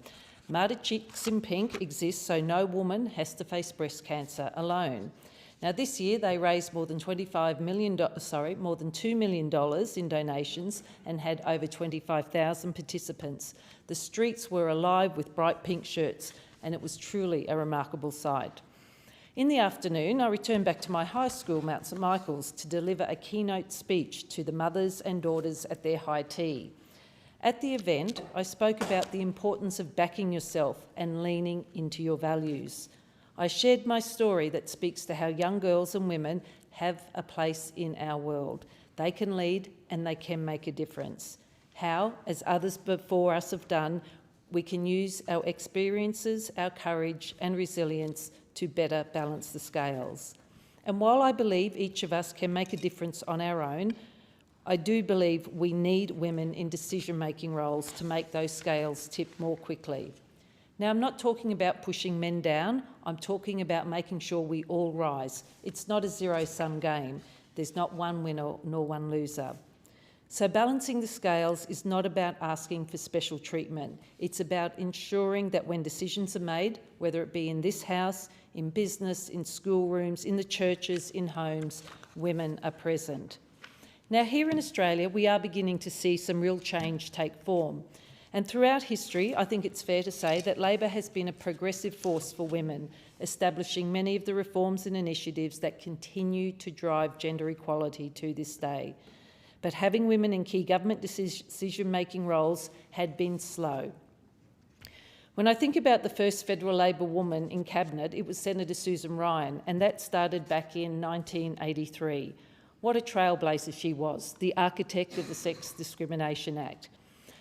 Marta Chicks in Pink exists so no woman has to face breast cancer alone. Now, this year they raised more than $2 million in donations and had over 25,000 participants. The streets were alive with bright pink shirts, and it was truly a remarkable sight. In the afternoon, I returned back to my high school, Mount St Michael's, to deliver a keynote speech to the mothers and daughters at their high tea. At the event, I spoke about the importance of backing yourself and leaning into your values. I shared my story that speaks to how young girls and women have a place in our world. They can lead and they can make a difference. How, as others before us have done, we can use our experiences, our courage and resilience to better balance the scales. And while I believe each of us can make a difference on our own, I do believe we need women in decision-making roles to make those scales tip more quickly. Now, I'm not talking about pushing men down, I'm talking about making sure we all rise. It's not a zero-sum game. There's not one winner nor one loser. So balancing the scales is not about asking for special treatment. It's about ensuring that when decisions are made, whether it be in this House, in business, in schoolrooms, in the churches, in homes, women are present. Now, here in Australia, we are beginning to see some real change take form. And throughout history, I think it's fair to say that Labor has been a progressive force for women, establishing many of the reforms and initiatives that continue to drive gender equality to this day. But having women in key government decision-making roles had been slow. When I think about the first federal Labor woman in Cabinet, it was Senator Susan Ryan, and that started back in 1983. What a trailblazer she was, the architect of the Sex Discrimination Act.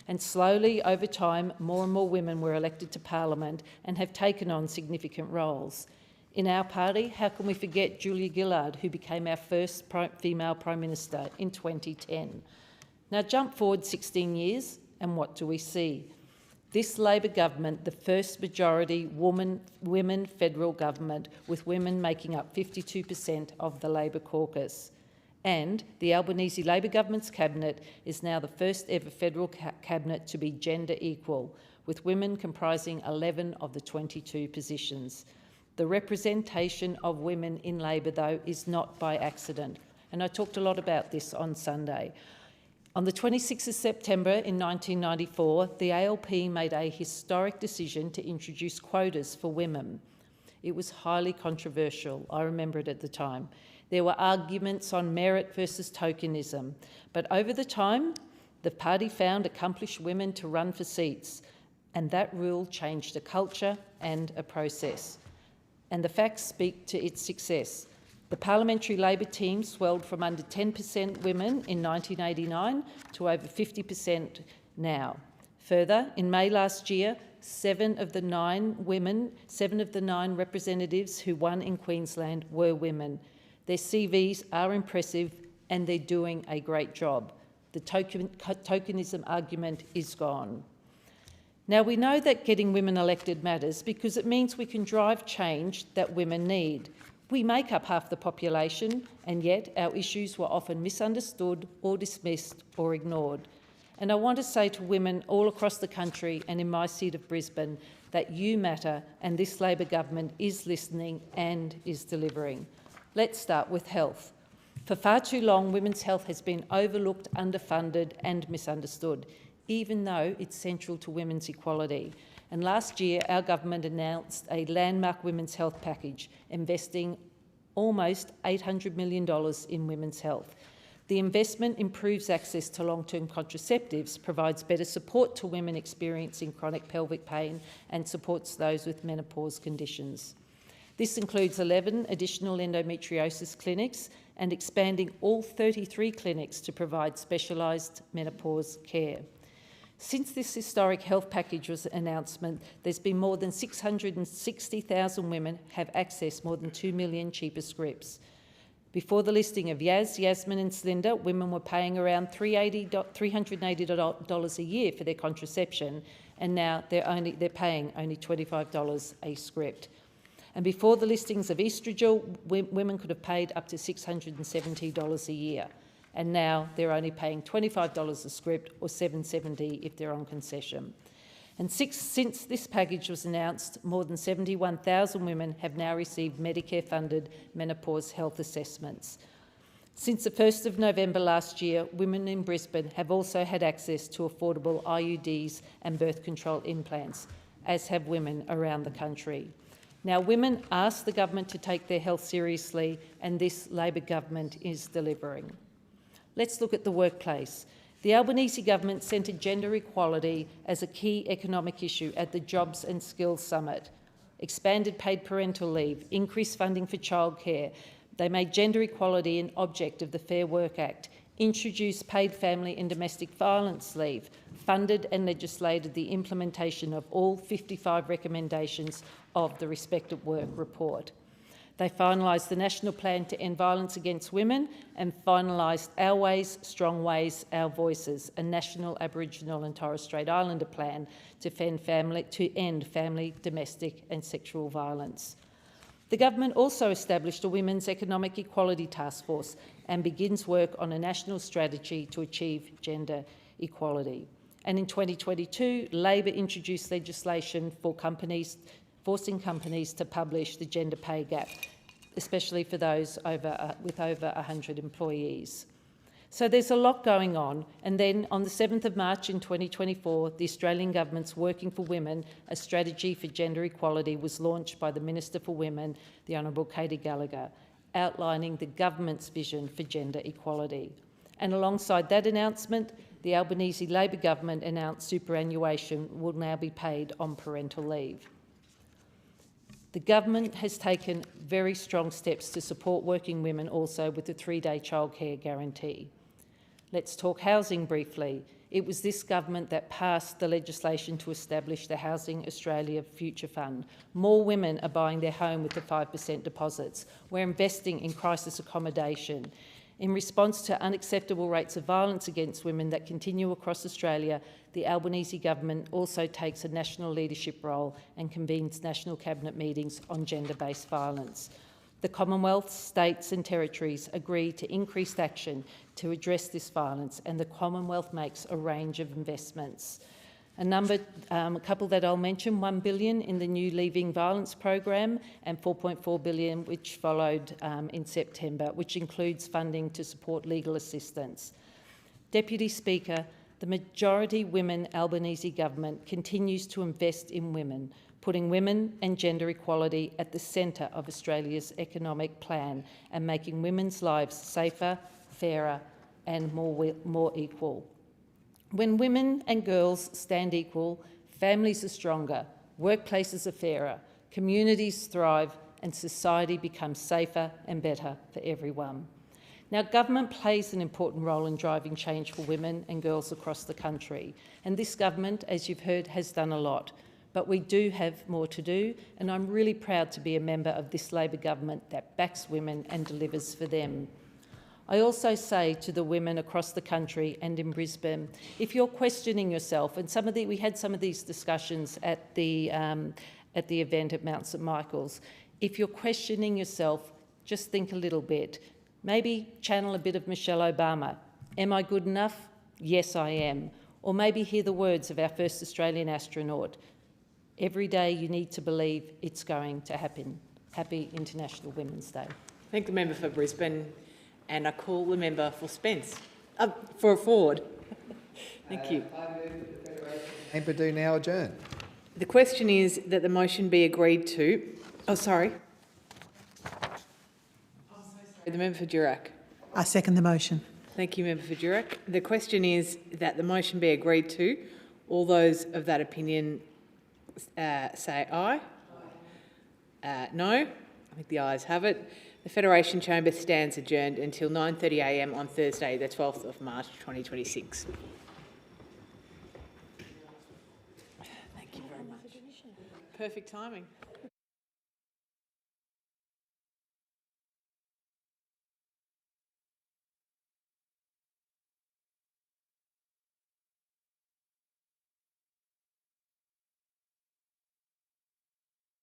And slowly, over time, more and more women were elected to Parliament and have taken on significant roles. In our party, how can we forget Julia Gillard, who became our first female Prime Minister in 2010? Now jump forward 16 years, and what do we see? This Labor government, the first majority women federal government, with women making up 52% of the Labor caucus. And the Albanese Labor government's cabinet is now the first ever federal cabinet to be gender equal, with women comprising 11 of the 22 positions. The representation of women in Labor, though, is not by accident, and I talked a lot about this on Sunday. On the 26th of September in 1994, the ALP made a historic decision to introduce quotas for women. It was highly controversial. I remember it at the time. There were arguments on merit versus tokenism, but over the time, the party found accomplished women to run for seats, and that rule changed a culture and a process. And the facts speak to its success. The Parliamentary Labor team swelled from under 10% women in 1989 to over 50% now. Further, in May last year, 7 of the 9 representatives who won in Queensland were women. Their CVs are impressive and they're doing a great job. The tokenism argument is gone. Now, we know that getting women elected matters because it means we can drive change that women need. We make up half the population, and yet our issues were often misunderstood or dismissed or ignored. And I want to say to women all across the country and in my seat of Brisbane that you matter, and this Labor government is listening and is delivering. Let's start with health. For far too long, women's health has been overlooked, underfunded and misunderstood, even though it's central to women's equality. And last year, our government announced a landmark women's health package, investing almost $800 million in women's health. The investment improves access to long-term contraceptives, provides better support to women experiencing chronic pelvic pain, and supports those with menopause conditions. This includes 11 additional endometriosis clinics and expanding all 33 clinics to provide specialised menopause care. Since this historic health package was announcement, there's been more than 660,000 women have accessed more than 2 million cheaper scripts. Before the listing of Yaz, Yasmin and Slinda, women were paying around $380 a year for their contraception, and now they're paying only $25 a script. And before the listings of Estradiol, women could have paid up to $670 a year. And now they're only paying $25 a script or $770 if they're on concession. And since this package was announced, more than 71,000 women have now received Medicare-funded menopause health assessments. Since the 1st of November last year, women in Brisbane have also had access to affordable IUDs and birth control implants, as have women around the country. Now, women ask the government to take their health seriously, and this Labor government is delivering. Let's look at the workplace. The Albanese government centred gender equality as a key economic issue at the Jobs and Skills Summit. Expanded paid parental leave, increased funding for childcare. They made gender equality an object of the Fair Work Act, introduced paid family and domestic violence leave, funded and legislated the implementation of all 55 recommendations of the Respect at Work report. They finalised the National Plan to End Violence Against Women and finalised Our Ways, Strong Ways, Our Voices, a national Aboriginal and Torres Strait Islander plan to end family, domestic and sexual violence. The government also established a Women's Economic Equality Task Force and begins work on a national strategy to achieve gender equality. And in 2022, Labor introduced legislation for forcing companies to publish the gender pay gap, especially for those with over 100 employees. So there's a lot going on. And then on the 7th of March in 2024, the Australian Government's Working for Women, a strategy for gender equality, was launched by the Minister for Women, the Honourable Katie Gallagher, outlining the government's vision for gender equality. And alongside that announcement, the Albanese Labor government announced superannuation will now be paid on parental leave. The government has taken very strong steps to support working women also with the 3-day childcare guarantee. Let's talk housing briefly. It was this government that passed the legislation to establish the Housing Australia Future Fund. More women are buying their home with the 5% deposits. We're investing in crisis accommodation. In response to unacceptable rates of violence against women that continue across Australia, the Albanese government also takes a national leadership role and convenes national cabinet meetings on gender-based violence. The Commonwealth, states and territories agree to increased action to address this violence, and the Commonwealth makes a range of investments. A couple that I'll mention, $1 billion in the new Leaving Violence program and $4.4 billion which followed in September, which includes funding to support legal assistance. Deputy Speaker, the majority women Albanese government continues to invest in women, putting women and gender equality at the centre of Australia's economic plan and making women's lives safer, fairer and more equal. When women and girls stand equal, families are stronger, workplaces are fairer, communities thrive and society becomes safer and better for everyone. Now, government plays an important role in driving change for women and girls across the country, and this government, as you've heard, has done a lot. But we do have more to do, and I'm really proud to be a member of this Labor government that backs women and delivers for them. I also say to the women across the country and in Brisbane, if you're questioning yourself, and we had some of these discussions at the event at Mount St Michael's, if you're questioning yourself, just think a little bit. Maybe channel a bit of Michelle Obama. Am I good enough? Yes, I am. Or maybe hear the words of our first Australian astronaut. Every day you need to believe it's going to happen. Happy International Women's Day. Thank the member for Brisbane. And I call the member for for Ford. Thank you. Member do now adjourn. The question is that the motion be agreed to. Oh, sorry. The member for Durack. I second the motion. Thank you, member for Durack. The question is that the motion be agreed to. All those of that opinion say aye. No. I think the ayes have it. The Federation Chamber stands adjourned until 9:30 a.m. on Thursday, the 12th of March 2026. Thank you very much. Perfect timing.